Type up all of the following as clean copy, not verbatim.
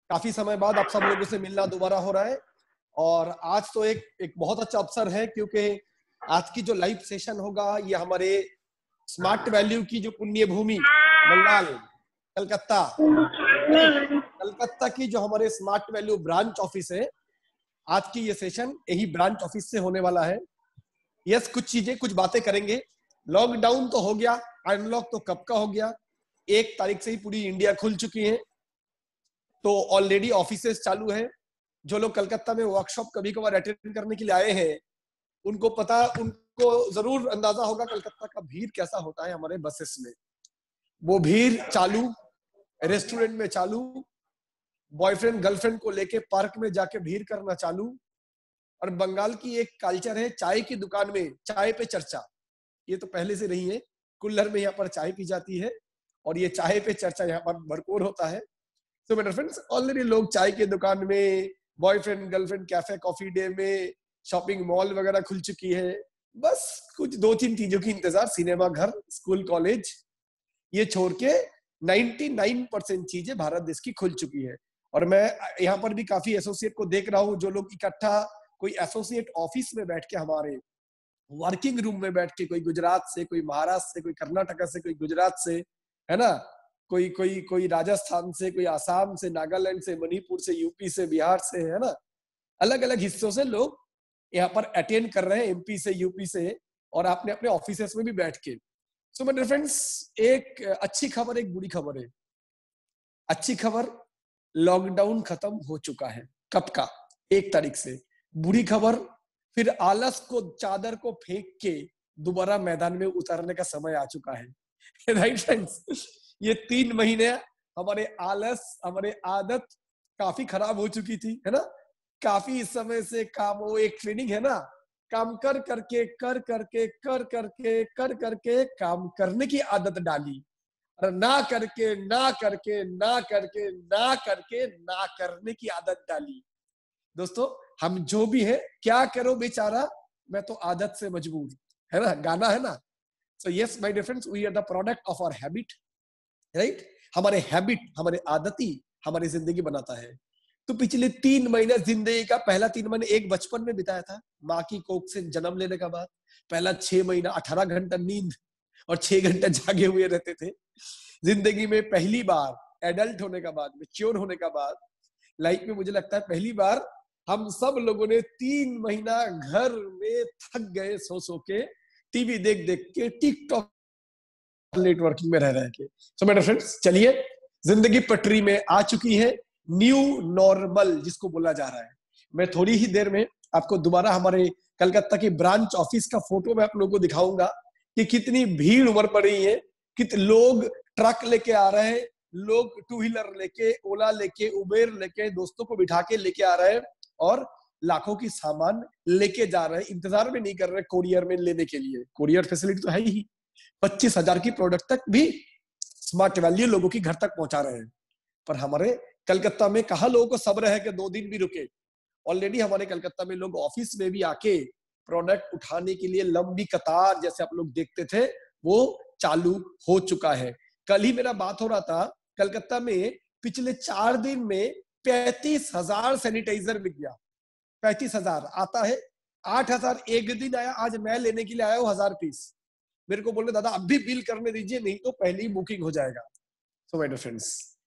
काफी समय बाद आप सब लोगों से मिलना दोबारा हो रहा है। और आज तो एक बहुत अच्छा अवसर है, क्योंकि आज की जो लाइव सेशन होगा ये हमारे स्मार्ट वैल्यू की जो पुण्य भूमि बंगाल कलकत्ता कलकत्ता की जो हमारे स्मार्ट वैल्यू ब्रांच ऑफिस है, आज की ये सेशन यही ब्रांच ऑफिस से होने वाला है। यस, कुछ चीजें कुछ बातें करेंगे। लॉकडाउन तो हो गया, अनलॉक तो कब का हो गया, 1 तारीख से ही पूरी इंडिया खुल चुकी है, तो ऑलरेडी ऑफिसेस चालू है। जो लोग कलकत्ता में वर्कशॉप कभी कभार अटेंड करने के लिए आए हैं, उनको जरूर अंदाजा होगा कलकत्ता का भीड़ कैसा होता है हमारे बसेस में। वो भीड़ चालू, रेस्टोरेंट में चालू, बॉयफ्रेंड गर्लफ्रेंड को लेके पार्क में जाके भीड़ करना चालू। और बंगाल की एक कल्चर है, चाय की दुकान में चाय पे चर्चा। ये तो पहले से नहीं है, कुल्हड़ में यहाँ पर चाय पी जाती है और ये चाय पे चर्चा यहाँ पर भरपूर होता है। तो मेरे फ्रेंड्स, ऑलरेडी लोग चाय की दुकान में, boyfriend girlfriend cafe coffee day में, शॉपिंग मॉल वगैरह खुल चुकी है। बस कुछ 2-3 चीजों की इंतजार, सिनेमा घर, स्कूल कॉलेज, ये छोड़ के 99% चीजें भारत देश की खुल चुकी है। और मैं यहाँ पर भी काफी एसोसिएट को देख रहा हूँ, जो लोग इकट्ठा कोई एसोसिएट ऑफिस में बैठ के, हमारे वर्किंग रूम में बैठ के, कोई गुजरात से, कोई महाराष्ट्र से, कोई कर्नाटक से, कोई गुजरात से, है ना, कोई कोई कोई राजस्थान से, कोई आसाम से, नागालैंड से, मणिपुर से, यूपी से, बिहार से, है ना, अलग अलग हिस्सों से लोग यहाँ पर अटेंड कर रहे हैं, एमपी से, यूपी से, और आपने अपने ऑफिसेस में भी बैठ के। सो मेरे फ्रेंड्स, एक अच्छी खबर, एक बुरी खबर है। अच्छी खबर, लॉकडाउन खत्म हो चुका है, कब का, 1 तारीख से। बुरी खबर, फिर आलस को, चादर को फेंक के दोबारा मैदान में उतरने का समय आ चुका है। राइट फ्रेंड्स, ये 3 महीने हमारे आलस, हमारे आदत काफी खराब हो चुकी थी, है ना। काफी समय से काम, वो एक ट्रेनिंग है ना, काम कर करके काम करने की आदत डाली, और ना करके ना करने की आदत डाली। दोस्तों, हम जो भी है, क्या करो बेचारा, मैं तो आदत से मजबूर, है ना, गाना है ना। So yes my dear friends, we are the product of our habit, right. हमारे हैबिट, हमारे आदती हमारी जिंदगी बनाता है। तो पिछले 3 महीने जिंदगी का पहला 3 महीने एक बचपन में बिताया था, माँ की कोख से जन्म लेने का बाद। पहला 6 महीना 18 घंटा नींद और 6 घंटा जागे हुए रहते थे। जिंदगी में पहली बार एडल्ट होने का बाद, मैच्योर होने का बाद, लाइफ में मुझे लगता है पहली बार हम सब लोगों ने 3 महीना घर में थक गए, सो के, टीवी देख देख के, टिकटॉक नेटवर्किंग में रह रहे के। सो मेरे फ्रेंड्स, चलिए, जिंदगी पटरी में आ चुकी है, न्यू नॉर्मल जिसको बोला जा रहा है। मैं थोड़ी ही देर में आपको दोबारा हमारे कलकत्ता की ब्रांच ऑफिस का फोटो मैं आप लोगों को दिखाऊंगा कि कितनी भीड़ उमड़ पड़ी है, कितने लोग ट्रक लेके आ रहे हैं, लोग 2 व्हीलर लेके, ओला लेके, उबेर लेके, दोस्तों को बिठा के लेके आ रहे हैं, और लाखों की सामान लेके जा रहे हैं। इंतजार भी नहीं कर रहे कोरियर में लेने के लिए, कोरियर फैसिलिटी तो है ही। 25,000 की प्रोडक्ट तक भी स्मार्ट वैल्यू लोगों की घर तक पहुंचा रहे हैं। पर हमारे कलकत्ता में कहा लोगों को सब्र है कि 2 दिन भी रुके। ऑलरेडी हमारे कलकत्ता में लोग ऑफिस में भी आके प्रोडक्ट उठाने के लिए लंबी कतार, जैसे आप लोग देखते थे, वो चालू हो चुका है। कल ही मेरा बात हो रहा था, कलकत्ता में पिछले 4 दिन में 35,000 सैनिटाइजर बिक गया। 35,000 आता है, 8,000 एक दिन आया। आज मैं लेने के लिए आया हूँ 1000 पीस। मेरे को बोल रहे दादा अभी बिल करने दीजिए, नहीं तो पहले ही बुकिंग हो जाएगा। So my dear friends,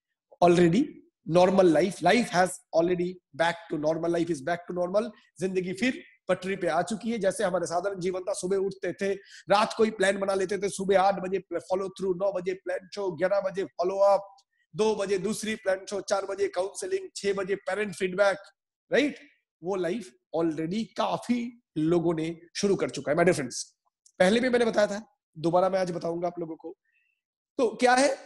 already normal life has already back to normal, life is back to normal. जिंदगी फिर पटरी पे आ चुकी है। जैसे हमारे साधारण जीवन था, सुबह उठते थे, रात को ही प्लान बना लेते थे, सुबह 8 बजे फॉलो थ्रू, 9 बजे प्लान शो, 11 बजे फॉलो अप, 2 बजे दूसरी प्लान शो, 4 बजे काउंसलिंग, 6 बजे पेरेंट फीडबैक, राइट। वो लाइफ ऑलरेडी काफी लोगों ने शुरू कर चुका है माय डियर फ्रेंड्स। पहले भी मैंने बताया था, दोबारा मैं आज बताऊंगा आप लोगों को। तो क्या है,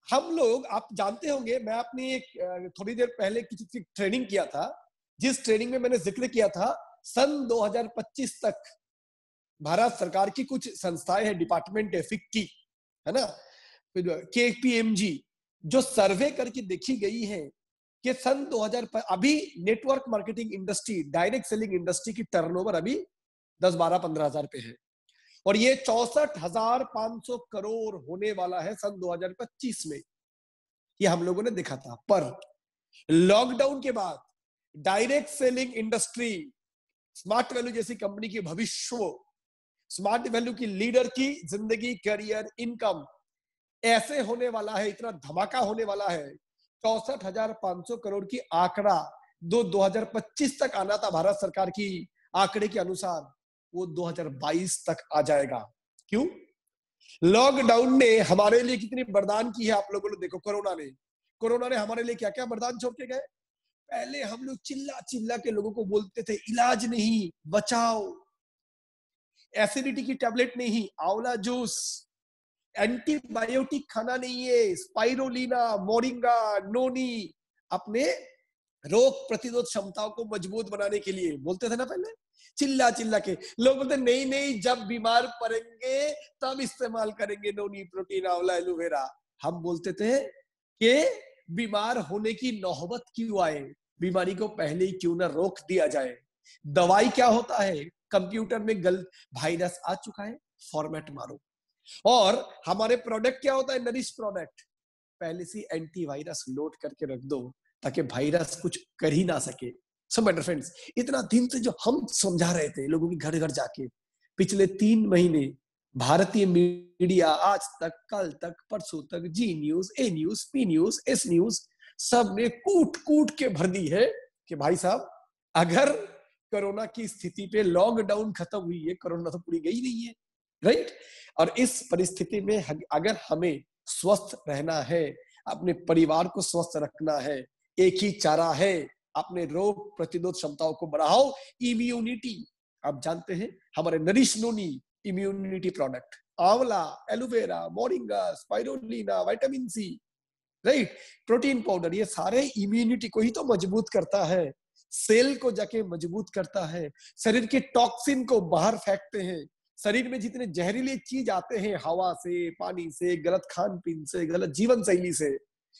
हम लोग, आप जानते होंगे, मैं अपनी एक थोड़ी देर पहले किसी ट्रेनिंग किया था, जिस ट्रेनिंग में मैंने जिक्र किया था सन 2025 तक भारत सरकार की कुछ संस्थाएं हैं, डिपार्टमेंट है, फिक्की, है ना, केपीएमजी, जो सर्वे करके देखी गई है कि सन 2000 अभी network marketing industry, direct selling industry की टर्नओवर अभी 10-12-15 हजार पे है, और ये 64,500 करोड़ होने वाला है सन 2025 में। ये हम लोगों ने देखा था। पर लॉकडाउन के बाद direct selling industry, smart value जैसी कंपनी की भविष्य, स्मार्ट वैल्यू की लीडर की जिंदगी, करियर, इनकम ऐसे होने वाला है, इतना धमाका होने वाला है। 64,500 करोड़ की आंकड़ा 2025 तक आना था भारत सरकार की आंकड़े के अनुसार, वो 2022 तक आ जाएगा। क्यों? लॉकडाउन ने हमारे लिए कितनी वरदान की है आप लोगों ने देखो। कोरोना ने हमारे लिए क्या क्या वरदान छोड़ के गए। पहले हम लोग चिल्ला चिल्ला के लोगों को बोलते थे इलाज नहीं, बचाओ, एसिडिटी की टैबलेट नहीं, आंवला जूस, एंटीबायोटिक खाना नहीं है, स्पाइरोलिना, मोरिंगा, नोनी, अपने रोग प्रतिरोध क्षमताओं को मजबूत बनाने के लिए बोलते थे ना। पहले चिल्ला चिल्ला के लोग बोलते नहीं नहीं, जब बीमार पड़ेंगे तब इस्तेमाल करेंगे नोनी, प्रोटीन, आंवला, एलोवेरा। हम बोलते थे कि बीमार होने की नौबत क्यों आए, बीमारी को पहले ही क्यों ना रोक दिया जाए। दवाई क्या होता है, कंप्यूटर में गलत वायरस आ चुका है, फॉर्मेट मारो। और हमारे प्रोडक्ट क्या होता है, नरिश प्रोडक्ट, पहले से एंटीवायरस लोड करके रख दो ताकि वायरस कुछ कर ही ना सके। सो माय डियर फ्रेंड्स, इतना दिन से जो हम समझा रहे थे लोगों के घर घर जाके, पिछले 3 महीने भारतीय मीडिया आज तक, कल तक, परसों तक, Zee News, A News, P News, S News, सब ने कूट कूट के भर दी है कि भाई साहब अगर कोरोना की स्थिति पे लॉकडाउन खत्म हुई है, कोरोना तो पूरी गई नहीं है, राइट। और इस परिस्थिति में अगर हमें स्वस्थ रहना है, अपने परिवार को स्वस्थ रखना है, एक ही चारा है, अपने रोग प्रतिरोध क्षमताओं को बढ़ाओ, इम्यूनिटी। आप जानते हैं हमारे nourish noni immunity product, amla, aloe vera, moringa, spirulina, vitamin C, right, protein powder, ये सारे इम्यूनिटी को ही तो मजबूत करता है, सेल को जाके मजबूत करता है, शरीर के टॉक्सिन को बाहर फेंकते हैं। शरीर में जितने जहरीले चीज आते हैं हवा से, पानी से, गलत खान पीन से, गलत जीवन शैली से,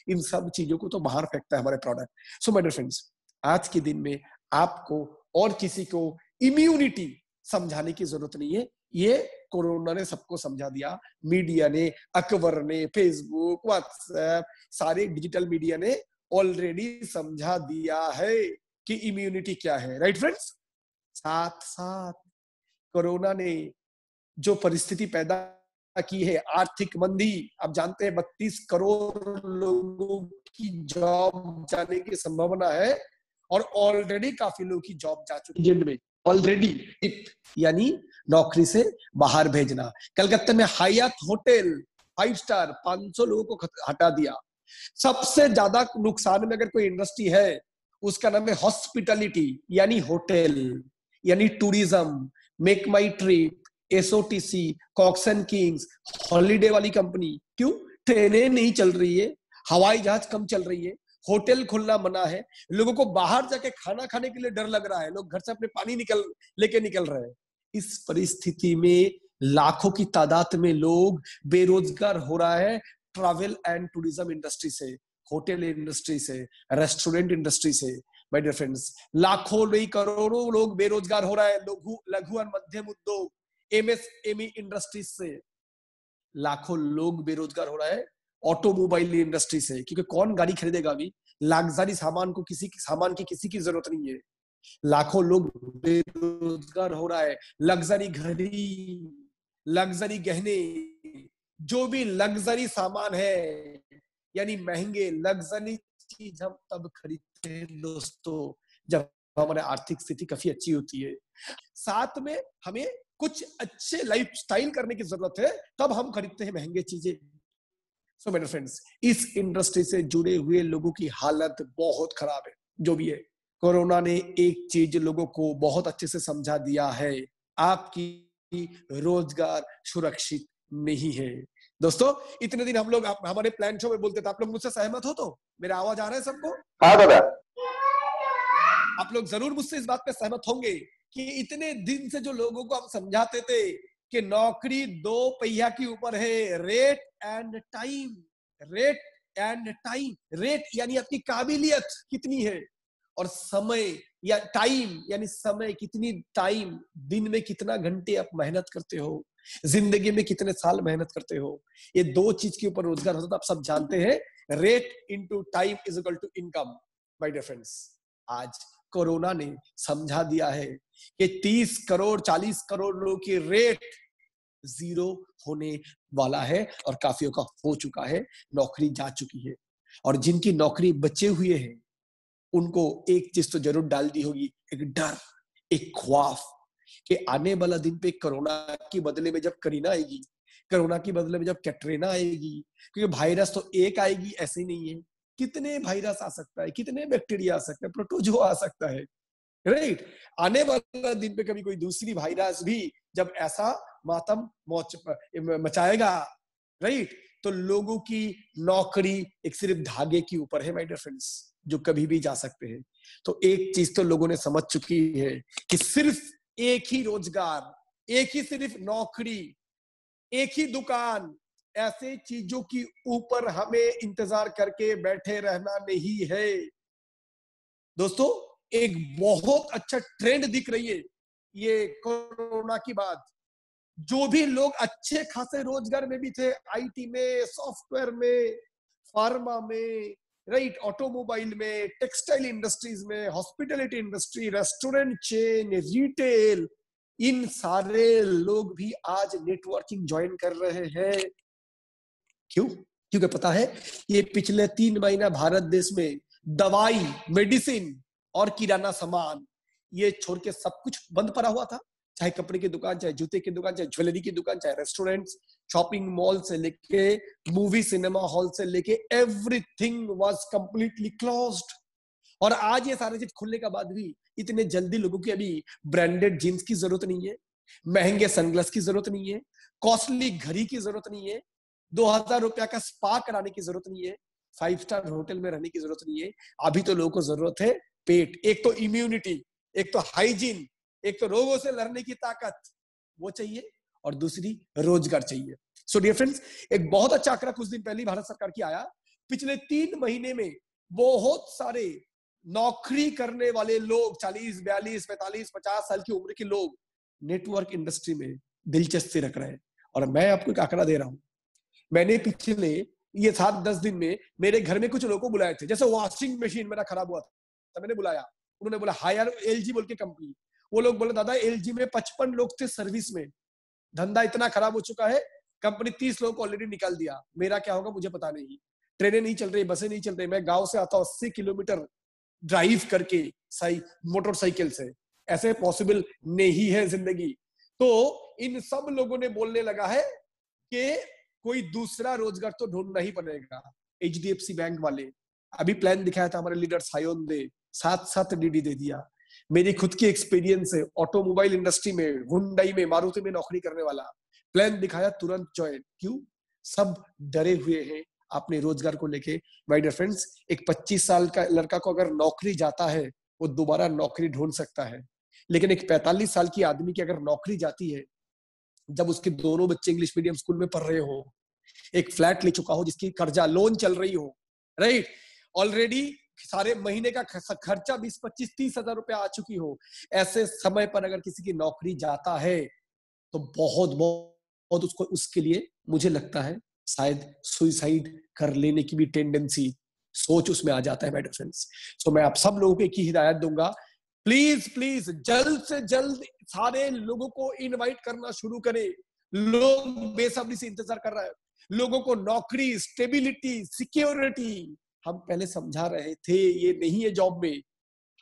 इन सब चीजों को तो बाहर फेंकता है हमारे product. So my dear friends, आज के दिन में आपको और किसी को इम्यूनिटी समझाने की जरूरत नहीं है, ये कोरोना ने सबको समझा दिया। मीडिया ने, अकबर ने, फेसबुक, व्हाट्सएप, सारे डिजिटल मीडिया ने ऑलरेडी समझा दिया है कि इम्यूनिटी क्या है, राइट फ्रेंड्स। साथ साथ कोरोना ने जो परिस्थिति पैदा की है, आर्थिक मंदी, आप जानते हैं 32 करोड़ लोगों की जॉब जाने की संभावना है, और ऑलरेडी काफी लोगों की जॉब जा चुकी है में ऑलरेडी, यानी नौकरी से बाहर भेजना। कलकत्ता में हायात होटल 5 स्टार 500 लोगों को हटा दिया। सबसे ज्यादा नुकसान में अगर कोई इंडस्ट्री है उसका नाम है हॉस्पिटलिटी, यानी होटल, यानी tourism, Make My Trip, SOTC, Cox and Kings, holiday वाली कंपनी। क्यों? ट्रेनें नहीं चल रही है, हवाई जहाज कम चल रही है, होटल खुलना मना है, लोगों को बाहर जाके खाना खाने के लिए डर लग रहा है, लोग घर से अपने पानी लेके निकल रहे हैं। इस परिस्थिति में लाखों की तादाद में लोग बेरोजगार हो रहा है, ट्रैवल एंड टूरिज्म इंडस्ट्री से, होटल इंडस्ट्री से, रेस्टोरेंट इंडस्ट्री से। माय डियर फ्रेंड्स, लाखों नहीं करोड़ों लोग बेरोजगार हो रहा है, लघु और मध्यम उद्योग, एमएसएमई इंडस्ट्रीज से लाखों लोग बेरोजगार हो रहा है, ऑटोमोबाइल इंडस्ट्री से, क्योंकि कौन गाड़ी खरीदेगा अभी, लग्जरी सामान की किसी की जरूरत नहीं है, लाखों लोग बेरोजगार हो रहा है। लग्जरी घड़ी, लग्जरी गहने, जो भी लग्जरी सामान है, यानी महंगे लग्जरी चीज हम तब खरीदते हैं दोस्तों जब हमारी आर्थिक स्थिति काफी अच्छी होती है। साथ में हमें कुछ अच्छे लाइफस्टाइल करने की जरूरत है, तब हम खरीदते हैं महंगे चीजें। सो मेरे फ्रेंड्स, इस इंडस्ट्री से जुड़े हुए लोगों की हालत बहुत खराब है। जो भी है, कोरोना ने एक चीज लोगों को बहुत अच्छे से समझा दिया है, आपकी रोजगार सुरक्षित नहीं है। दोस्तों, इतने दिन हम लोग हमारे प्लान शो में बोलते थे, आप लोग मुझसे सहमत हो? तो मेरा आवाज आ रहा है सबको? हाँ दादा। आप लोग जरूर मुझसे इस बात पे सहमत होंगे कि इतने दिन से जो लोगों को हम समझाते थे कि नौकरी 2 पहिया के ऊपर है, rate and time, rate and time. Rate यानी आपकी काबिलियत कितनी है, और समय या टाइम यानी समय, कितनी टाइम, दिन में कितना घंटे आप मेहनत करते हो, जिंदगी में कितने साल मेहनत करते हो। ये 2 चीज के ऊपर रोजगार होता है। आप सब जानते हैं rate into time is equal to income. My dear friends, आज कोरोना ने समझा दिया है कि 30 करोड़ 40 करोड़ लोगों की रेट जीरो होने वाला है और काफियों का हो चुका है, नौकरी जा चुकी है। और जिनकी नौकरी बचे हुए हैं उनको एक चीज तो जरूर डाल दी होगी, एक डर, एक ख्वाफ कि आने वाला दिन पे कोरोना के बदले में जब करीना आएगी, कोरोना के बदले में जब कैटरीना आएगी, क्योंकि वायरस तो एक आएगी ऐसे नहीं है, कितने वायरस आ सकता है, कितने बैक्टीरिया आ सकते हैं, प्रोटोजो आ सकता है, राइट। आने वाला दिन पे कभी कोई दूसरी वायरस भी जब ऐसा मातम मचाएगा, राइट, तो लोगों की नौकरी एक सिर्फ धागे के ऊपर है माय डियर फ्रेंड्स, जो कभी भी जा सकते हैं। तो एक चीज तो लोगों ने समझ चुकी है कि सिर्फ एक ही रोजगार, एक ही सिर्फ नौकरी, एक ही दुकान, ऐसे चीजों की ऊपर हमें इंतजार करके बैठे रहना नहीं है। दोस्तों, एक बहुत अच्छा ट्रेंड दिख रही है ये कोरोना की बाद। जो भी लोग अच्छे खासे रोजगार में भी थे, आईटी में, सॉफ्टवेयर में, फार्मा में, राइट, ऑटोमोबाइल में, टेक्सटाइल इंडस्ट्रीज में, hospitality industry, restaurant chain, retail, इन सारे लोग भी आज नेटवर्किंग ज्वाइन कर रहे हैं। क्यों? क्योंकि पता है ये पिछले 3 महीना भारत देश में दवाई, मेडिसिन और किराना सामान ये छोड़ के सब कुछ बंद पड़ा हुआ था। चाहे कपड़े की दुकान, चाहे जूते की दुकान, चाहे ज्वेलरी की दुकान, चाहे रेस्टोरेंट्स, शॉपिंग मॉल से लेके मूवी सिनेमा हॉल से लेके एवरीथिंग वाज कंप्लीटली क्लोज्ड। और आज ये सारे चीज खुलने के बाद भी इतने जल्दी लोगों की अभी ब्रांडेड जींस की जरूरत नहीं है, महंगे सनग्लास की जरूरत नहीं है, कॉस्टली घड़ी की जरूरत नहीं है, 2000 रुपया का स्पा कराने की जरूरत नहीं है, 5 स्टार होटल में रहने की जरूरत नहीं है। अभी तो लोगों को जरूरत है पेट, एक तो इम्यूनिटी, एक तो हाइजीन, एक तो रोगों से लड़ने की ताकत वो चाहिए, और दूसरी रोजगार चाहिए। सो डियर फ्रेंड्स, एक बहुत अच्छा आंकड़ा कुछ दिन पहले भारत सरकार की आया, पिछले 3 महीने में बहुत सारे नौकरी करने वाले लोग, 40, 42, 45, 50 साल की उम्र के लोग नेटवर्क इंडस्ट्री में दिलचस्पी रख रहे हैं। और मैं आपको एक आंकड़ा दे रहा हूं, मैंने पिछले ये 7-10 दिन में मेरे घर में कुछ लोगों को बुलाए थे। जैसे वॉशिंग मशीन मेरा खराब हुआ था, मैंने बुलाया, उन्होंने बोला हायर एलजी बोल के कंपनी, वो लोग बोले दादा एलजी में 55 लोग थे सर्विस में, धंधा इतना खराब हो चुका है, कंपनी 30 लोगों को ऑलरेडी निकाल दिया, मेरा क्या होगा मुझे पता नहीं, ट्रेनें नहीं चल रही, बसें नहीं चल रही, मैं गांव से आता हूं 80 किलोमीटर ड्राइव करके मोटरसाइकिल से, ऐसे पॉसिबल नहीं है जिंदगी। तो इन सब लोगों ने बोलने लगा है कि कोई दूसरा रोजगार तो ढूंढना ही पड़ेगा। एचडीएफसी बैंक वाले अभी प्लान दिखाया था हमारे लीडर सायोन दे, 7 डीडी दे दिया। मेरी खुद की एक्सपीरियंस है ऑटोमोबाइल इंडस्ट्री में, हुंडई में, मारुति में नौकरी करने वाला, प्लान दिखाया तुरंत ज्वाइन। क्यों? सब डरे हुए हैं अपने रोजगार को लेके। माय डियर फ्रेंड्स, एक 25 साल का लड़का को अगर नौकरी जाता है वो दोबारा नौकरी ढूंढ सकता है, लेकिन एक 45 साल की आदमी की अगर नौकरी जाती है, जब उसके दोनों बच्चे इंग्लिश मीडियम स्कूल में पढ़ रहे हो, एक फ्लैट ले चुका हो जिसकी कर्जा लोन चल रही हो, राइट, ऑलरेडी सारे महीने का खर्चा 20, 25, 30 हजार रुपया आ चुकी हो, ऐसे समय पर अगर किसी की नौकरी जाता है तो बहुत बहुत उसको, उसके लिए मुझे लगता है शायद सुसाइड कर लेने की भी टेंडेंसी, सोच उसमें आ जाता है माय डियर फ्रेंड्स। सो मैं आप सब लोगों को एक ही हिदायत दूंगा, प्लीज प्लीज जल्द से जल्द सारे लोगों को इनवाइट करना शुरू करें। लोग बेसब्री से इंतजार कर रहा है, लोगों को नौकरी, स्टेबिलिटी, सिक्योरिटी हम पहले समझा रहे थे, ये नहीं है जॉब में,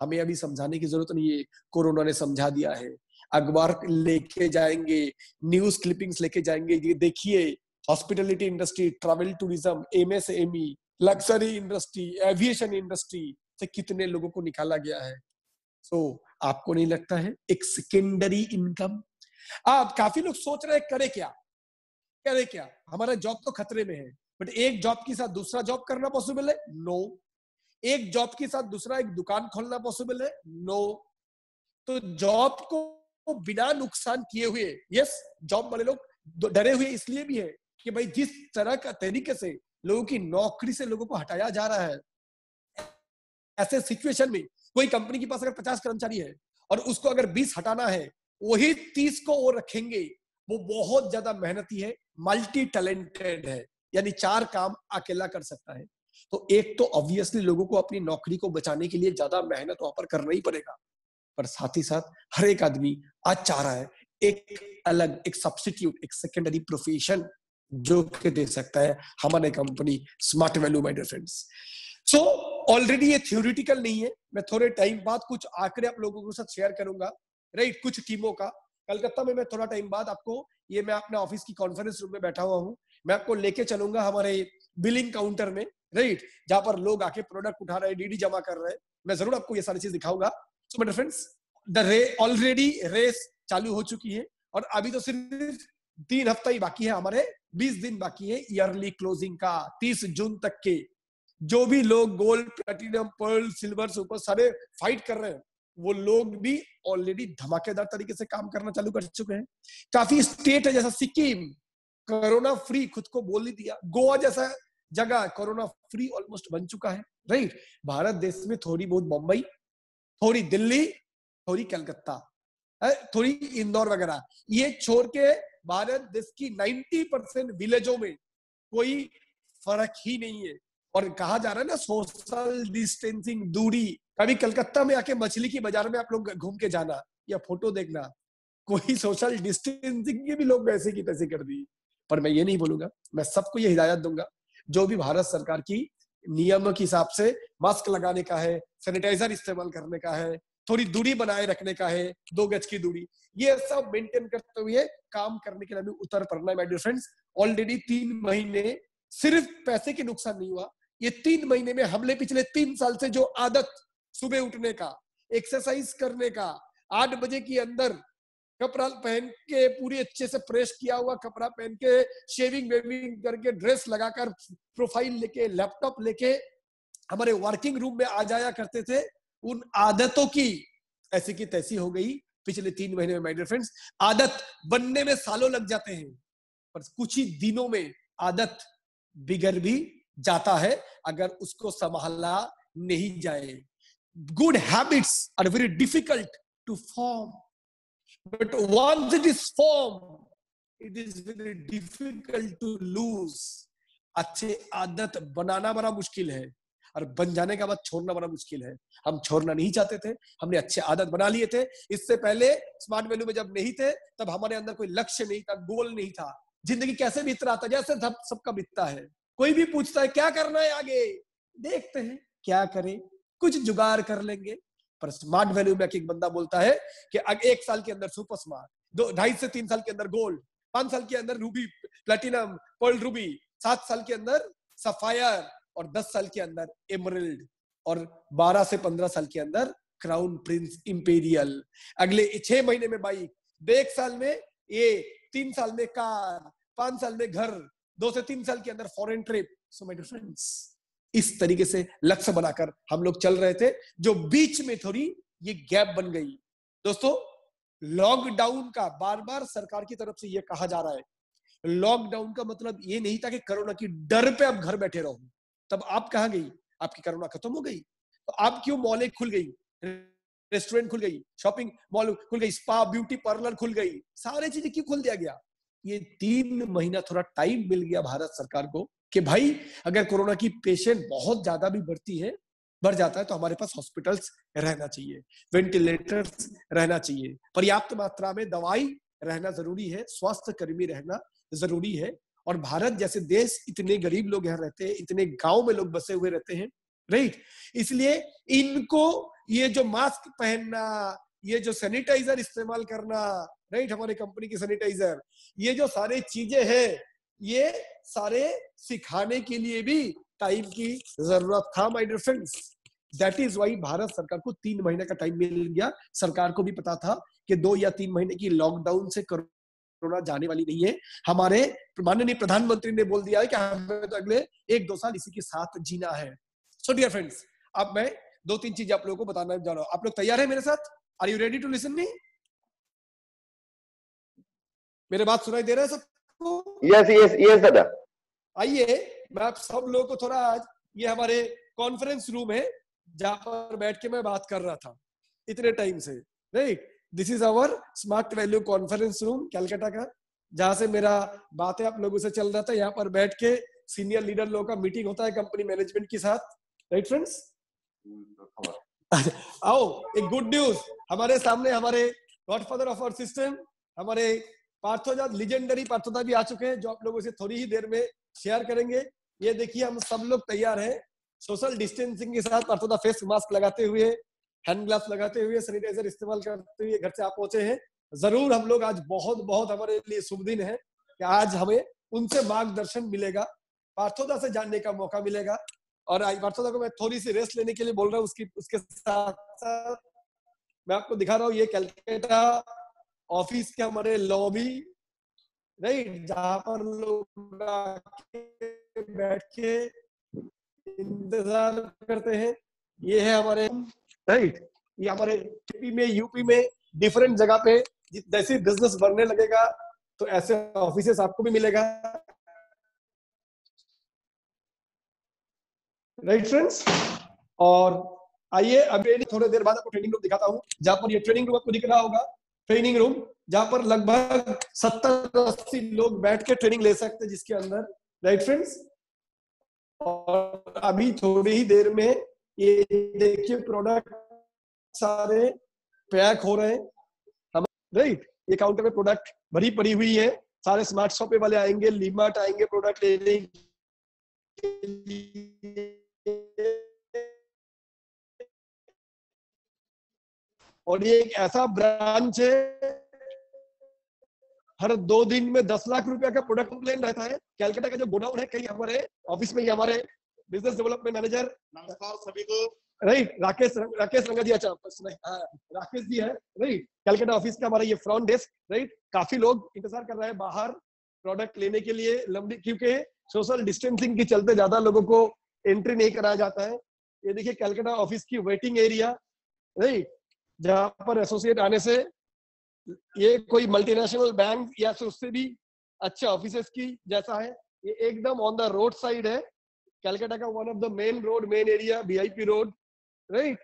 हमें अभी समझाने की जरूरत नहीं है, कोरोना ने समझा दिया है। अखबार लेके जाएंगे, न्यूज क्लिपिंग्स लेके जाएंगे, ये देखिए hospitality industry, travel tourism, MSME, luxury industry, aviation industry से कितने लोगों को निकाला गया है। सो आपको नहीं लगता है एक सेकेंडरी इनकम? अब काफी लोग सोच रहे हैं करे क्या, हमारा जॉब तो खतरे में है, बट एक जॉब के साथ दूसरा जॉब करना पॉसिबल है? नो। एक जॉब के साथ दूसरा एक दुकान खोलना पॉसिबल है? नो। तो जॉब को बिना नुकसान किए हुए, यस, जॉब वाले लोग डरे हुए इसलिए भी है कि भाई जिस तरह का तरीके से लोगों की नौकरी से लोगों को हटाया जा रहा है, ऐसे सिचुएशन में कोई कंपनी के पास अगर 50 कर्मचारी है और उसको अगर 20 हटाना है, वही 30 को वो रखेंगे, वो बहुत ज्यादा मेहनती है, मल्टी टैलेंटेड है, यानी 4 काम अकेला कर सकता है। तो एक तो ऑब्वियसली लोगों को अपनी नौकरी को बचाने के लिए ज्यादा मेहनत वहां पर करना ही पड़ेगा, पर साथ ही साथ हर एक आदमी आज चाह रहा है एक अलग, एक सब्स्टिट्यूट, एक सेकेंडरी प्रोफेशन जो कि दे सकता है हमारे company smart value, my dear friends. So already ये थ्योरेटिकल नहीं है, मैं थोड़े टाइम बाद कुछ आंकड़े आप लोगों के साथ शेयर करूंगा, राइट, कुछ टीमों का। कलकत्ता में मैं थोड़ा टाइम बाद आपको, ये मैं अपने ऑफिस की कॉन्फ्रेंस रूम में बैठा हुआ हूँ, मैं आपको लेके चलूंगा हमारे बिलिंग काउंटर में, राइट, जहां पर लोग आके प्रोडक्ट उठा रहे हैं, डीडी जमा कर रहे हैं। मैं जरूर आपको ये सारी चीज दिखाऊंगा। So my dear friends, already race चालू हो चुकी है और अभी तो सिर्फ 3 हफ्ता ही बाकी है, हमारे 20 दिन बाकी है ईयरली क्लोजिंग का। 30 जून तक के जो भी लोग gold, platinum, pearl, silver, super सारे फाइट कर रहे हैं, वो लोग भी ऑलरेडी धमाकेदार तरीके से काम करना चालू कर चुके हैं। काफी स्टेट है, जैसा सिक्किम कोरोना फ्री खुद को बोल ही दिया, गोवा जैसा जगह कोरोना फ्री ऑलमोस्ट बन चुका है, राइट। भारत देश में थोड़ी बहुत मुंबई, थोड़ी दिल्ली, थोड़ी कलकत्ता, थोड़ी इंदौर वगैरह, ये छोड़ के भारत देश की 90% विलेजों में कोई फर्क ही नहीं है। और कहा जा रहा है ना सोशल डिस्टेंसिंग, दूरी। कभी कलकत्ता में आके मछली की बाजार में आप लोग घूम के जाना या फोटो देखना, कोई सोशल डिस्टेंसिंग की भी लोग वैसे की तैसे कर दी। पर मैं ये नहीं बोलूंगा, मैं सबको ये हिदायत दूंगा, जो भी भारत सरकार की नियम के हिसाब से मास्क लगाने का है, सैनिटाइजर इस्तेमाल करने का है, थोड़ी दूरी बनाए रखने का है, 2 गज की दूरी, ये सब मेंटेन करते हुए काम करने के लिए भी उतर पड़ना है माय डियर फ्रेंड्स। ऑलरेडी 3 महीने सिर्फ पैसे के नुकसान नहीं हुआ, ये 3 महीने में हमने पिछले 3 साल से जो आदत सुबह उठने का, एक्सरसाइज करने का, 8 बजे के अंदर कपड़ा पहन के पूरी अच्छे से प्रेस किया हुआ कपड़ा पहन के, शेविंग वेविंग करके, ड्रेस लगाकर, प्रोफाइल लेके, लैपटॉप लेके हमारे वर्किंग रूम में आ जाया करते थे, उन आदतों की ऐसी की तैसी हो गई पिछले 3 महीने में माय डियर फ्रेंड्स। आदत बनने में सालों लग जाते हैं, पर कुछ ही दिनों में आदत बिगड़ भी जाता है अगर उसको संभाला नहीं जाए। Good habits are very difficult to form, but once it is formed, it is very difficult to lose. अच्छे आदत बनाना बड़ा मुश्किल है और बन जाने के बाद छोड़ना बड़ा मुश्किल है। हम छोड़ना नहीं चाहते थे, हमने अच्छे आदत बना लिए थे। इससे पहले स्मार्ट वैल्यू में जब नहीं थे, तब हमारे अंदर कोई लक्ष्य नहीं था, गोल नहीं था। जिंदगी कैसे बीत रहा था, जैसे सबका बीतता है। कोई भी पूछता है क्या करना है आगे, देखते हैं क्या करें, कुछ जुगाड़ कर लेंगे। पर स्मार्ट वैल्यू में एक बंदा बोलता है कि 1 साल के अंदर सुपर स्मार्ट, 2.5 से 3 साल के अंदर गोल्ड, 5 साल के अंदर रूबी, प्लैटिनम, पर्ल रूबी, 7 साल के अंदर सफायर और 10 साल के अंदर एमरल्ड और 12 से 15 साल के अंदर क्राउन प्रिंस इंपीरियल। अगले 6 महीने में बाइक, 1 साल में ये, 3 साल में कार, 5 साल में घर, 2 से 3 साल के अंदर foreign trip. So my dear friends, इस तरीके से लक्ष्य बनाकर हम लोग चल रहे थे, जो बीच में थोड़ी ये गैप बन गई। दोस्तों, लॉकडाउन का बार बार सरकार की तरफ से ये कहा जा रहा है, लॉकडाउन का मतलब ये नहीं था कि कोरोना की डर पे आप घर बैठे रहो। तब आप कहां गई, आपकी कोरोना खत्म हो गई तो आप क्यों, मॉलें खुल गई, रेस्टोरेंट खुल गई, शॉपिंग मॉल खुल गई, स्पा ब्यूटी पार्लर खुल गई, सारी चीजें क्यों खोल दिया गया? ये 3 महीना थोड़ा टाइम मिल गया भारत सरकार को कि भाई अगर कोरोना की पेशेंट बहुत ज्यादा भी बढ़ जाता है तो हमारे पास हॉस्पिटल्स रहना चाहिए, वेंटिलेटर्स रहना चाहिए, पर्याप्त मात्रा में दवाई रहना जरूरी है, स्वास्थ्य कर्मी रहना जरूरी है। और भारत जैसे देश, इतने गरीब लोग यहाँ रहते हैं, इतने गांव में लोग बसे हुए रहते हैं, राइट। इसलिए इनको ये जो मास्क पहनना, ये जो सैनिटाइजर इस्तेमाल करना, राइट, हमारे कंपनी की सैनिटाइजर, ये जो सारी चीजें हैं, ये सारे सिखाने के लिए भी टाइम की जरूरत था my dear friends. That is why Bharat सरकार को 3 महीने का टाइम मिल गया। सरकार को भी पता था कि 2 या 3 महीने की लॉकडाउन से कोरोना जाने वाली नहीं है। हमारे माननीय प्रधानमंत्री ने बोल दिया है कि हमें तो अगले 1-2 साल इसी के साथ जीना है। सो डियर फ्रेंड्स, अब मैं 2-3 चीजें आप लोगों को बताना जा रहा हूं। आप लोग तैयार है मेरे साथ? Are you ready to listen me? मेरे बात सुनाई दे रहा है सबको? यस दादा। आइए, मैं आप सब लोगों को थोड़ा, आज ये हमारे कॉन्फ्रेंस रूम है जहां पर बैठ के मैं बात कर रहा था इतने टाइम से, right. This is our smart value conference room Calcutta का, जहां से मेरा बातें आप लोगों से चल रहा था। यहाँ पर बैठ के सीनियर लीडर लोगों का मीटिंग होता है कंपनी मैनेजमेंट के साथ, राइट फ्रेंड्स। आओ एक गुड न्यूज, हमारे सामने हमारे गॉडफादर ऑफ आवर सिस्टम, हमारे पार्थोदा, लीजेंडरी पार्थोदा भी आ चुके हैं, जो आप लोगों से थोड़ी ही देर में शेयर करेंगे। ये देखिए हम सब लोग तैयार हैं सोशल डिस्टेंसिंग के साथ, पार्थोदा फेस मास्क लगाते हुए, हैंड ग्लव्स लगाते हुए, सैनिटाइजर इस्तेमाल करते हुए घर से आप पहुंचे हैं। जरूर हम लोग आज बहुत बहुत हमारे लिए शुभ दिन है कि आज हमें उनसे मार्गदर्शन मिलेगा, पार्थोदा से जानने का मौका मिलेगा। और आज पार्थोदा को मैं थोड़ी सी रेस्ट लेने के लिए बोल रहा हूँ। उसके साथ साथ मैं आपको दिखा रहा हूँ ये कैलकाटा ऑफिस के हमारे लॉबी, राइट, जहां पर लोग बैठ के इंतजार करते हैं। ये है हमारे, राइट, ये हमारे यूपी में डिफरेंट जगह पे जैसे बिजनेस बढ़ने लगेगा तो ऐसे ऑफिसेस आपको भी मिलेगा, राइट फ्रेंड्स। और आइए अभी थोड़ी देर बाद आपको ट्रेनिंग रूम दिखाता हूँ, जहां पर ये ट्रेनिंग रूम आपको दिख रहा होगा, ट्रेनिंग रूम जहां पर लगभग 70-80 लोग बैठ के ट्रेनिंग ले सकते हैं जिसके अंदर, राइट फ्रेंड्स। और अभी थोड़ी ही देर में ये देखिए प्रोडक्ट सारे पैक हो रहे हैं हम, राइट। ये काउंटर पे प्रोडक्ट भरी पड़ी हुई है, सारे स्मार्ट शॉप वाले आएंगे, लीमार्ट आएंगे प्रोडक्ट लेने के लिए। और ये एक ऐसा ब्रांच है हर 2 दिन में 10 लाख रुपया का प्रोडक्ट कंप्लेन रहता है। कैलकाटा का जो गोडाउन है, कहीं हमारे ऑफिस में ही हमारे बिजनेस डेवलपमेंट मैनेजर, नमस्कार सभी को, राइट, राकेश रंगा जी, अच्छा राकेश जी है, राइट, कैलकाटा ऑफिस का हमारा ये फ्रंट डेस्क, राइट। काफी लोग इंतजार कर रहे हैं बाहर प्रोडक्ट लेने के लिए लंबी, क्योंकि सोशल डिस्टेंसिंग के चलते ज्यादा लोगों को एंट्री नहीं कराया जाता है। ये देखिए कैलकाटा ऑफिस की वेटिंग एरिया, राइट, जहां पर एसोसिएट आने से ये कोई मल्टीनेशनल बैंक या फिर उससे भी अच्छे ऑफिसेस की जैसा है। ये एकदम ऑन द रोड साइड है, कैलकाटा का one of the main road, main area, VIP road, right,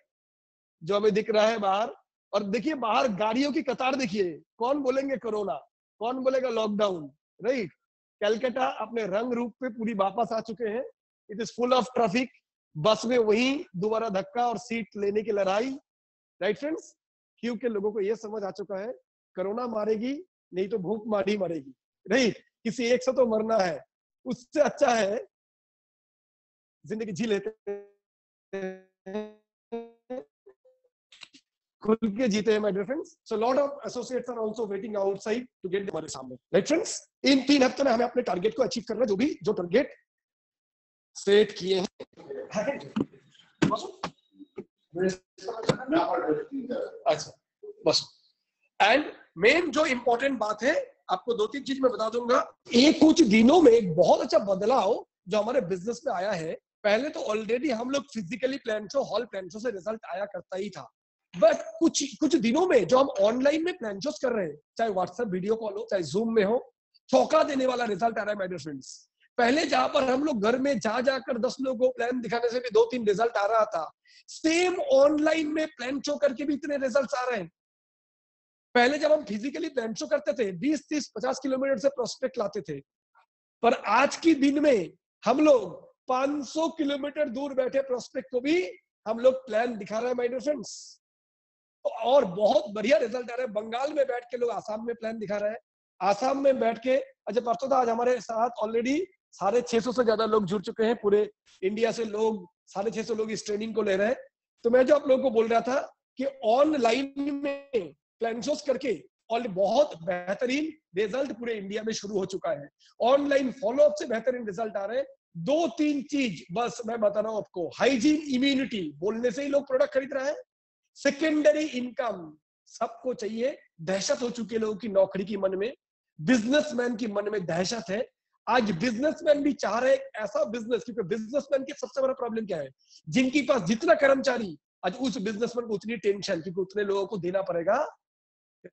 जो हमें दिख रहा है बाहर। और देखिए बाहर गाड़ियों की कतार देखिए, कौन बोलेंगे कोरोना, कौन बोलेगा लॉकडाउन, राइट। कैलकाटा अपने रंग रूप पे पूरी वापस आ चुके हैं। It is full of traffic, बस में वही दोबारा धक्का और सीट लेने की लड़ाई, राइट फ्रेंड्स, क्योंकि लोगों को यह समझ आ चुका है कोरोना मारेगी नहीं तो भूख मारी मरेगी, राइट। किसी एक से तो मरना है, उससे अच्छा है जिंदगी जी लेते खुल के जीते हैं, my dear friends. So lot of associates are also waiting outside to get हमारे सामने, राइट फ्रेंड्स। इन 3 हफ्तों में हमें अपने टारगेट को अचीव करना, जो टारगेट सेट किए हैं। अच्छा बस, एंड मेन जो इंपॉर्टेंट बात है, आपको 2-3 चीज मैं बता दूंगा। एक कुछ दिनों में एक बहुत अच्छा बदलाव जो हमारे बिजनेस में आया है। पहले तो ऑलरेडी हम लोग physically plan show, hall plan show से रिजल्ट आया करता ही था, बट कुछ दिनों में जो हम ऑनलाइन में प्लान शोज कर रहे हैं, चाहे व्हाट्सएप वीडियो कॉल हो, चाहे जूम में हो, चौंका देने वाला रिजल्ट आ रहा है माय डियर फ्रेंड्स। पहले जहां पर हम लोग घर में जा जाकर 10 लोगों को प्लान दिखाने से भी 2-3 रिजल्ट आ रहा था, सेम ऑनलाइन में प्लान शो करके भी इतने रिजल्ट आ रहे हैं। पहले जब हम फिजिकली प्लान शो करते थे 20-30-50 किलोमीटर से प्रोस्पेक्ट लाते थे, पर आज की दिन में हम लोग 500 किलोमीटर दूर बैठे प्रोस्पेक्ट को भी हम लोग प्लान दिखा रहे हैं माय डियर फ्रेंड्स, और बहुत बढ़िया रिजल्ट आ रहा है। बंगाल में बैठ के लोग आसाम में प्लान दिखा रहे हैं, आसाम में बैठ के, अच्छा परसों आज हमारे साथ ऑलरेडी 650 से ज्यादा लोग जुड़ चुके हैं, पूरे इंडिया से लोग 650 लोग इस ट्रेनिंग को ले रहे हैं। तो मैं जो आप लोगों को बोल रहा था कि ऑनलाइन में प्लान शोज करके और बहुत बेहतरीन रिजल्ट पूरे इंडिया में शुरू हो चुका है। ऑनलाइन फॉलोअप से बेहतरीन रिजल्ट आ रहे हैं। 2-3 चीज बस मैं बता रहा हूं आपको, हाइजीन, इम्यूनिटी, बोलने से ही लोग प्रोडक्ट खरीद रहे हैं। सेकेंडरी इनकम सबको चाहिए, दहशत हो चुकी है लोगों की नौकरी की मन में, बिजनेसमैन की मन में दहशत है। आज बिजनेसमैन भी चाह रहे ऐसा बिजनेस, क्योंकि बिजनेसमैन की सबसे बड़ा प्रॉब्लम क्या है, जिनके पास जितना कर्मचारी, आज उस बिजनेसमैन को उतनी टेंशन, क्योंकि उतने लोगों को देना पड़ेगा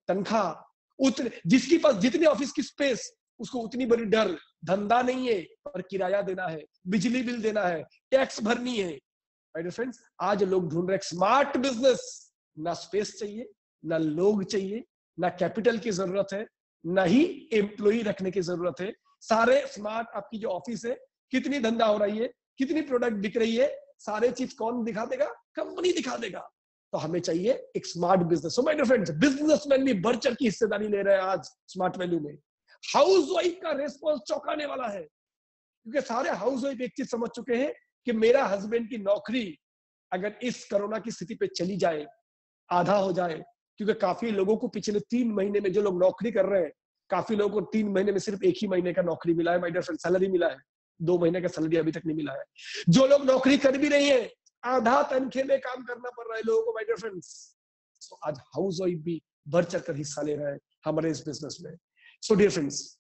तनख्वाह, उतने जिसके पास जितने ऑफिस की स्पेस, उसको उतनी बड़ी डर, धंधा नहीं है पर किराया देना है, बिजली बिल देना है, टैक्स भरनी है। माय डियर फ्रेंड्स, आज लोग ढूंढ रहे स्मार्ट बिजनेस, ना स्पेस चाहिए, ना लोग चाहिए, ना कैपिटल की जरूरत है, ना ही एम्प्लॉय रखने की जरूरत है। सारे स्मार्ट, आपकी जो ऑफिस है कितनी धंधा हो रही है, कितनी प्रोडक्ट बिक रही है, सारे चीज कौन दिखा देगा? कंपनी दिखा देगा। तो हमें चाहिए एक smart business. So my dear friends, businessman भी बढ़ चढ़ की हिस्सेदारी ले रहे हैं आज स्मार्ट वैल्यू में। हाउसवाइफ का रेस्पॉन्स चौंकाने वाला है, क्योंकि सारे हाउसवाइफ एक चीज समझ चुके हैं कि मेरा हस्बैंड की नौकरी अगर इस कोरोना की स्थिति पे चली जाए, आधा हो जाए, क्योंकि काफी लोगों को पिछले 3 महीने में जो लोग नौकरी कर रहे हैं, काफी लोगों को 3 महीने में सिर्फ 1 ही महीने का नौकरी मिला है माय डियर फ्रेंड, सैलरी मिला है, 2 महीने का सैलरी अभी तक नहीं मिला है। जो लोग नौकरी कर भी रही है, आधा तनखे में काम करना पड़ रहा है लोगों को माय डियर फ्रेंड्स। सो आज हाउसवाइफ भी बढ़ चढ़कर हिस्सा ले रहा है हमारे इस बिजनेस में। So dear friends,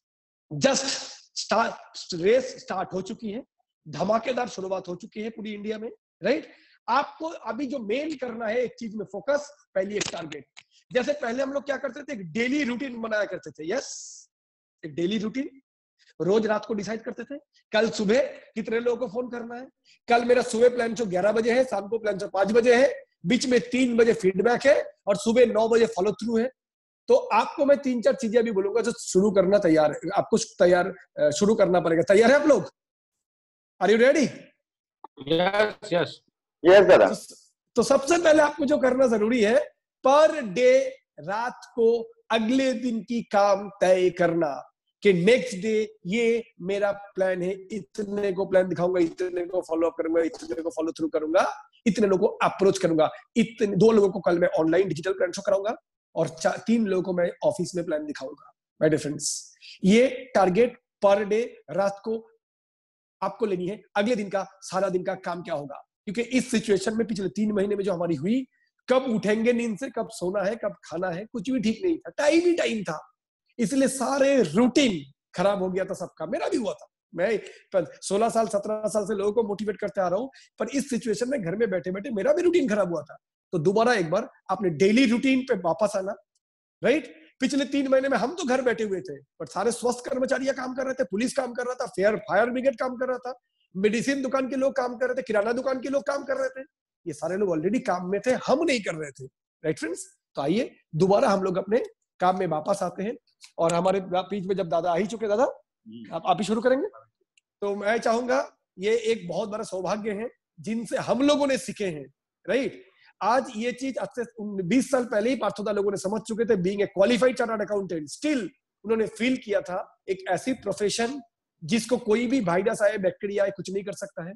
just race start हो चुकी है, धमाकेदार शुरुआत हो चुकी है पूरी इंडिया में, राइट। आपको अभी जो मेन करना है, एक चीज में फोकस, पहली एक टारगेट। जैसे पहले हम लोग क्या करते थे, एक डेली रूटीन बनाया करते थे, यस, एक डेली रूटीन रोज रात को डिसाइड करते थे, कल सुबह कितने लोगों को फोन करना है, कल मेरा सुबह प्लान जो 11 बजे है, शाम को प्लान जो 5 बजे है, बीच में 3 बजे फीडबैक है और सुबह 9 बजे फॉलो थ्रू है। तो आपको मैं 3-4 चीजें अभी बोलूंगा जो शुरू करना तैयार है, आपको तैयार शुरू करना पड़ेगा। तैयार है आप लोग? Are you ready? Yes yes yes dada. तो सबसे पहले आपको जो करना जरूरी है, पर डे रात को अगले दिन की काम तय करना कि नेक्स्ट डे ये मेरा प्लान है, इतने को प्लान दिखाऊंगा, इतने को फॉलो अप करूंगा, इतने को फॉलो थ्रू करूंगा, इतने लोगों को अप्रोच करूंगा, इतने 2 लोगों को कल मैं ऑनलाइन डिजिटल प्लान शो कराऊंगा और 3 लोगों को मैं ऑफिस में प्लान दिखाऊंगा। माय डियर फ्रेंड्स, ये टारगेट पर डे रात को आपको लेनी है। अगले दिन का सारा दिन का काम क्या होगा, क्योंकि इस सिचुएशन में पिछले 3 महीने में जो हमारी हुई, कब उठेंगे नींद से, कब सोना है, कब खाना है, कुछ भी ठीक नहीं था, टाइम ही टाइम था, इसलिए सारे रूटीन खराब हो गया था सबका, मेरा भी हुआ था। मैं 16 साल 17 साल से लोगों को मोटिवेट करते आ रहा हूं, पर इस सिचुएशन में घर में बैठे बैठे मेरा भी रूटीन खराब हुआ था। तो दोबारा एक बार अपने डेली रूटीन पे वापस आना, राइट। पिछले 3 महीने में हम तो घर बैठे हुए थे, पर सारे स्वस्थ कर्मचारी काम कर रहे थे, पुलिस काम कर रहा था, फायर ब्रिगेड काम कर रहा था, मेडिसिन दुकान के लोग काम कर रहे थे, किराना दुकान के लोग काम कर रहे थे, ये सारे लोग ऑलरेडी काम में थे, हम नहीं कर रहे थे, राइट फ्रेंड्स। तो आइए दोबारा हम लोग अपने काम में वापस आते हैं, और हमारे बीच में जब दादा आ ही चुके, दादा आप ही शुरू करेंगे। तो मैं चाहूंगा, ये एक बहुत बड़ा सौभाग्य है जिनसे हम लोगों ने सीखे हैं, राइट। आज ये चीज आज से 20 साल पहले ही पार्थोदा लोगों ने समझ चुके थे, being a qualified chartered accountant, still उन्होंने फील किया था एक ऐसी प्रोफेशन जिसको कोई भी वायरस आए, बैक्टीरिया आए, कुछ नहीं कर सकता है,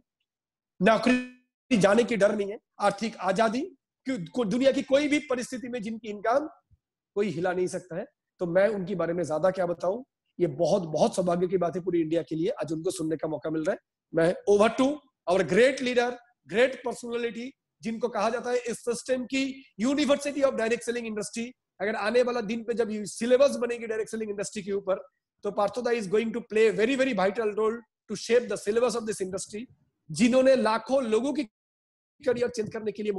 नौकरी जाने की डर नहीं है, आर्थिक आजादी, दुनिया की कोई भी परिस्थिति में जिनकी इनकम कोई हिला नहीं सकता है। तो मैं उनके बारे में ज्यादा क्या बताऊं, ये बहुत बहुत सौभाग्य की बात है पूरी इंडिया के लिए, आज उनको सुनने का मौका मिल रहा है। मैं over to our great leader, great personality, जिनको कहा जाता है इस सिस्टम की university of direct selling industry. अगर आने वाला दिन पे जब सिलेबस बनेगी डायरेक्ट सेलिंग इंडस्ट्री के ऊपर, तो Parthoda is going to play very very vital role to shape the syllabus of this industry, जिन्होंने लाखों लोगों की करियर चेंज करने के लिए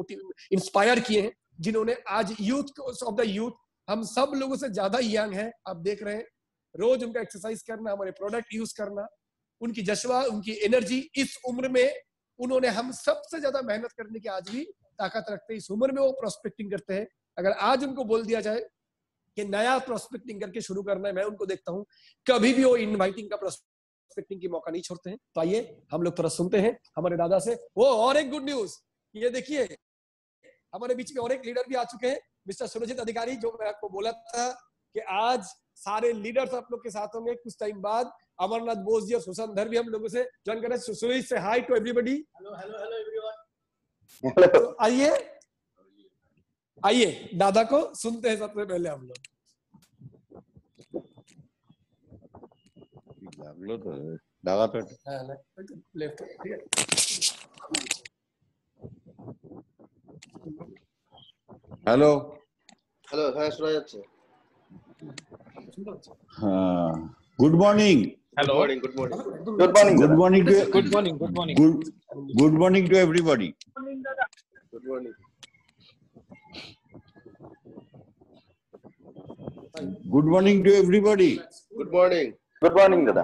इंस्पायर किए हैं, जिन्होंने आज यूथ ऑफ द यूथ, हम सब लोगों से ज्यादा यंग है, आप देख रहे हैं, रोज उनका एक्सरसाइज करना, हमारे प्रोडक्ट यूज करना, उनकी जज्बा, उनकी एनर्जी, इस उम्र में उन्होंने हम सबसे ज्यादा मेहनत करने की आज भी ताकत रखते हैं, इस उम्र में वो प्रोस्पेक्टिंग करते हैं। अगर आज उनको बोल दिया जाए कि नया प्रोस्पेक्टिंग करके शुरू करना है, मैं उनको देखता हूं कभी भी वो इनवाइटिंग का प्रोस्पेक्टिंग की मौका नहीं छोड़ते हैं। तो आइए हम लोग थोड़ा सुनते हैं हमारे दादा से। वो और एक गुड न्यूज, ये देखिए हमारे बीच में और एक लीडर भी आ चुके हैं, मिस्टर सुरजीत अधिकारी, जो मैं आपको बोला था कि आज सारे लीडर्स आप लोग के साथ होंगे कुछ टाइम बाद। अमरनाथ बोस जी और सुशांत धर भी हम लोगों से ज्वाइन कर रहे हैं। सुरेश से hi to everybody. Hello hello hello everyone. तो आइए दादा को सुनते हैं सबसे पहले हम लोग। दादा तो लेफ्ट, ठीक है। हेलो हेलो, হ্যাঁ শোনা যাচ্ছে। Good morning. Hello, good morning, good morning, good morning, good morning, good morning, good morning to everybody. Good morning, good morning to everybody. Good morning, good morning dada.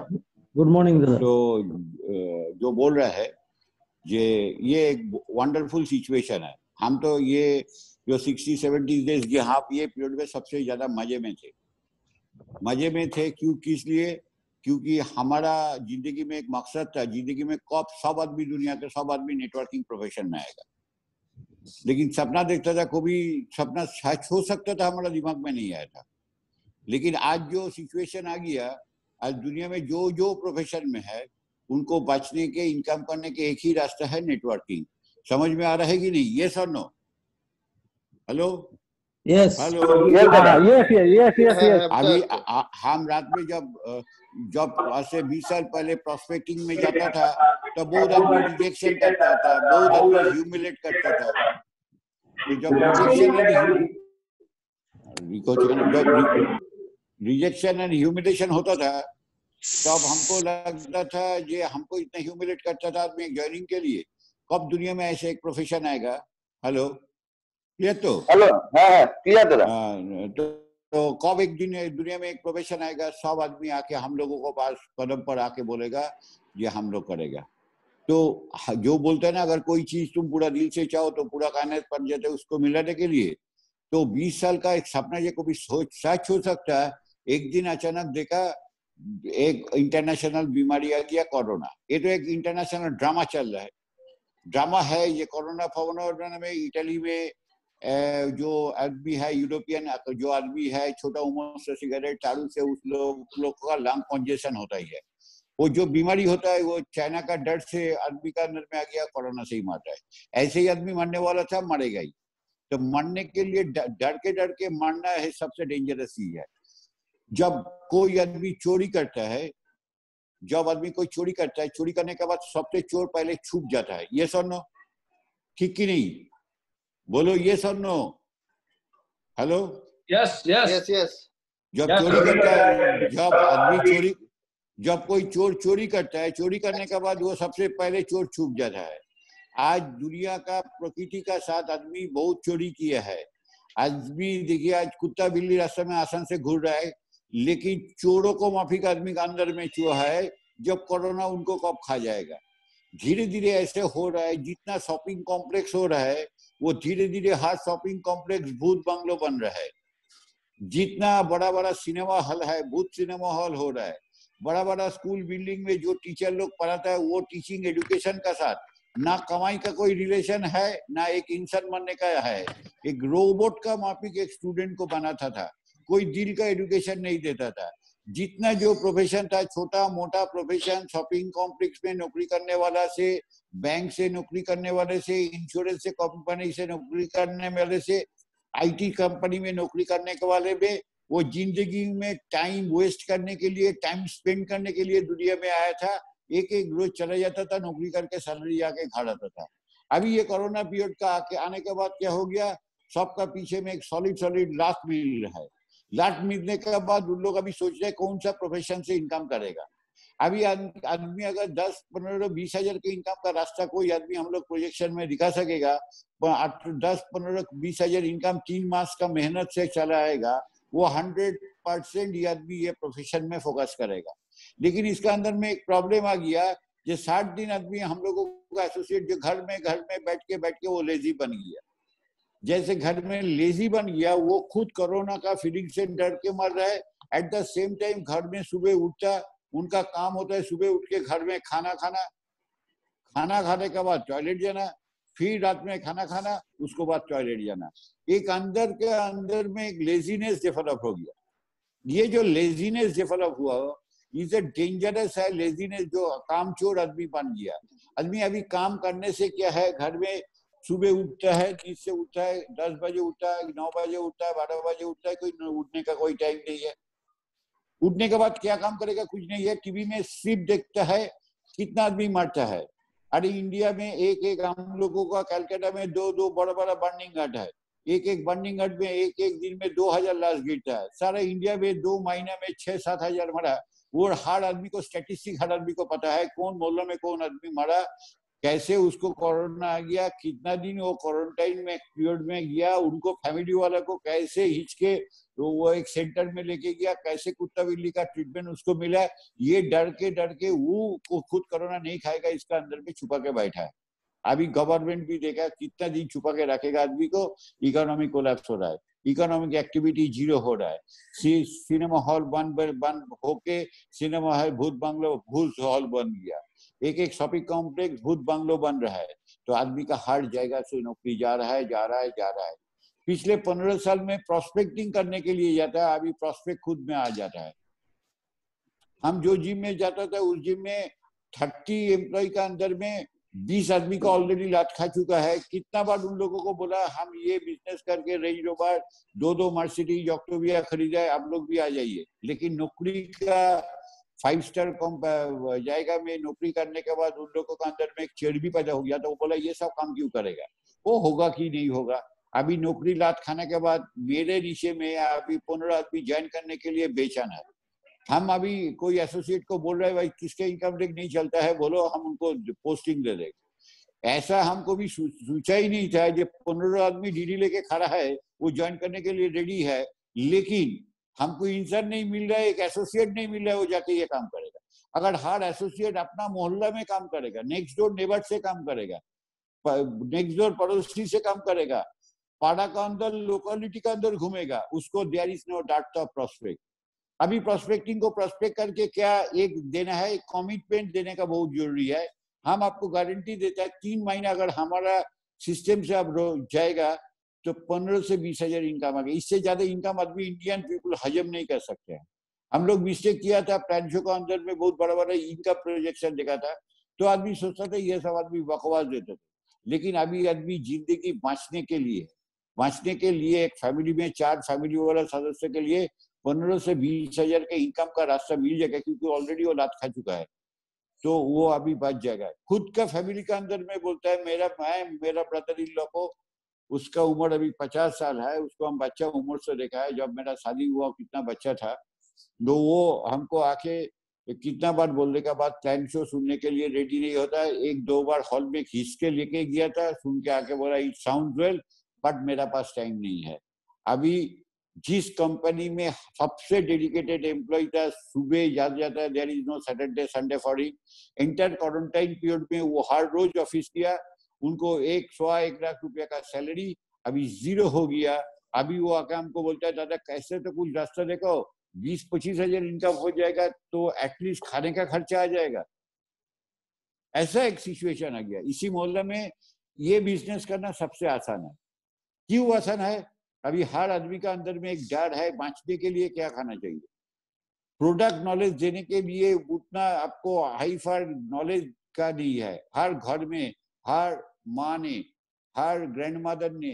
Good morning dada. तो जो बोल रहा है ये एक वंडरफुल सिचुएशन है। हम तो ये जो 60-70 डेज जहाँ ये पीरियड में सबसे ज्यादा मजे में थे, क्यों, किस लिए क्योंकि हमारा जिंदगी में एक मकसद था, जिंदगी में कब सब आदमी, दुनिया के सब आदमी नेटवर्किंग प्रोफेशन में आएगा। लेकिन सपना देखता था, कभी सपना सच हो सकता था, हमारा दिमाग में नहीं आया था। लेकिन आज जो सिचुएशन आ गया, आज दुनिया में जो जो प्रोफेशन में है उनको बचने के, इनकम करने के एक ही रास्ता है, नेटवर्किंग। समझ में आ रहा है कि नहीं? यस और no? Hello Yes. Hello. Yes, dada. Yes. अभी हम रात में जब आज से 20 साल पहले प्रोस्पेक्टिंग में जाता था तो बहुत आदमी रिजेक्शन करता था, बहुत आदमी ह्यूमिलेट करता था। तो जब रिजेक्शन एंड ह्यूमिलेशन होता था तब हमको लगता था जे हमको इतना ह्यूमिलेट करता था आदमी ज्वाइनिंग के लिए, कब दुनिया में ऐसे एक प्रोफेशन आएगा। हेलो, ये तो हेलो, हाँ क्लियर दादा। तो कब एक दिन दुनिया में एक प्रोफेशन आएगा, सब आदमी आके हम लोगों को पास कदम पर आके बोलेगा ये हम लोग करेगा। तो जो बोलते हैं ना, अगर कोई चीज तुम पूरा दिल से चाहो तो पूरा कायनात बन जाते, उसको मिलाने के लिए तो 20 साल का एक सपना ये कभी सच हो सकता है। एक दिन अचानक देखा एक इंटरनेशनल बीमारी आ गया, कोरोना। ये तो एक इंटरनेशनल ड्रामा चल रहा है, ड्रामा है ये। कोरोना फोरोना में इटली में जो आदमी है, यूरोपियन जो आदमी है, छोटा उम्र से सिगरेट चालू से उस लोग का लंग कंजेशन होता ही है। वो जो बीमारी होता है वो चाइना का डर से आदमी का अंदर में आ गया, कोरोना से ही मरता है। ऐसे ही आदमी मरने वाला था, मरेगा ही। तो मरने के लिए डर के मरना है सबसे डेंजरस चीज है। जब कोई आदमी चोरी करता है, जब आदमी कोई चोरी करता है, चोरी करने के बाद सबसे चोर पहले छुप जाता है। ये सुनो, ठीक कि नहीं? बोलो ये सुनो। Hello, Yes. Yes yes. जब चोरी करता है, जब आदमी जब कोई चोर चोरी करता है, चोरी करने के बाद वो सबसे पहले चोर छुप जाता है। आज दुनिया का प्रकृति का साथ आदमी बहुत चोरी किया है। आदमी देखिए, आज कुत्ता बिल्ली रास्ते में आसान से घूर रहा है, लेकिन चोरों को माफी का आदमी का अंदर में चूहा है, जब कोरोना उनको कब खा जाएगा। धीरे धीरे ऐसे हो रहा है। जितना शॉपिंग कॉम्प्लेक्स हो रहा है वो धीरे धीरे हर शॉपिंग कॉम्प्लेक्स भूत बंगलो बन रहा है। जितना बड़ा बड़ा सिनेमा हॉल है, भूत सिनेमा हॉल हो रहा है। बड़ा बड़ा स्कूल बिल्डिंग में जो टीचर लोग पढ़ाता है वो टीचिंग एजुकेशन का साथ ना कमाई का कोई रिलेशन है, ना एक इंसान बनने का है। एक रोबोट का माफिक एक स्टूडेंट को बनाता था, कोई दिल का एजुकेशन नहीं देता था। जितना जो प्रोफेशन था, छोटा मोटा प्रोफेशन, शॉपिंग कॉम्प्लेक्स में नौकरी करने वाला से, बैंक से नौकरी करने वाले से, इंश्योरेंस से कंपनी से नौकरी करने वाले से, आईटी कंपनी में नौकरी करने के वाले में, वो जिंदगी में टाइम वेस्ट करने के लिए, टाइम स्पेंड करने के लिए दुनिया में आया था। एक एक रोज चला जाता था, नौकरी करके सैलरी आके घर आता था। अभी ये कोरोना पीरियड का आने के बाद क्या हो गया, सबका पीछे में एक सॉलिड लास्ट मिल रहा है। लास्ट मिलने के बाद उन लोग अभी सोच रहे कौन सा प्रोफेशन से इनकम करेगा। अभी आदमी अगर 10, 15, 20 हजार के इनकम का रास्ता कोई आदमी हम लोग प्रोजेक्शन में दिखा सकेगा, 10, 15, 20 हजार इनकम 3 मास का मेहनत से चला आएगा, वो 100% ये आदमी ये प्रोफेशन में फोकस करेगा। लेकिन इसका अंदर में एक प्रॉब्लम आ गया, जो 60 दिन आदमी हम लोगों का एसोसिएट जो घर में बैठ के वो लेजी बन गया। जैसे घर में लेजी बन गया, वो खुद कोरोना का फीलिंग से डर के मर रहा है। एट द सेम टाइम घर में सुबह उठता, उनका काम होता है सुबह उठ के घर में खाना खाने के बाद टॉयलेट जाना, फिर रात में खाना खाना, उसको बाद टॉयलेट जाना। एक अंदर में एक लेजीनेस डेवलप हो गया। ये जो लेजीनेस डेवलप हुआ इज ए डेंजरस है। लेजीनेस जो कामचोर आदमी बन गया। आदमी अभी काम करने से क्या है, घर में सुबह उठता है, नींद से उठता है, 10 बजे उठता है, 9 बजे उठता है, 12 बजे उठता है, कोई उठने का कोई टाइम नहीं है। उठने के बाद क्या काम करेगा, कुछ नहीं है, टीवी में सिर्फ देखता है। कितना आदमी मरता है। अरे इंडिया में एक हम लोगों का कलकत्ता में दो बड़ा बर्निंग घाट है। एक बर्निंग घाट में एक दिन में 2000 लाश गिरता है। सारा इंडिया में 2 महीने में 6-7 हजार मरा। वो हर आदमी को स्टैटिस्टिक, हर आदमी को पता है कौन मोहल्ला में कौन आदमी मरा, कैसे उसको कोरोना आ गया, कितना दिन वो क्वारंटाइन में पीरियड में गया, उनको फैमिली वाला को कैसे हिचके तो वो एक सेंटर में लेके गया, कैसे कुत्ता बिल्ली का ट्रीटमेंट उसको मिला। ये डर के वो खुद कोरोना नहीं खाएगा, इसका अंदर में छुपा के बैठा है। अभी गवर्नमेंट भी देखा कितना दिन छुपा के रखेगा आदमी को, इकोनॉमी कोलैप्स हो रहा है। इकोनॉमिक एक्टिविटी जीरो हो रहा है। सिनेमा हॉल बंद होके सिनेमा हॉल भूत हॉल बन गया, एक एक शॉपिंग कॉम्प्लेक्स भूत बंगलो बन रहा है। तो आदमी का हर जगह से नौकरी जा रहा है। पिछले 15 साल में प्रोस्पेक्टिंग करने के लिए जाता है, अभी प्रोस्पेक्ट खुद में आ जाता है। हम जो जिम में जाता था उस जिम में 30 एम्प्लॉय का अंदर में 20 आदमी को ऑलरेडी लात खा चुका है। कितना बार उन लोगों को बोला हम ये बिजनेस करके रेंज रोवर 2 मर्सिडीज ऑक्टोविया खरीदा है, आप लोग भी आ जाइए। लेकिन नौकरी का 5 स्टार जाएगा में नौकरी करने के बाद उन लोगों के अंदर में एक चिड़ भी पैदा हो गया। तो वो बोला ये सब काम क्यों करेगा, वो होगा कि नहीं होगा। अभी नौकरी लात खाने के बाद मेरे नीचे में अभी 15 आदमी ज्वाइन करने के लिए बेचैन है। हम अभी कोई एसोसिएट को बोल रहे हैं भाई किसके इनकम टैक्स नहीं चलता है, बोलो हम उनको पोस्टिंग दे देंगे। ऐसा हमको भी सोचा ही नहीं था। जो 15 आदमी डीडी लेके खड़ा है वो ज्वाइन करने के लिए रेडी है, लेकिन हमको इंसान नहीं मिल रहा है, एक एसोसिएट नहीं मिल रहा है वो जाके ये काम करेगा। अगर हर एसोसिएट अपना मोहल्ला में काम करेगा, नेक्स्ट डोर नेबर से काम करेगा, नेक्स्ट डोर पड़ोसी से काम करेगा, पाड़ा का अंदर लोकेलिटी का अंदर घूमेगा, उसको there is no data of prospect. अभी प्रोस्पेक्टिंग को प्रोस्पेक्ट करके क्या एक देना है, एक कमिटमेंट देने का बहुत जरूरी है। हम आपको गारंटी देता है 3 महीना अगर हमारा सिस्टम से अब जाएगा तो 15 से 20 हजार इनकम आ गई। इससे ज्यादा इनकम आदमी इंडियन पीपल हजम नहीं कर सकते हैं। हम लोग मिस्टेक किया था, प्लान शो के अंदर में बहुत बड़ा बड़ा इनकम प्रोजेक्शन देखा था तो आदमी सोचता था ये सब आदमी बकवास देते थे। लेकिन अभी आदमी जिंदगी बांचने के लिए एक फैमिली में 4 फैमिली वाला सदस्य के लिए 15 से 20 हजार के इनकम का रास्ता मिल जाएगा, क्योंकि ऑलरेडी वो लात खा चुका है तो वो अभी बच जाएगा। खुद का फैमिली का अंदर में बोलता है मेरा ब्रदर इन लॉ को, उसका उम्र अभी 50 साल है, उसको हम बच्चा उम्र से देखा है। जब मेरा शादी हुआ कितना बच्चा था, तो वो हमको आके कितना बार बोलने के बाद प्लान शो सुनने के लिए रेडी नहीं होता है। 1-2 बार हॉल में खींच के लेके गया था, सुन के आके बोला इट साउंड वेल बट मेरा पास टाइम नहीं है। अभी जिस कंपनी में सबसे डेडिकेटेड एम्प्लॉय था, सुबह याद जाता है, there is no Saturday Sunday for him. Inter quarantine period में वो हर रोज ऑफिस किया, उनको 1 लाख रुपया का सैलरी अभी 0 हो गया। अभी वो आके हमको बोलता है दादा कैसे तो कुछ रास्ता देखो, 20-25 हजार इनकम हो जाएगा तो एटलीस्ट खाने का खर्चा आ जाएगा। ऐसा एक सिचुएशन आ गया। इसी मोहल्ले में ये बिजनेस करना सबसे आसान है। क्यों आसान है? अभी हर आदमी का अंदर में एक डर है बांचने के लिए क्या खाना चाहिए। प्रोडक्ट नॉलेज देने के लिए उतना आपको हाई फाई नॉलेज का नहीं है। हर घर में हर माँ ने, हर ग्रैंडमदर ने,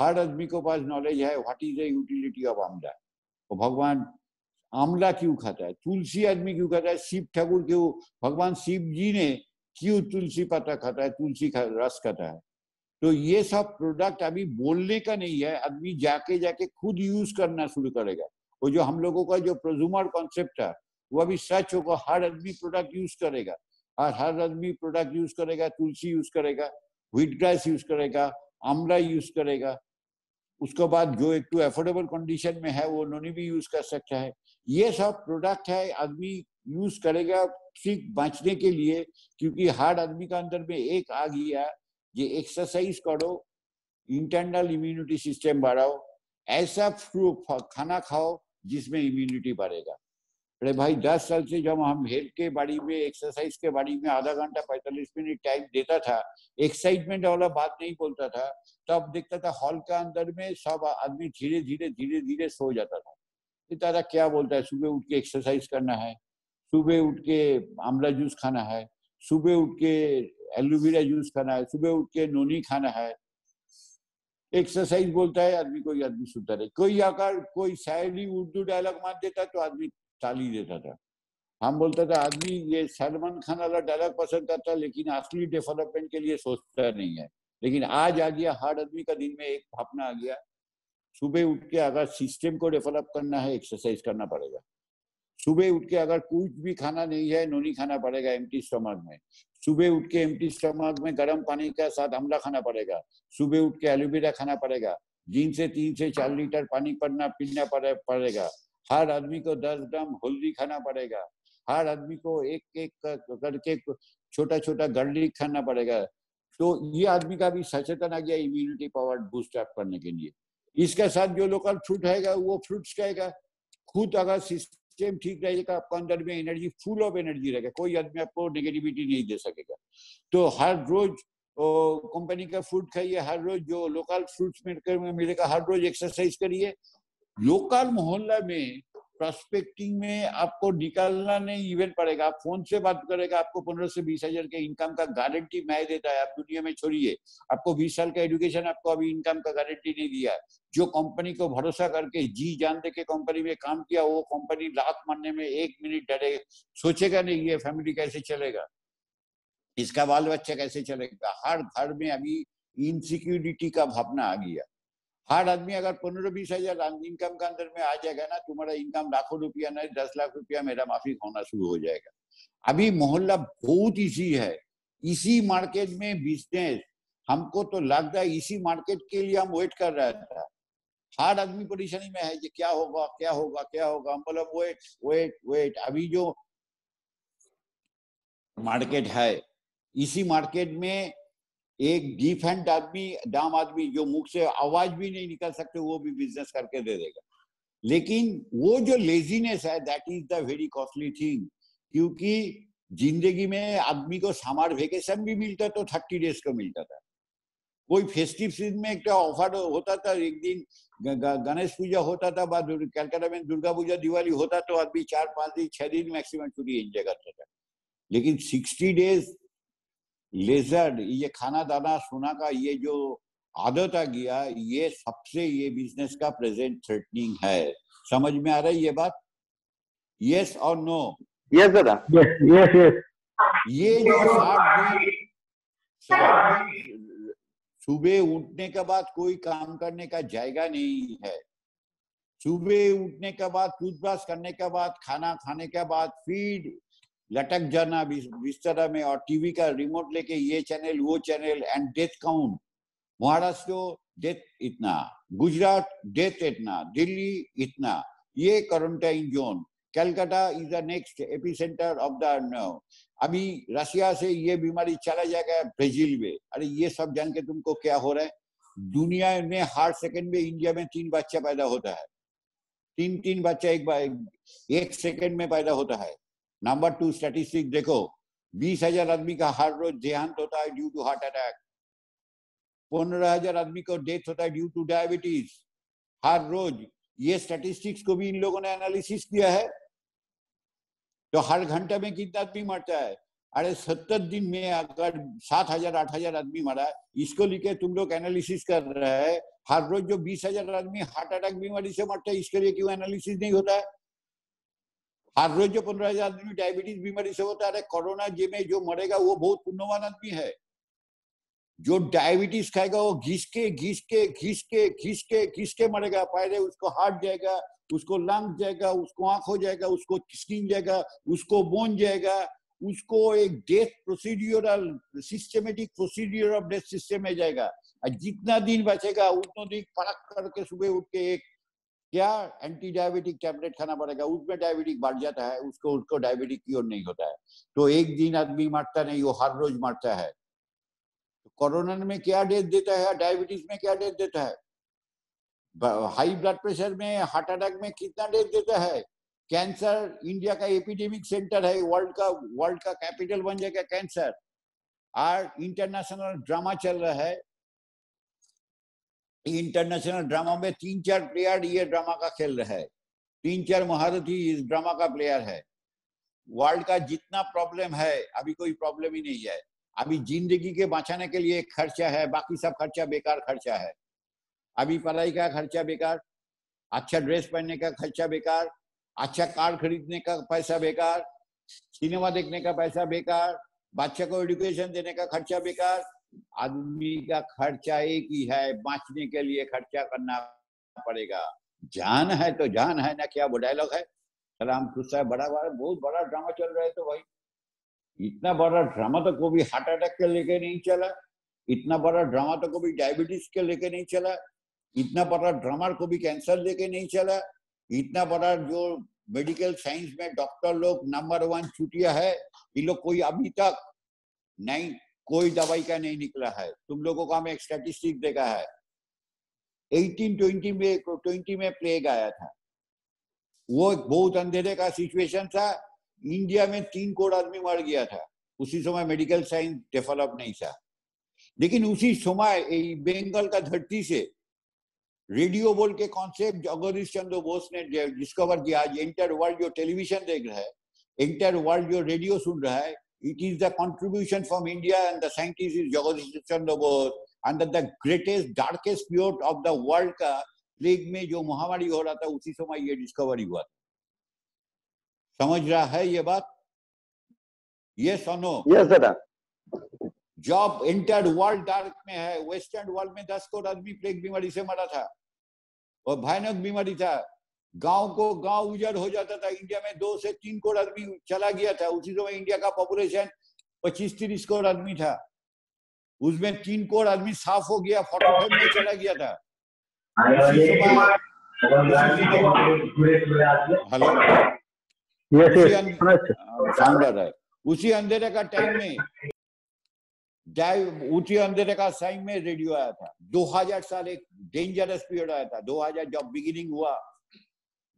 हर आदमी को पास नॉलेज है what is the utility of Amla. तो भगवान आमला क्यों खाता है, तुलसी आदमी क्यों खाता है, शिव ठाकुर क्यों, भगवान शिव जी ने क्यों तुलसी पत्ता खाता है, तुलसी रस खाता है। तो ये सब प्रोडक्ट अभी बोलने का नहीं है, आदमी जाके खुद यूज करना शुरू करेगा। वो जो हम लोगों का जो प्रोज्यूमर कॉन्सेप्ट है वो अभी सच होगा। हर आदमी प्रोडक्ट यूज करेगा और हर आदमी प्रोडक्ट यूज करेगा, तुलसी यूज करेगा, व्हीट ग्रास यूज करेगा, आमला यूज करेगा। उसके बाद जो एक तो अफोर्डेबल कंडीशन में है वो नोनी भी यूज कर सकता है। ये सब प्रोडक्ट है आदमी यूज करेगा सिर्फ बचने के लिए, क्योंकि हर आदमी का अंदर में एक आ गया ये एक्सरसाइज करो, इंटरनल इम्यूनिटी सिस्टम बढ़ाओ, ऐसा खाना खाओ जिसमें इम्यूनिटी बढ़ेगा। अरे भाई 10 साल से जब हम हेल्थ के बारे में, एक्सरसाइज के बारे में आधा घंटा 45 मिनट टाइम देता था, एक्साइटमेंट वाला बात नहीं बोलता था, तब देखता था हॉल का अंदर में सब आदमी धीरे धीरे सो जाता था। दादा क्या बोलता है, सुबह उठ के एक्सरसाइज करना है, सुबह उठ के आमला जूस खाना है, सुबह उठ के एलोवेरा जूस खाना है, सुबह उठ के नोनी खाना है, एक्सरसाइज बोलता है आदमी, कोई आदमी सुनता नहीं। कोई आकर कोई शायरी उर्दू डायलॉग मार देता तो आदमी ताली देता था। हम बोलता था आदमी ये सलमान खान वाला डायलॉग पसंद करता, लेकिन असली डेवलपमेंट के लिए सोचता नहीं है। लेकिन आज आ गया हर आदमी का दिन में एक भावना आ गया, सुबह उठ के अगर सिस्टम को डेवलप करना है एक्सरसाइज करना पड़ेगा। सुबह उठ के अगर कुछ भी खाना नहीं है नोनी खाना पड़ेगा एम्प्टी स्टमक में। सुबह उठ के एम्प्टी स्टमक में गर्म पानी के साथ आमला खाना पड़ेगा। सुबह उठ के एलोवेरा खाना पड़ेगा। दिन से 3 से 4 लीटर पानी पीना पड़ेगा। हर आदमी को 10 ग्राम हल्दी खाना पड़ेगा। हर आदमी को एक करके छोटा छोटा गार्लिक खाना पड़ेगा। तो ये आदमी का भी सचेतन आ गया इम्यूनिटी पावर बूस्ट अप करने के लिए। इसके साथ जो लोकल फ्रूट रहेगा वो फ्रूट्स खाएगा। खुद अगर सिस्टम ठीक रहेगा, आपको अंदर में एनर्जी, फुल ऑफ एनर्जी रहेगा, कोई आदमी आपको नेगेटिविटी नहीं दे सकेगा। तो हर रोज कंपनी का फूड खाइए, हर रोज जो लोकल फ्रूट्स मिलेगा, हर रोज एक्सरसाइज करिए। लोकल मोहल्ला में प्रोस्पेक्टिंग में आपको निकालना नहीं इवेंट पड़ेगा। आप फोन से बात करेगा, आपको 15 से 20 हजार के इनकम का गारंटी मैं देता है। आप दुनिया में छोड़िए, आपको 20 साल का एजुकेशन, आपको अभी इनकम का गारंटी नहीं दिया। जो कंपनी को भरोसा करके जी जान दे के कंपनी में काम किया, वो कंपनी लात मारने में 1 मिनट डरे सोचेगा नहीं ये फैमिली कैसे चलेगा, इसका बाल बच्चा कैसे चलेगा। हर घर में अभी इनसिक्योरिटी का भावना आ गया। हर आदमी अगर 15-20 हजार इनकम के अंदर में आ जाएगा ना, तुम्हारा इनकम लाखों रुपया नहीं 10 लाख रुपया मेरा माफी होना शुरू हो जाएगा। अभी मोहल्ला बहुत इजी है, इसी मार्केट में बिजनेस। हमको तो लगता है इसी मार्केट के लिए हम वेट कर रहा था। हर आदमी परेशानी में है कि क्या होगा क्या होगा क्या होगा। हम बोला वेट वेट वेट। अभी जो मार्केट है, इसी मार्केट में एक डिफेंट आदमी, डाम आदमी जो मुख से आवाज भी नहीं निकाल सकते, वो भी बिजनेस करके दे देगा। लेकिन वो जो लेजीनेस है, that is the very costly thing. क्योंकि जिंदगी में आदमी को समर वेकेशन भी मिलता तो 30 डेज को मिलता था। कोई फेस्टिव सीजन में एक ऑफर होता था, एक दिन गणेश पूजा होता था, बाद कलकत्ता में दुर्गा पूजा दिवाली होता, तो आदमी 4-5 दिन 6 दिन मैक्सिमम छुट्टी एंजॉय करता था। लेकिन 60 डेज लेजर, ये खाना दाना सोना का ये जो आदत आ गया, ये सबसे ये बिजनेस का प्रेजेंट थ्रेटनिंग है। समझ में आ रहा है ये बात? यस और नो? यस दादा। Yes, yes, yes. ये जो 60 दिन सुबह उठने के बाद कोई काम करने का जाएगा नहीं है। सुबह उठने के बाद, टूथब्रश करने के बाद, खाना खाने के बाद फिर लटक जाना बिस्तर में और टीवी का रिमोट लेके ये चैनल वो channel. And death count, Maharashtra death इतना, गुजरात डेथ इतना, दिल्ली इतना, ये quarantine zone. Calcutta is the next epicentre of the. अभी रशिया से ये बीमारी चला जाएगा ब्राजील में। अरे ये सब जान के तुमको क्या हो रहा है? दुनिया में हर सेकंड में इंडिया में 3 बच्चा पैदा होता है। 3 बच्चा एक सेकंड में पैदा होता है। नंबर 2 स्टैटिस्टिक देखो, 20,000 आदमी का हर रोज देहांत होता है ड्यू टू हार्ट अटैक। 15,000 आदमी को डेथ होता है ड्यू टू डायबिटीज हर रोज। ये स्टैटिस्टिक्स को भी इन लोगों ने एनालिसिस किया है। तो हर घंटे में कितना आदमी मरता है? अरे 70 दिन में अगर 7,000-8,000 आदमी मरा, इसको लेके तुम लोग एनालिसिस कर रहे हैं। हर रोज जो 20,000 आदमी हार्ट अटैक बीमारी से मरते हैं, इसके लिए क्यों एनालिसिस नहीं होता है? हर रोज जो 15,000 आदमी डायबिटीज बीमारी से होता है, कोरोना में जो मरेगा वो बहुत पुण्यवान आदमी है। जो डायबिटीज खाएगा वो घिस के मरेगा। पहले उसको हार्ट जाएगा, उसको लंग जाएगा, उसको आंख हो जाएगा, उसको स्किन जाएगा, उसको बोन जाएगा, उसको एक death procedural systematic procedure of death system में जाएगा। और जितना दिन बचेगा उतना दिन फड़क करके सुबह उठ के एक क्या एंटी डायबिटिक टैबलेट खाना पड़ेगा। उसमें डायबिटिक बढ़ जाता है, उसको डायबिटिक क्योर नहीं होता है। तो एक दिन आदमी मरता नहीं, वो हर रोज मरता है। तो कोरोना में क्या डेथ देता है, डायबिटीज में क्या डेथ देता है, हाई ब्लड प्रेशर में, हार्ट अटैक में कितना डेथ देता है। कैंसर इंडिया का एपिडेमिक सेंटर है, वर्ल्ड का कैपिटल बन जाएगा कैंसर। और इंटरनेशनल ड्रामा चल रहा है। इंटरनेशनल ड्रामा में 3-4 प्लेयर ये ड्रामा का खेल रहा है। 3-4 महारथी इस ड्रामा का प्लेयर है। वर्ल्ड का जितना प्रॉब्लम है, अभी कोई प्रॉब्लम ही नहीं है। अभी जिंदगी के बचाने के लिए खर्चा है, बाकी सब खर्चा बेकार खर्चा है। अभी पढ़ाई का खर्चा बेकार, अच्छा ड्रेस पहनने का खर्चा बेकार, अच्छा कार खरीदने का पैसा बेकार, सिनेमा देखने का पैसा बेकार, बच्चे को एजुकेशन देने का खर्चा बेकार। आदमी का खर्चा एक ही है, बांचने के लिए खर्चा करना पड़ेगा। जान है तो जान है ना, क्या वो डायलॉग है सलाम खुश है। बहुत बड़ा ड्रामा चल रहा है। तो भाई इतना बड़ा ड्रामा तो कभी हार्ट अटैक के लेके नहीं चला, इतना बड़ा ड्रामा तो कभी डायबिटीज के लेके नहीं चला, इतना बड़ा ड्रामा कभी कैंसर लेके नहीं चला, इतना बड़ा जो मेडिकल साइंस में डॉक्टर लोग नंबर 1 छुट्टियां है, इन लोग कोई अभी तक नहीं कोई दवाई का नहीं निकला है। तुम लोगों को हमें एक स्टैटिस्टिक देखा है, 1820 में प्लेग आया था। वो एक बहुत अंधेरे का सिचुएशन था। इंडिया में 3 करोड़ आदमी मर गया था। उसी समय मेडिकल साइंस डेवलप नहीं था। लेकिन उसी समय बंगाल का धरती से रेडियो बोल के कॉन्सेप्ट जगदीश चंद्र बोस ने डिस्कवर किया। आज एंटायर वर्ल्ड जो टेलीविजन देख रहा है, एंटायर वर्ल्ड जो रेडियो सुन रहा है, it is the contribution from India and the scientist is Jagdish Chandra Bose. And the greatest darkest period of the world का प्लेग में जो महामारी हो रहा था, उसी समय ये डिस्कवरी हुआ था। समझ रहा है ये बात? यस और नो? यस दादा। जब एंटायर वर्ल्ड डार्क में है, वेस्टर्न वर्ल्ड में 10 करोड़ आदमी प्लेग बीमारी से मरा था और भयानक बीमारी था। गांव को गांव उजड़ हो जाता था। इंडिया में 2 से 3 करोड़ आदमी चला गया था। उसी समय इंडिया का पॉपुलेशन 25-30 करोड़ आदमी था। उसमें 3 करोड़ आदमी साफ हो गया, 45 में चला गया था। उसी समय हेलो, उसी अंधेरे का टाइम में ऊंची अंधेरे का टाइम में रेडियो आया था। 2000 साल एक डेंजरस पीरियड आया था। 2000 जब बिगिनिंग हुआ,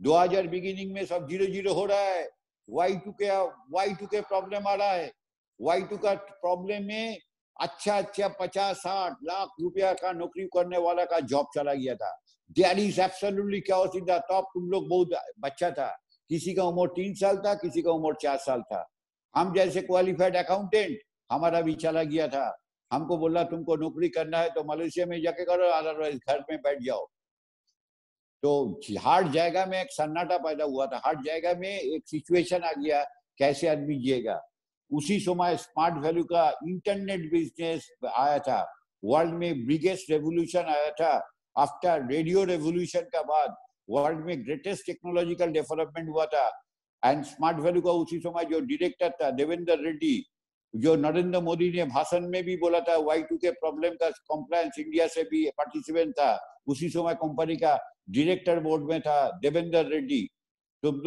2000 बिगिनिंग में सब 0-0 हो रहा है। Y2K प्रॉब्लम आ रहा है। Y2 का प्रॉब्लम में अच्छा 50-60 लाख रुपया का नौकरी करने वाला का जॉब चला गया था। There is absolutely chaos in the top। तुम लोग बहुत बच्चा था, किसी का उम्र 3 साल था, किसी का उम्र 4 साल था। हम जैसे क्वालिफाइड अकाउंटेंट, हमारा भी चला गया था। हमको बोला तुमको नौकरी करना है तो मलेशिया में जाके करो, अदरवाइज घर में बैठ जाओ। तो हर जगह में एक सन्नाटा पैदा हुआ था। हर जगह में एक सिचुएशन आ गया, कैसे आदमी जिएगा। उसी समय स्मार्ट वैल्यू का इंटरनेट बिजनेस आया था। वर्ल्ड में बिगेस्ट रेवोल्यूशन आया था। आफ्टर रेडियो रेवोल्यूशन का बाद वर्ल्ड में ग्रेटेस्ट टेक्नोलॉजिकल डेवलपमेंट हुआ था। एंड स्मार्ट वैल्यू का उसी समय जो डायरेक्टर था देवेंद्र रेड्डी, जो नरेंद्र मोदी ने भाषण में भी बोला था, Y2K प्रॉब्लम का कंप्लायंस इंडिया से भी पार्टिसिपेंट था। उसी समय कंपनी का डायरेक्टर बोर्ड में था देवेंद्र रेड्डी। तुम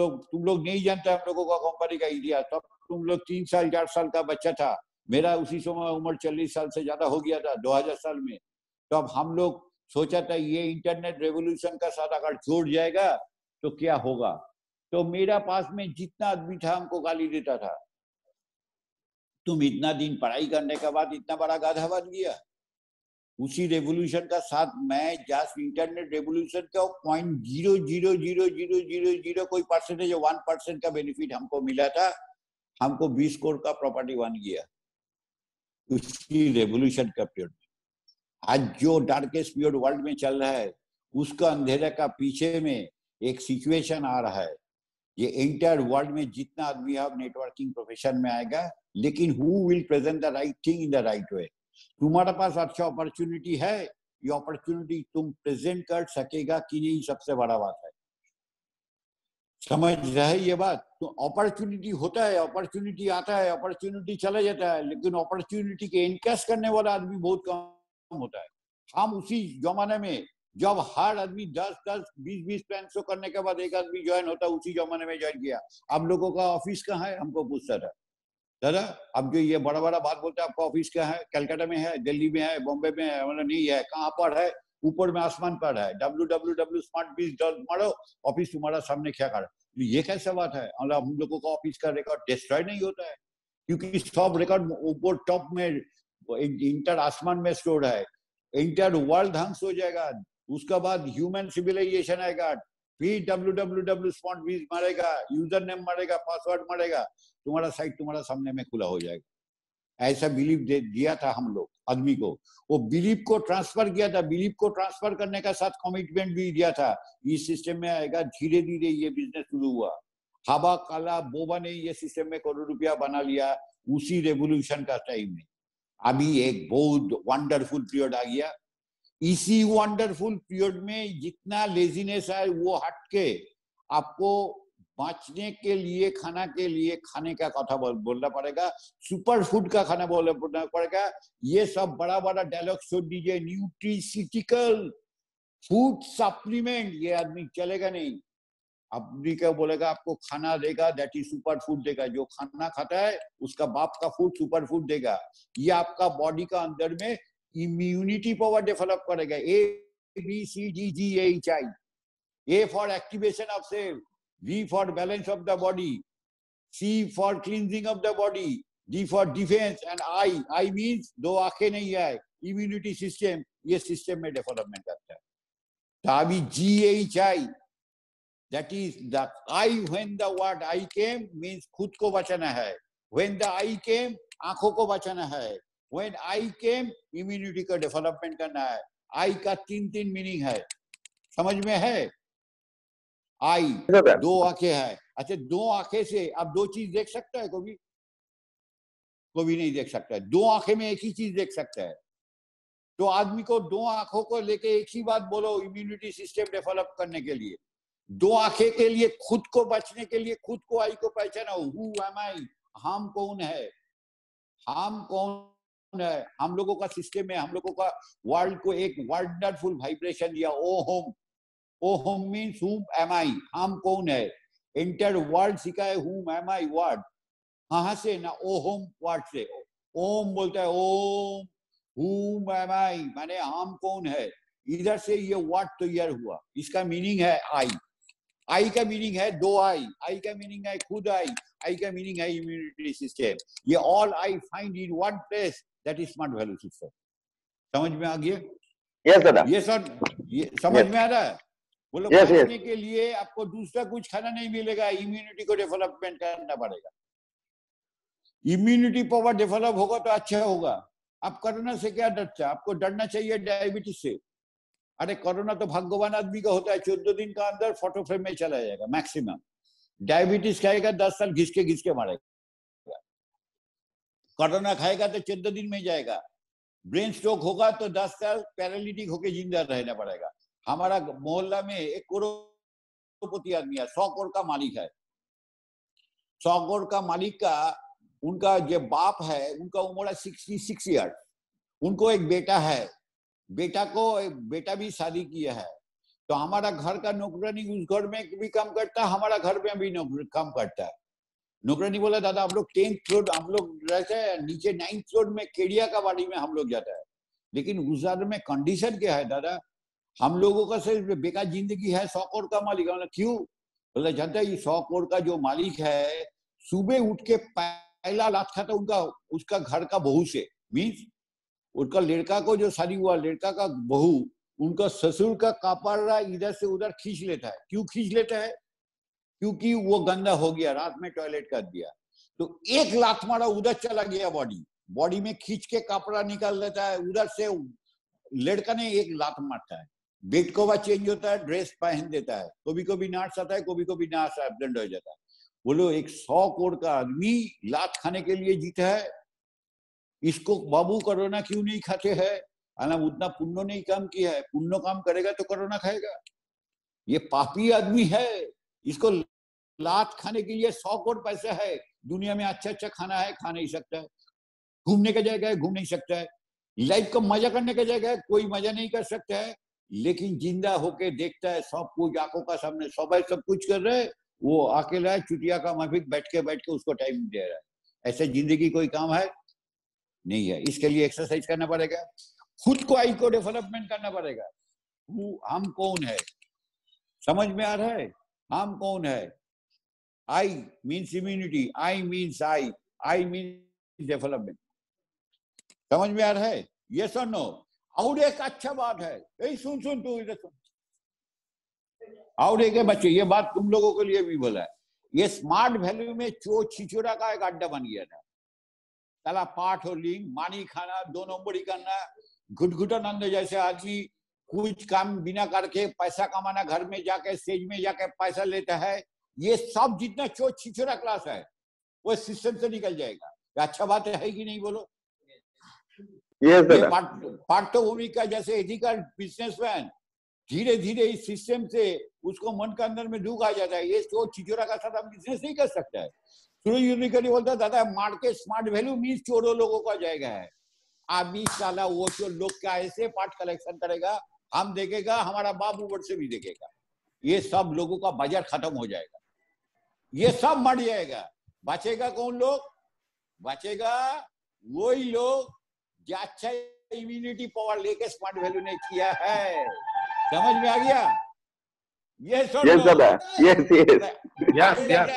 लोग नहीं जानते हम लोगों का कंपनी का इतिहास। तब तुम लोग 3 साल 4 साल का बच्चा था। मेरा उसी समय उम्र 40 साल से ज्यादा हो गया था 2000 साल में। तो अब हम लोग सोचा था ये इंटरनेट रेवोल्यूशन का साथ अगर जोड़ जाएगा तो क्या होगा। तो मेरा पास में जितना आदमी था हमको गाली देता था, तुम इतना दिन पढ़ाई करने के बाद इतना बड़ा गाधा बन गया। उसी रेवोल्यूशन का साथ मैं जस्ट इंटरनेट रेवोल्यूशन का 0.00000 कोई परसेंटेज 1% का बेनिफिट हमको मिला था। हमको 20 करोड़ का प्रॉपर्टी बन गया उसी रेवोल्यूशन का पीरियड में। आज जो डार्केस्ट पीरियड वर्ल्ड में चल रहा है, उसका अंधेरे का पीछे में एक सिचुएशन आ रहा है। ये एंटायर वर्ल्ड में जितना आदमी है नेटवर्किंग प्रोफेशन में आएगा, लेकिन who will present the right thing in the right way. तुम्हारे पास अच्छा अपॉर्चुनिटी है, ये अपॉर्चुनिटी तुम प्रेजेंट कर सकेगा कि नहीं, सबसे बड़ा बात है। समझ रहे हैं ये बात? तो अपॉर्चुनिटी होता है, अपॉर्चुनिटी आता है, अपॉर्चुनिटी चला जाता है, लेकिन अपॉर्चुनिटी के इनकेस करने वाला आदमी बहुत कम होता है। हम उसी जमाने में जब हर आदमी 10-10, 20-20 प्लान शो करने के बाद एक आदमी ज्वाइन होता, उसी जमाने में ज्वाइन किया। अब लोगों का ऑफिस कहाँ है, हमको पूछता था दादा। अब जो ये बड़ा बड़ा बात बोलते हैं, आपका ऑफिस कहाँ है? कलकत्ता में है, दिल्ली में है, बॉम्बे में है? मतलब नहीं है। कहाँ पर है? ऊपर में आसमान पर है। www.smartbiz मारो, ऑफिस तुम्हारा सामने क्या कर। ये कैसा बात है? मतलब हम लोगों का ऑफिस का रिकॉर्ड डिस्ट्रॉय नहीं होता है, क्योंकि सब रिकॉर्ड ऊपर टॉप में इंटर आसमान में स्टोर है। इंटर वर्ल्ड ध्वंस हो जाएगा, उसका बाद ह्यूमन सिविलाइजेशन आएगा, फिर www.smartbiz मारेगा, यूजर नेम मारेगा, पासवर्ड मारेगा, तुम्हारा साइट तुम्हारा सामने में खुला हो जाएगा। ऐसा बिलीव दिया था हम लोग आदमी को। वो बिलीव को ट्रांसफर किया था। बिलीव को ट्रांसफर करने का साथ कमिटमेंट भी दिया था, इस सिस्टम में आएगा। धीरे धीरे ये बिजनेस शुरू हुआ। हवा काला बोबा ने ये सिस्टम में करोड़ रुपया बना लिया उसी रेवोल्यूशन का टाइम में। अभी एक बहुत वंडरफुल पीरियड आ गया। इसी वंडरफुल पीरियड में जितना लेजीनेस है वो हट के आपको बचने के लिए, खाने का कथा बोलना पड़ेगा, सुपर फूड का खाना बोलना पड़ेगा। ये सब बड़ा बड़ा डायलॉग छोड़ दीजिए। न्यूट्रिसिटिकल फूड सप्लीमेंट, ये आदमी चलेगा नहीं। आदमी क्या बोलेगा, आपको खाना देगा, दैट इज सुपर फूड देगा। जो खाना खाता है उसका बाप का फूड सुपर फूड देगा। ये आपका बॉडी का अंदर में इम्यूनिटी पावर डेवलप करेगा। B, C, D, G, H, I. A for activation of cell, B for balance of the body, C for cleansing of the body, D for defense, and I means दो आंखें नहीं है, immunity system, ये system में development करता है. तो अभी GHI, that is the I, when the word I came means खुद को बचाना है. When the I came, आंखों को बचाना है. When I came, immunity का development करना है. I का तीन मीनिंग है, समझ में है? I दो आंखें है. अच्छा, दो आंखें से आप दो चीज देख सकता है कोई नहीं देख सकता है. दो आंखें में एक ही चीज देख सकता है. तो आदमी को दो आंखों को लेके एक ही बात बोलो इम्यूनिटी सिस्टम डेवलप करने के लिए. दो आंखें के लिए खुद को बचने के लिए खुद को आई को पहचाना. हु एम आई, हम कौन है, हम कौन है. हम लोगों का सिस्टम में हम लोगों का वर्ल्ड को एक वंडरफुल वाइब्रेशन दिया. ओ होम, ओ होम मीन्स हुम एम आई, हम कौन है. एंटर वर्ड सिखाए हुम एम आई वर्ड. कहाँ से ना, ओ होम वर्ड से. ओम बोलता है ओम, हुम एम आई माने हम कौन है. इधर से ये वर्ड तैयार हुआ. इसका मीनिंग है आई. आई का मीनिंग है दो आई का मीनिंग है खुद आई का मीनिंग है इम्यूनिटी सिस्टम. ये all I find in one place, that is smart value system. समझ में आ गया? यस दादा. ये सर, ये समझ में आ रहा है? बोलो बचने के लिए आपको दूसरा कुछ खाना नहीं मिलेगा, इम्यूनिटी को डेवलपमेंट करना पड़ेगा. इम्यूनिटी पावर डेवलप होगा तो अच्छा होगा. आप कोरोना से क्या डरते हैं? आपको डरना चाहिए डायबिटीज से. अरे कोरोना तो भाग्यवान आदमी का होता है, 14 दिन का अंदर फोटो फ्रेम में चला जाएगा मैक्सिमम. डायबिटीज खाएगा 10 साल घिस के मारेगा. कोरोना खाएगा तो 14 दिन में जाएगा. ब्रेन स्ट्रोक होगा तो 10 साल पैरालिटिक होके जिंदा रहना पड़ेगा. हमारा मोहल्ला में एक करोड़पति आदमी है, 100 करोड़ का मालिक है. 100 करोड़ का मालिक का उनका जो बाप है उनका उम्र है 66 ईयर. उनको एक बेटा है, बेटा भी शादी किया है. तो हमारा घर का नौकरानी उस घर में भी काम करता है, हमारा घर में भी काम करता है. नौकरानी बोला दादा हम लोग 10th फ्लोर हम लोग रहते हैं, नीचे 9th फ्लोर में केड़िया का बाड़ी में हम लोग जाता है. लेकिन उस घर में कंडीशन क्या है दादा, हम लोगों का सिर्फ बेकार जिंदगी है. 100 करोड़ का मालिक. क्यों? बोला जानता है ये 100 करोड़ का जो मालिक है सुबह उठ के पहला लात खाता उसका घर का बहू से. मीन्स उनका लड़का को जो शादी हुआ, लड़का का बहू उनका ससुर का कपड़ा इधर से उधर खींच लेता है. क्यों खींच लेता है? क्योंकि वो गंदा हो गया, रात में टॉयलेट कर दिया. तो एक लात मारा उधर चला गया, बॉडी में खींच के कपड़ा निकाल लेता है. उधर से लड़का ने एक लात मारता है. बेड कवर चेंज होता है, ड्रेस पहन देता है. कभी नाच आता है, कभी नाच एब्सेंट हो जाता है. बोलो एक 100 करोड़ का आदमी लात खाने के लिए जीता है. इसको बाबू कोरोना क्यों नहीं खाते हैं? आना उतना पुण्य नहीं काम किया है. पुण्य काम करेगा तो कोरोना खाएगा. ये पापी आदमी है. इसको लात खाने के लिए 100 करोड़ पैसा है. दुनिया में अच्छा खाना है, खा नहीं सकता है. घूमने का जगह है, घूम नहीं सकता है. लाइफ को मजा करने का जगह है, कोई मजा नहीं कर सकता है. लेकिन जिंदा होके देखता है सब कुछ आंखों का सामने. सब कुछ कर रहे, वो अकेला है चुटिया का माफिक बैठ के उसको टाइम दे रहा है. ऐसे जिंदगी कोई काम है नहीं है. इसके लिए एक्सरसाइज करना पड़ेगा. खुद को आई को डेवलपमेंट करना पड़ेगा. हम कौन है समझ में आ रहा है? हम कौन है? I means immunity, I means I means development. समझ में आ रहा है? यस और नो? और एक अच्छा बात है, यही सुन तू इधर सुन. और एक बच्चे ये बात तुम लोगों के लिए भी बोला है. ये स्मार्ट वैल्यू में चोर छिचोरा का एक अड्डा बन गया था. साला पाठ और लिंग मानी खाना, 2 नंबरी करना, घुटघुटानंद जैसे आदमी कुछ काम बिना करके पैसा कमाना, घर में जाके स्टेज में जाके पैसा लेता है. ये सब जितना चोर छिचोरा क्लास है वो सिस्टम से निकल जाएगा. अच्छा बात है कि नहीं बोलो? ये पाठ्यभूमि का जैसे एथिकल बिजनेसमैन धीरे धीरे इस सिस्टम से उसको मन के अंदर में दुख आ जाता है. ये चोर छिचोरा का साथ हम बिजनेस नहीं कर सकता है. यूनिकली बोलता है दादा मार्केट स्मार्ट वैल्यू मीन्स चोरों लोगों का जाएगा है. अभी साला वो चोर लोग का ऐसे पार्ट कलेक्शन करेगा, हम देखेगा, हमारा बाप ऊपर से भी देखेगा. ये सब लोगों का बाजार खत्म हो जाएगा. ये सब मर जाएगा. बचेगा कौन लोग? बचेगा वही लोग जो अच्छा इम्यूनिटी पावर लेके स्मार्ट वैल्यू ने किया है. समझ में आ गया? यस दादा, यस यस।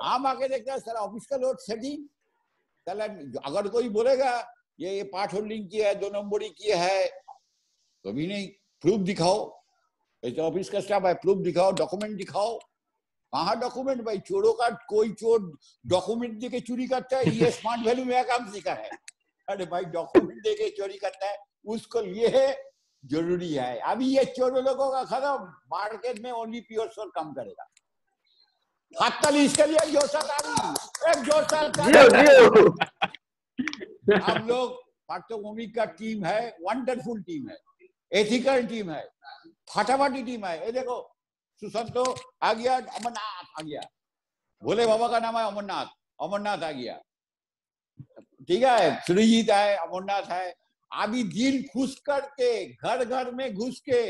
हम आके देखते हैं सर ऑफिस का लोड सेटिंग। अगर कोई बोलेगा ये पार्ट होल्डिंग की है, 2 नंबरी की है, कभी नहीं। प्रूफ दिखाओ, ऐसे ऑफिस का स्टाफ है, प्रूफ दिखाओ, डॉक्यूमेंट दिखाओ। कहाँ डॉक्यूमेंट भाई? चोरों का कोई चोर डॉक्यूमेंट देके चोरी करता है, ये स्मार्ट वैल्यू में काम सीखा है। अरे भाई डॉक्यूमेंट देके चोरी करता है, उसको लिए जरूरी है। अभी ये चोरों लोगों का खत्म, मार्केट में ओनली प्योर सोल काम करेगा। हाथ ताली इसके लिए, जोरदार ताली, एक जोरदार ताली। हम लोग पार्थोभूमि का टीम है, वंडरफुल टीम है, एथिकल टीम है, फटाफटी टीम है। ये देखो सुशांत आ गया, अमरनाथ आ गया, भोले बाबा का नाम है अमरनाथ, अमरनाथ आ गया, ठीक है, सुरजीत है, अमरनाथ है। अभी दिल खुश करके घर घर में घुस के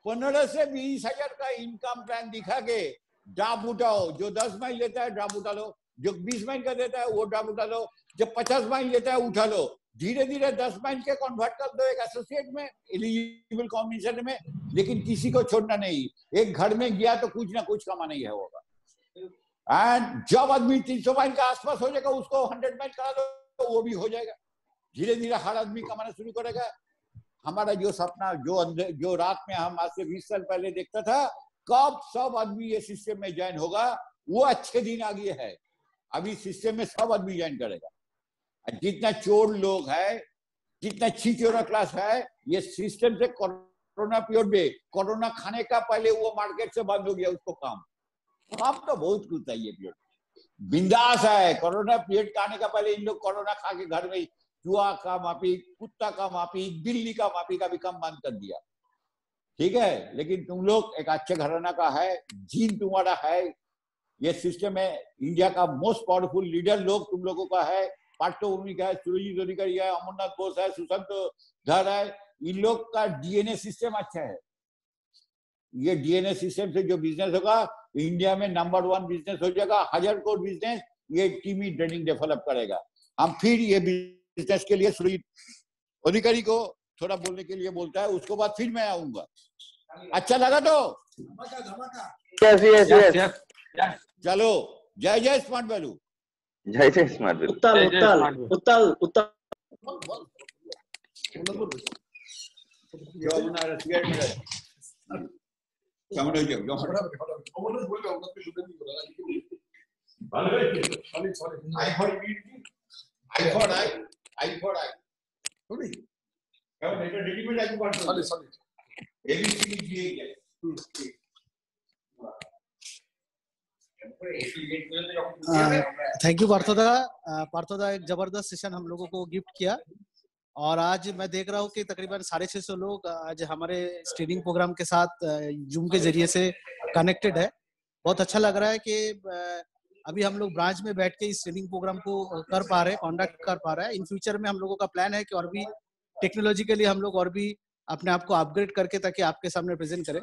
15 से 20 हजार का इनकम प्लान दिखा के ड्राफ्ट उठाओ। जो 10 माइल लेता है ड्राफ्ट उठा लो, जो 20 माइल का देता है वो ड्राफ्ट उठा लो, जो 50 माइल लेता है उठा लो। धीरे धीरे 10 माइल के कन्वर्ट कर दो एक एसोसिएट में, एलिजिबल कॉम्बिनेशन में, लेकिन किसी को छोड़ना नहीं। एक घर में गया तो कुछ ना कुछ कमाना ही है होगा। एंड जब आदमी 300 माइल का आसपास हो जाएगा, उसको 100 माइल करा दो तो वो भी हो जाएगा। धीरे धीरे हर आदमी कमाना शुरू करेगा। हमारा जो सपना, जो रात में हम आज से 20 साल पहले देखता था, कब सब आदमी ये सिस्टम में ज्वाइन होगा, वो अच्छे दिन आ गए है। अभी सिस्टम में सब आदमी ज्वाइन करेगा। जितना चोर लोग है, जितना छिचोरा क्लास है, ये सिस्टम से कोरोना पीरियड में, कोरोना खाने का पहले वो मार्केट से बंद हो गया उसको काम तो बहुत कुछ है। ये पीरियड बिंदास है। कोरोना पीरियड का आने का पहले इन लोग कोरोना खा के घर में चूहा का मापी, कुत्ता का मापी, बिल्ली का मापी का भी काम बंद कर दिया, ठीक है। लेकिन तुम लोग एक अच्छे घराना का है, जीन तुम्हारा है, ये सिस्टम है। इंडिया का मोस्ट पावरफुल लीडर लोग तुम लोगों का है, पार्थोभूमि का है, सुरजीत अधिकारी है, अमरनाथ बोस है, सुशांत धर है। इन लोग का डीएनए सिस्टम अच्छा है। ये डीएनए सिस्टम से जो बिजनेस होगा, इंडिया में नंबर 1 बिजनेस हो जाएगा, 1000 करोड़ बिजनेस ये टीम ही ट्रेनिंग डेवलप करेगा। हम फिर ये बिजनेस के लिए सुरजीत अधिकारी को थोड़ा बोलने के लिए बोलता है, उसके बाद फिर मैं आऊंगा। अच्छा लगा तो चलो, जय जय स्मार्ट वैल्यू, जय जय स्मार्ट वैल्यू। उत्तल थैंक यू पार्थोदा। पार्थोदा एक जबरदस्त सेशन हम लोगों को गिफ्ट किया, और आज मैं देख रहा हूँ कि तकरीबन 650 लोग आज हमारे ट्रेनिंग प्रोग्राम के साथ जूम के जरिए से कनेक्टेड है। बहुत अच्छा लग रहा है कि अभी हम लोग ब्रांच में बैठ के इस ट्रेनिंग प्रोग्राम को कर पा रहे हैं, कंडक्ट कर पा रहे हैं। इन फ्यूचर में हम लोगों का प्लान है कि और भी टेक्नोलॉजिकली हम लोग और भी अपने आप को अपग्रेड करके ताकि आपके सामने प्रेजेंट करें।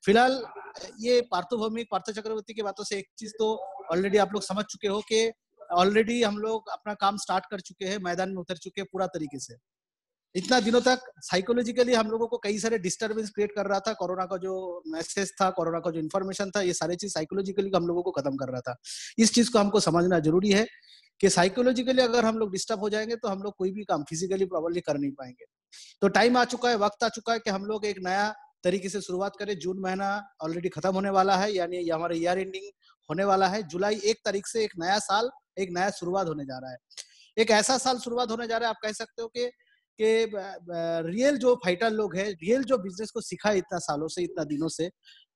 फिलहाल ये पार्थोभूमि, पार्थ चक्रवर्ती की बातों से एक चीज तो ऑलरेडी आप लोग समझ चुके हो कि ऑलरेडी हम लोग अपना काम स्टार्ट कर चुके हैं, मैदान में उतर चुके हैं पूरा तरीके से। इतना दिनों तक साइकोलॉजिकली हम लोगों को कई सारे डिस्टर्बेंस क्रिएट कर रहा था। कोरोना का जो मैसेज था, कोरोना का जो इन्फॉर्मेशन था, ये सारी चीज साइकोलॉजिकली हम लोगों को खत्म कर रहा था। इस चीज को हमको समझना जरूरी है कि साइकोलॉजिकली अगर हम लोग डिस्टर्ब हो जाएंगे तो हम लोग कोई भी काम फिजिकली प्रॉपर्ली कर नहीं पाएंगे। तो टाइम आ चुका है, वक्त आ चुका है कि हम लोग एक नया तरीके से शुरुआत करें। जून महीना ऑलरेडी खत्म होने वाला है, यानी हमारा ईयर एंडिंग होने वाला है। जुलाई 1 तारीख से एक नया साल, एक नया शुरुआत होने जा रहा है। एक ऐसा साल शुरुआत होने जा रहा है, आप कह सकते हो कि रियल जो फाइटर लोग हैं, रियल जो बिजनेस को सीखा है इतना सालों से, इतना दिनों से,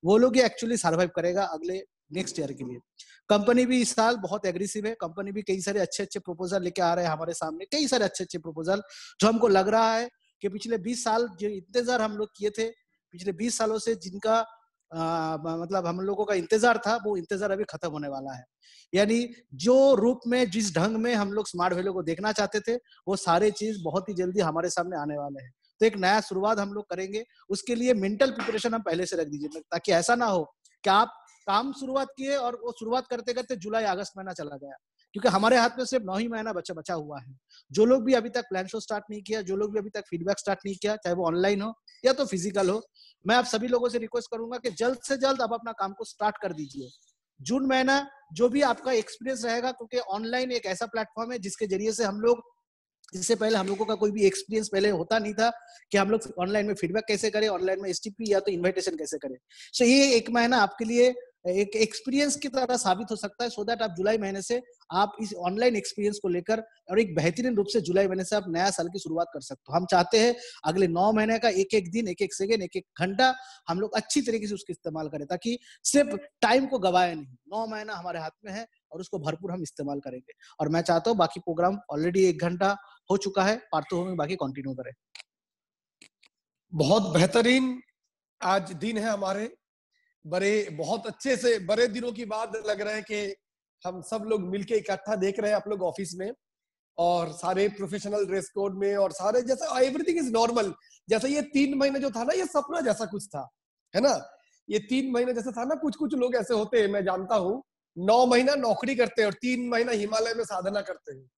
वो लोग ये एक्चुअली सर्वाइव करेगा अगले नेक्स्ट ईयर के लिए। कंपनी भी इस साल बहुत एग्रेसिव है। कंपनी भी कई सारे अच्छे अच्छे प्रपोजल लेके आ रहे हैं हमारे सामने, कई सारे अच्छे अच्छे प्रपोजल, जो हमको लग रहा है कि पिछले 20 साल जो इंतजार हम लोग किए थे, पिछले 20 सालों से जिनका मतलब हम लोगों का इंतजार था, वो इंतजार अभी खत्म होने वाला है। यानी जो रूप में, जिस ढंग में हम लोग स्मार्ट वैल्यू को देखना चाहते थे, वो सारे चीज बहुत ही जल्दी हमारे सामने आने वाले हैं। तो एक नया शुरुआत हम लोग करेंगे। उसके लिए मेंटल प्रिपरेशन हम पहले से रख दीजिए, ताकि ऐसा ना हो कि आप काम शुरुआत किए और वो शुरुआत करते करते जुलाई अगस्त महीना चला गया। क्योंकि हमारे हाथ में सिर्फ 9 ही महीना बचा हुआ है। जो लोग भी अभी तक प्लान शो स्टार्ट नहीं किया, जो लोग भी अभी तक फीडबैक स्टार्ट नहीं किया, चाहे वो ऑनलाइन हो या तो फिजिकल हो, मैं आप सभी लोगों से रिक्वेस्ट करूंगा कि जल्द से जल्द आप अपना काम को स्टार्ट कर दीजिए। जून महीना जो भी आपका एक्सपीरियंस रहेगा, क्योंकि ऑनलाइन एक ऐसा प्लेटफॉर्म है जिसके जरिए से हम लोग, इससे पहले हम लोगों का कोई भी एक्सपीरियंस पहले होता नहीं था कि हम लोग ऑनलाइन में फीडबैक कैसे करें, ऑनलाइन में एसटीपी या तो इनविटेशन कैसे करें। सो ये एक महीना आपके लिए एक एक्सपीरियंस की तरह साबित हो सकता है, सो दैट आप जुलाई महीने से आप इस ऑनलाइन एक्सपीरियंस को लेकर और एक बेहतरीन रूप से जुलाई महीने से आप नया साल की शुरुआत कर सकते हो। हम चाहते हैं अगले 9 महीने का एक एक दिन, एक एक सेकेंड, एक एक घंटा हम लोग अच्छी तरीके से उसका इस्तेमाल करें, ताकि सिर्फ टाइम को गवाए नहीं। 9 महीना हमारे हाथ में है और उसको भरपूर हम इस्तेमाल करेंगे। और मैं चाहता हूँ बाकी प्रोग्राम ऑलरेडी 1 घंटा हो चुका है, पार्थो में बाकी कंटिन्यू करें। बहुत बेहतरीन आज दिन है हमारे, बहुत अच्छे से बड़े दिनों की बाद लग रहा है कि हम सब लोग मिलके इकट्ठा देख रहे हैं आप लोग ऑफिस में, और सारे प्रोफेशनल ड्रेस कोड में, और सारे जैसा एवरीथिंग इज नॉर्मल। जैसे ये 3 महीने जो था ना, ये सपना जैसा कुछ था, है ना। ये 3 महीने जैसा था ना, कुछ लोग ऐसे होते हैं, मैं जानता हूँ 9 महीना नौकरी करते हैं और 3 महीना हिमालय में साधना करते हैं।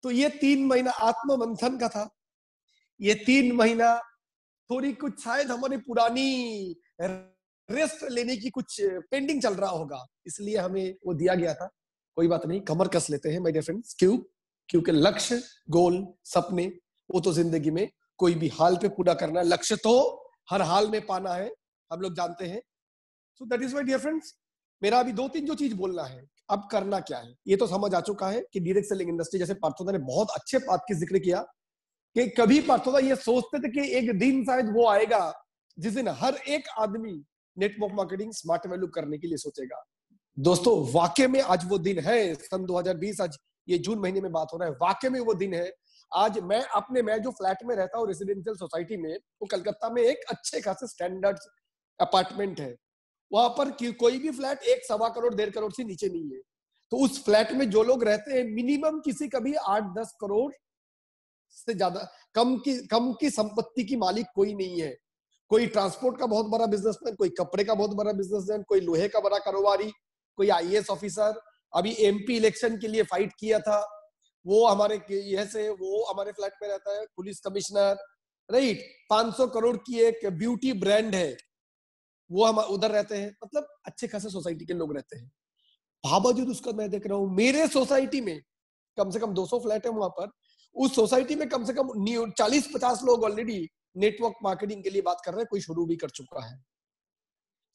तो ये 3 महीना आत्म मंथन का था। ये 3 महीना थोड़ी कुछ शायद हमारी पुरानी रेस्ट लेने की कुछ पेंडिंग चल रहा होगा, इसलिए हमें वो दिया गया था। कोई बात नहीं, कमर कस लेते हैं माय डियर फ्रेंड्स। क्योंकि लक्ष्य, गोल, सपने वो तो जिंदगी में कोई भी हाल पे पूरा करना है। लक्ष्य तो हर हाल में पाना है, हम लोग जानते हैं। So that is my dear friends, मेरा अभी 2-3 जो चीज बोलना है। अब करना क्या है ये तो समझ आ चुका है कि डायरेक्ट सेलिंग इंडस्ट्री, जैसे पार्थोदा ने बहुत अच्छे बात की जिक्र किया कि कभी पार्थोदा ये सोचते थे कि एक दिन शायद वो आएगा जिस दिन हर एक आदमी नेटवर्क मार्केटिंग स्मार्ट वैल्यू करने के लिए सोचेगा। दोस्तों वाकई में आज वो दिन है। सन 2020, आज ये जून महीने में बात हो रहा है, वाकई में वो दिन है। आज मैं जो फ्लैट में रहता हूँ रेसिडेंशियल सोसाइटी में, वो कलकत्ता में एक अच्छे खासे स्टैंडर्ड अपार्टमेंट है। वहां पर कोई भी फ्लैट 1-1.25 करोड़ 1.5 करोड़ से नीचे नहीं है। तो उस फ्लैट में जो लोग रहते हैं, मिनिमम किसी का भी 8-10 करोड़ से ज्यादा कम की संपत्ति की मालिक कोई नहीं है। कोई ट्रांसपोर्ट का बहुत बड़ा बिजनेसमैन, कोई कपड़े का बहुत बड़ा बिजनेसमैन, कोई लोहे का बड़ा कारोबारी, कोई आईएएस ऑफिसर। अभी एमपी इलेक्शन के लिए फाइट किया था, वो हमारे वो हमारे फ्लैट में रहता है। पुलिस कमिश्नर, राइट, 500 करोड़ की एक ब्यूटी ब्रांड है, वो हम उधर रहते हैं। मतलब अच्छे खासे सोसाइटी के लोग रहते हैं। बावजूद उसका मैं देख रहा हूँ मेरे सोसाइटी में कम से कम 200 फ्लैट है वहां पर, उस सोसाइटी में कम से कम 40-50 लोग ऑलरेडी नेटवर्क मार्केटिंग के लिए बात कर रहे हैं, कोई शुरू भी कर चुका है।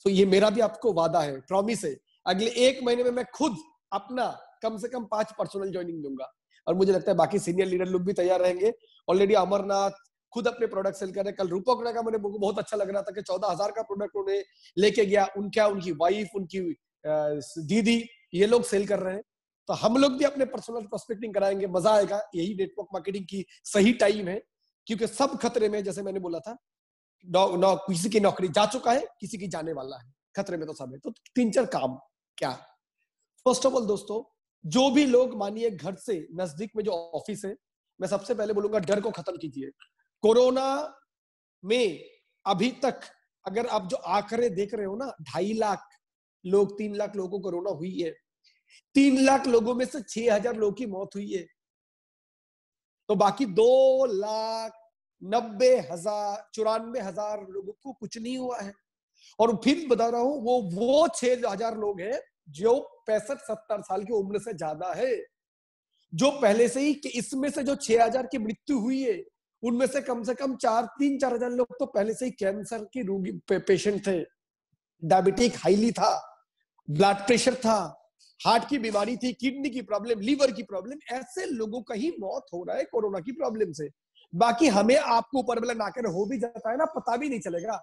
तो ये मेरा भी आपको वादा है, प्रॉमिस है, अगले 1 महीने में मैं खुद अपना कम से कम 5 पर्सनल ज्वाइनिंग दूंगा। और मुझे लगता है बाकी सीनियर लीडर लोग भी तैयार रहेंगे। ऑलरेडी अमरनाथ खुद अपने प्रोडक्ट सेल कर रहे हैं। कल रूपक का मुझे बहुत अच्छा लग रहा था कि 14,000 का प्रोडक्ट उन्हें लेके गया, उनकी वाइफ, उनकी दीदी, ये लोग सेल कर रहे हैं। तो हम लोग भी अपने पर्सनल प्रोस्पेक्टिंग कराएंगे, मजा आएगा। यही नेटवर्क मार्केटिंग की सही टाइम है, क्योंकि सब खतरे में, जैसे मैंने बोला था, किसी की नौकरी जा चुका है, किसी की जाने वाला है, खतरे में तो सब है। तो 3-4 काम क्या? फर्स्ट ऑफ ऑल दोस्तों, जो भी लोग मानिए घर से नजदीक में जो ऑफिस है, मैं सबसे पहले बोलूंगा डर को खत्म कीजिए। कोरोना में अभी तक अगर आप जो आंकड़े देख रहे हो ना, 2.5 लाख लोग, 3 लाख लोगों को कोरोना हुई है। 3 लाख लोगों में से 6,000 लोगों की मौत हुई है। तो बाकी 2,90,094 लोगों को कुछ नहीं हुआ है। और फिर बता रहा हूं, वो 6,000 लोग हैं जो 65-70 साल की उम्र से ज्यादा है, जो पहले से ही, इसमें से जो 6,000 की मृत्यु हुई है, उनमें से कम 3-4 हजार लोग तो पहले से ही कैंसर की रोगी पेशेंट थे, डायबिटिक हाईली था, ब्लड प्रेशर था, हार्ट की बीमारी थी, किडनी की प्रॉब्लम, लीवर की प्रॉब्लम। ऐसे लोगों का ही मौत हो रहा है कोरोना की प्रॉब्लम से। बाकी हमें आपको ऊपर वाला नाकर हो भी जाता है ना, पता भी नहीं चलेगा।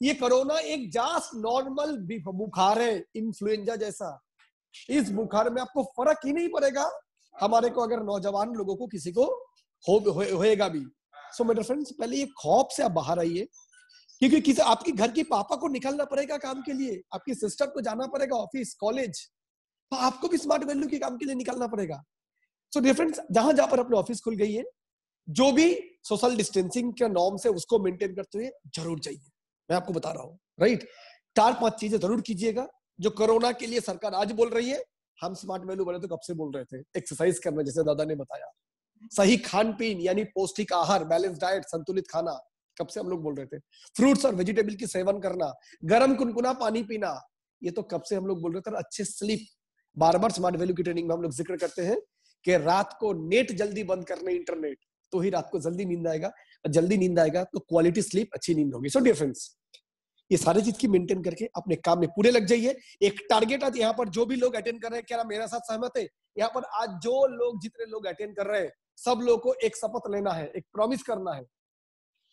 ये कोरोना एक जास्ट नॉर्मल बुखार है, इन्फ्लुएंजा जैसा। इस बुखार में आपको फर्क ही नहीं पड़ेगा हमारे को, अगर नौजवान लोगों को किसी को होएगा भी। सो मेरे फ्रेंड्स, पहले ये खौफ से आप बाहर आइए, क्योंकि किसी आपकी घर की पापा को निकलना पड़ेगा काम के लिए, आपकी सिस्टर को जाना पड़ेगा ऑफिस, कॉलेज, तो आपको भी स्मार्ट वैल्यू के काम के लिए निकलना पड़ेगा। सो डियर फ्रेंड्स, जहां जहां पर अपने ऑफिस खुल गई है, जो भी सोशल डिस्टेंसिंग के नॉर्म्स है उसको मेंटेन करते हुए जरूर चाहिए। मैं आपको बता रहा हूँ, राइट, 4-5 चीजें जरूर कीजिएगा जो कोरोना के लिए सरकार आज बोल रही है हम स्मार्ट वैल्यू वाले तो कब से बोल रहे थे, एक्सरसाइज करना जैसे दादा ने बताया, सही खान पीन यानी पौष्टिक आहार, बैलेंस डाइट, संतुलित खाना, कब से हम लोग बोल रहे थे, फ्रूट्स और वेजिटेबल की सेवन करना, गर्म कुनकुना पानी पीना, ये तो कब से हम लोग बोल रहे थे। अच्छे स्लीप, बार बार स्मार्ट वैल्यू की ट्रेनिंग में हम लोग जिक्र करते हैं कि रात को नेट जल्दी बंद करने, इंटरनेट, तो ही रात को जल्दी नींद आएगा, जल्दी नींद आएगा तो क्वालिटी स्लीप, अच्छी नींद होगी। सो डियर फ्रेंड्स, ये सारी चीज की मेंटेन करके अपने काम में पूरे लग जाइए। एक टारगेट आज यहाँ पर जो भी लोग अटेंड कर रहे हैं, क्या मेरा साथ सहमत है? यहाँ पर आज जो लोग, जितने लोग अटेंड कर रहे हैं, सब लोगों को एक शपथ लेना है, एक प्रॉमिस करना है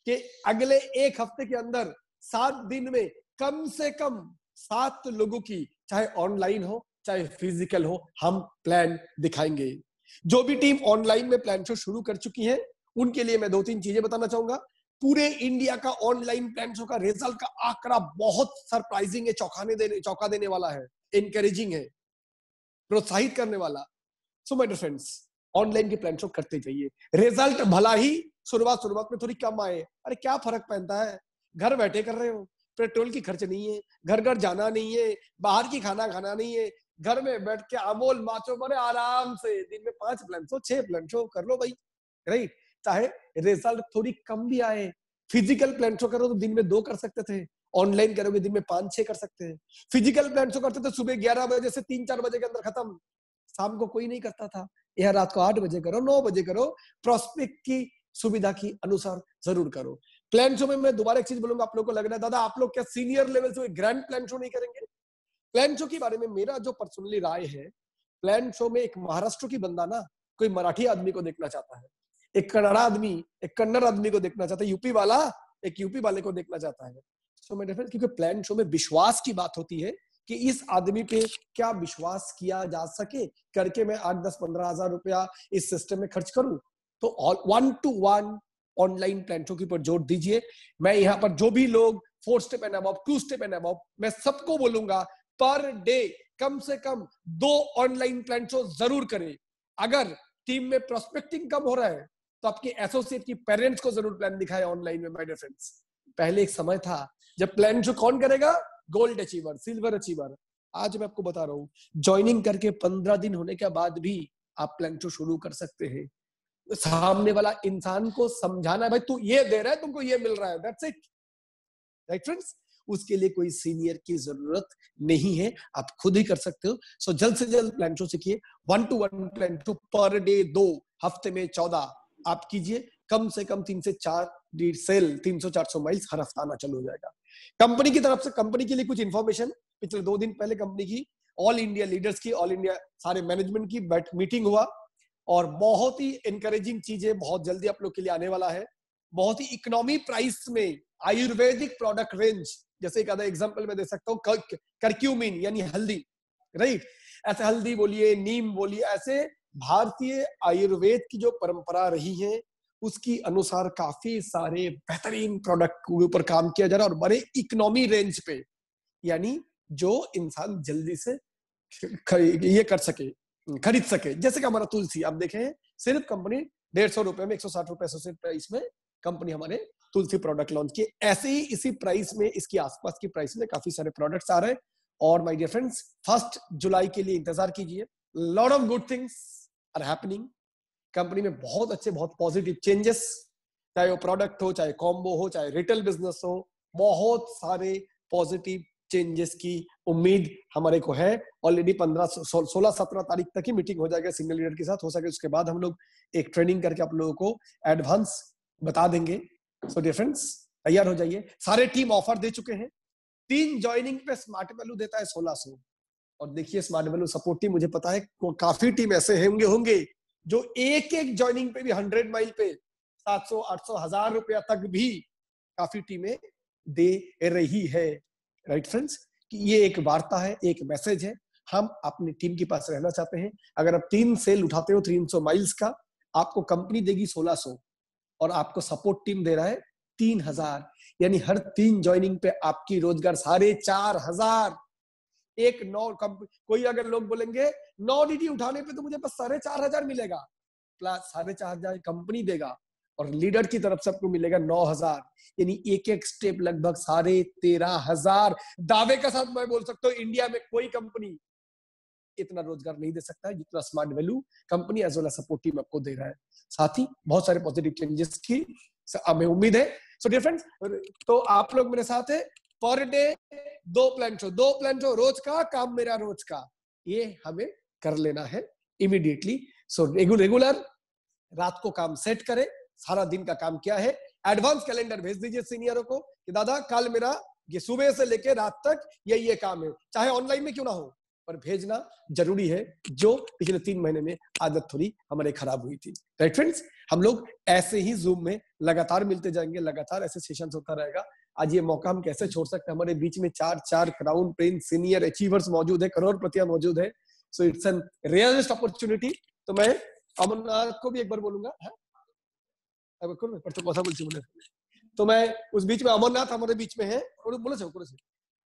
कि अगले एक हफ्ते के अंदर 7 दिन में कम से कम 7 लोगों की, चाहे ऑनलाइन हो चाहे फिजिकल हो, हम प्लान दिखाएंगे। जो भी टीम ऑनलाइन में प्लान शो शुरू कर चुकी है, उनके लिए मैं 2-3 चीजें बताना चाहूंगा। पूरे इंडिया का ऑनलाइन प्लान शो का रिजल्ट का आंकड़ा बहुत सरप्राइजिंग है, चौंका देने वाला है, एनकरेजिंग है, प्रोत्साहित करने वाला। So my dear friends, online के प्लान शो करते जाइए। रिजल्ट भला ही शुरुआत में थोड़ी कम आए, अरे क्या फर्क पड़ता है, घर बैठे कर रहे हो, पेट्रोल की खर्च नहीं है, घर घर जाना नहीं है, बाहर की खाना खाना नहीं है, घर में बैठ के अमोल माचो बड़े आराम से दिन में 5 प्लान शो 6 प्लान शो कर लो भाई, राइट। चाहे रिजल्ट थोड़ी कम भी आए, फिजिकल प्लान शो करो तो दिन में 2 कर सकते थे, ऑनलाइन करोगे दिन में 5-6 कर सकते हैं। फिजिकल प्लान शो करते थे सुबह 11 बजे से 3-4 बजे के अंदर खत्म, शाम को कोई नहीं करता था। यह रात को 8 बजे करो, 9 बजे करो, प्रॉस्पेक्ट की सुविधा की अनुसार जरूर करो। प्लान शो में मैं दोबारा एक चीज बोलूंगा, आप लोग को लग रहा है दादा आप लोग क्या सीनियर लेवल से ग्रैंड प्लान शो नहीं करेंगे? प्लान शो के बारे में मेरा जो पर्सनली राय है, प्लान शो में एक महाराष्ट्र की बंदा ना कोई मराठी आदमी को देखना चाहता है, एक कन्नड़ आदमी एक कन्नड़ आदमी को देखना चाहता है, यूपी वाला एक यूपी वाले को देखना चाहता है। सो मैं डेफिनेटली, क्योंकि प्लान शो में विश्वास की बात होती है कि इस आदमी पे क्या विश्वास किया जा सके करके मैं 8-10-15 हजार रुपया इस सिस्टम में खर्च करूं, तो 1-to-1 ऑनलाइन प्लान शो के ऊपर जोर दीजिए। मैं यहाँ पर जो भी लोग 4 step and above, 2 step and above, मैं सबको बोलूंगा पर डे कम से कम 2 ऑनलाइन प्लान शो जरूर करें। अगर टीम में प्रोस्पेक्टिंग कम हो रहा है तो आपके एसोसिएट की पेरेंट्स को जरूर प्लान दिखाएं ऑनलाइन में। माय डियर फ्रेंड्स, पहले एक समय था जब प्लान शो कौन करेगा? Gold achiever, silver achiever. आज मैं आपको बता रहा हूँ, ज्वाइनिंग करके 15 दिन होने के बाद भी आप प्लान शो शुरू कर सकते हैं। सामने वाला इंसान को समझाना है, भाई तू ये दे रहा है, तुमको ये मिल रहा है, दैट्स इट, राइट फ्रेंड्स। उसके लिए कोई सीनियर की जरूरत नहीं है, आप खुद ही कर सकते हो। सो जल्द से जल्द प्लान शो सीखिए। 1-to-1 plan show per day 2, हफ्ते में 14 आप कीजिए। कम से कम 3 से 4 सेल, 300-400 माइल्स हर हफ्ता आना चालू हो जाएगा। कंपनी की तरफ से, कंपनी के लिए कुछ इंफॉर्मेशन, पिछले 2 दिन पहले कंपनी की ऑल इंडिया लीडर्स की, ऑल इंडिया सारे मैनेजमेंट की मीटिंग हुआ और बहुत ही एनकरेजिंग चीजें बहुत जल्दी आप लोग के लिए आने वाला है। बहुत ही इकोनॉमी प्राइस में आयुर्वेदिक प्रोडक्ट रेंज, जैसे एक आधा एग्जांपल मैं दे सकता हूँ, करक्यूमिन यानी हल्दी, राइट, ऐसे हल्दी बोलिए, नीम बोलिए, ऐसे भारतीय आयुर्वेद की जो परंपरा रही है उसकी अनुसार काफी सारे बेहतरीन प्रोडक्ट के ऊपर काम किया जा रहा है और बड़े इकोनॉमी रेंज पे, यानी जो इंसान जल्दी से ये कर सके, खरीद सके। जैसे कि हमारा तुलसी आप देखें, सिर्फ कंपनी 150 रुपए में, 160 रुपए एसोसिएट प्राइस में कंपनी हमारे तुलसी प्रोडक्ट लॉन्च किए। ऐसे ही इसी प्राइस में, इसके आसपास की प्राइस में काफी सारे प्रोडक्ट्स आ रहे हैं। और माय डियर फ्रेंड्स, 1 जुलाई के लिए इंतजार कीजिए। Lot of good things are happening. Company में बहुत अच्छे, बहुत पॉजिटिव चेंजेस, चाहे वो प्रोडक्ट हो, चाहे कॉम्बो हो, चाहे रिटेल बिजनेस हो, बहुत सारे पॉजिटिव चेंजेस की उम्मीद हमारे को है। ऑलरेडी 16-17 तारीख तक ही मीटिंग हो जाएगा सिंगल लीडर के साथ। हो सके उसके बाद हम लोग एक ट्रेनिंग करके आप लोगों को एडवांस बता देंगे। सो डियर फ्रेंड्स, तैयार हो जाइए। सारे टीम ऑफर दे चुके हैं। 3 ज्वाइनिंग पे स्मार्ट वैल्यू देता है 1600। और देखिए स्मार्ट वैल्यू सपोर्ट टीम, मुझे पता है काफी टीम ऐसे होंगे जो एक ज्वाइनिंग पे भी 100 माइल पे 700, 800, 1000 रुपया तक भी काफी टीमें दे रही है, राइट फ्रेंड्स। कि ये एक वार्ता है, एक मैसेज है, हम अपनी टीम के पास रहना चाहते हैं। अगर आप 3 सेल उठाते हो 300 माइल्स का, आपको कंपनी देगी 1600 और आपको सपोर्ट टीम दे रहा है 3000, यानी हर 3 ज्वाइनिंग पे आपकी रोजगार 4500। एक 9 कोई अगर लोग बोलेंगे 9 डीटी उठाने पे तो मुझे बस 4500 मिलेगा, प्लस 4500 कंपनी देगा और लीडर की तरफ से आपको मिलेगा 9000, यानी एक स्टेप लगभग 13500। दावे के साथ मैं बोल सकता हूँ इंडिया में कोई कंपनी इतना रोजगार नहीं दे सकता है जितना smart value company as well as support team आपको दे रहा है। साथ ही बहुत सारे पॉजिटिव चेंजेस की हमें उम्मीद है। सो डियर फ्रेंड्स, तो आप लोग मेरे साथ है, पर डे 2 प्लान शो, रोज का काम मेरा रोज का, ये हमें कर लेना है इमीडिएटली। सो रेगुलर रात को काम सेट करें, सारा दिन का काम क्या है, एडवांस कैलेंडर भेज दीजिए सीनियरों को कि दादा कल मेरा ये सुबह से लेके रात तक ये काम है, चाहे ऑनलाइन में क्यों ना हो, पर भेजना जरूरी है, जो पिछले 3 महीने में आदत थोड़ी हमारे खराब हुई थी। राइट फ्रेंड्स, हम लोग ऐसे ही जूम में लगातार मिलते जाएंगे, लगातार ऐसे सेशन होता रहेगा। आज ये मौका हम कैसे छोड़ सकते हैं, हमारे बीच में 4 क्राउन प्रिंस सीनियर अचीवर्स मौजूद है, करोड़पतियां मौजूद है। So it's an realist opportunity. तो मैं अमरनाथ को भी एक बार बोलूंगा, तो मैं उस बीच में अमरनाथ हमारे बीच में है,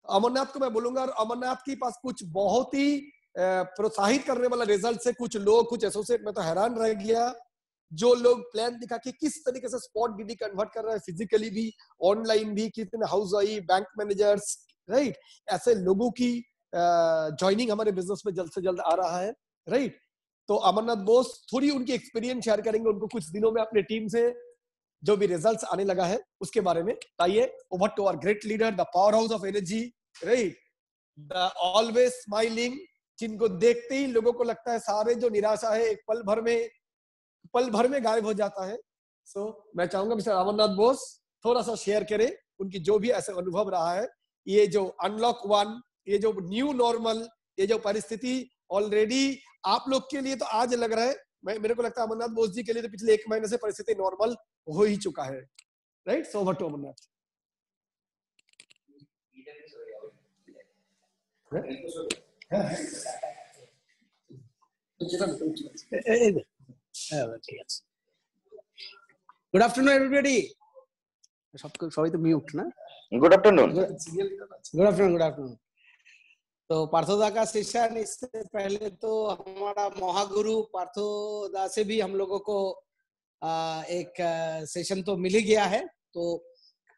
अमरनाथ को मैं बोलूंगा, और अमरनाथ के पास कुछ बहुत ही प्रोत्साहित करने वाला रिजल्ट से कुछ लोग, कुछ एसोसिएट, मैं तो हैरान रह गया, जो लोग प्लान दिखा के किस तरीके से स्पॉट डीडी कन्वर्ट कर रहे हैं, फिजिकली भी ऑनलाइन भी, कितने house wife, bank managers, right, ऐसे लोगों की ज्वाइनिंग हमारे बिजनेस में जल्द से जल्द आ रहा है। राइट, तो अमरनाथ बोस थोड़ी उनकी एक्सपीरियंस शेयर करेंगे, उनको कुछ दिनों में अपने टीम से जो भी रिजल्ट्स आने लगा है उसके बारे में। आइए, over to our great leader, the power house of energy, right, the always smiling, जिनको देखते ही लोगों को लगता है सारे जो निराशा है एक पल भर में गायब हो जाता है। सो मैं चाहूंगा मिस्टर अमरनाथ बोस थोड़ा सा शेयर करें उनकी जो भी ऐसे अनुभव रहा है, ये जो अनलॉक 1, ये जो न्यू नॉर्मल, ये जो परिस्थिति ऑलरेडी आप लोग के लिए तो आज लग रहा है, मेरे को लगता है अमरनाथ बोस जी के लिए तो पिछले 1 महीने से परिस्थिति नॉर्मल हो ही चुका है। Right, so over to Amarnath. Good afternoon everybody. सबको सभी तो म्यूट ना। Good afternoon. Good afternoon. तो पार्थोदा का सेशन, इससे पहले तो हमारा महागुरु पार्थोदा से भी हम लोगों को एक सेशन तो मिल ही गया है। तो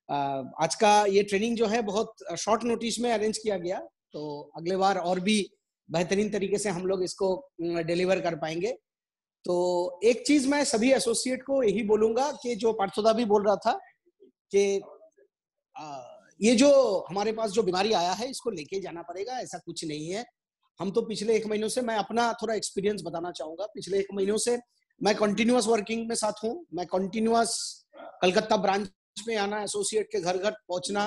आज का ये ट्रेनिंग जो है बहुत शॉर्ट नोटिस में अरेंज किया गया, तो अगले बार और भी बेहतरीन तरीके से हम लोग इसको डिलीवर कर पाएंगे। तो एक चीज मैं सभी एसोसिएट को यही बोलूंगा कि जो पार्थोदा भी बोल रहा था कि ये जो हमारे पास जो बीमारी आया है इसको लेके जाना पड़ेगा, ऐसा कुछ नहीं है। हम तो पिछले 1 महीनों से, मैं अपना थोड़ा एक्सपीरियंस बताना चाहूंगा, पिछले 1 महीनों से मैं कंटिन्यूअस वर्किंग में साथ हूँ। मैं कंटिन्यूअस कलकत्ता ब्रांच में आना, एसोसिएट के घर घर पहुंचना,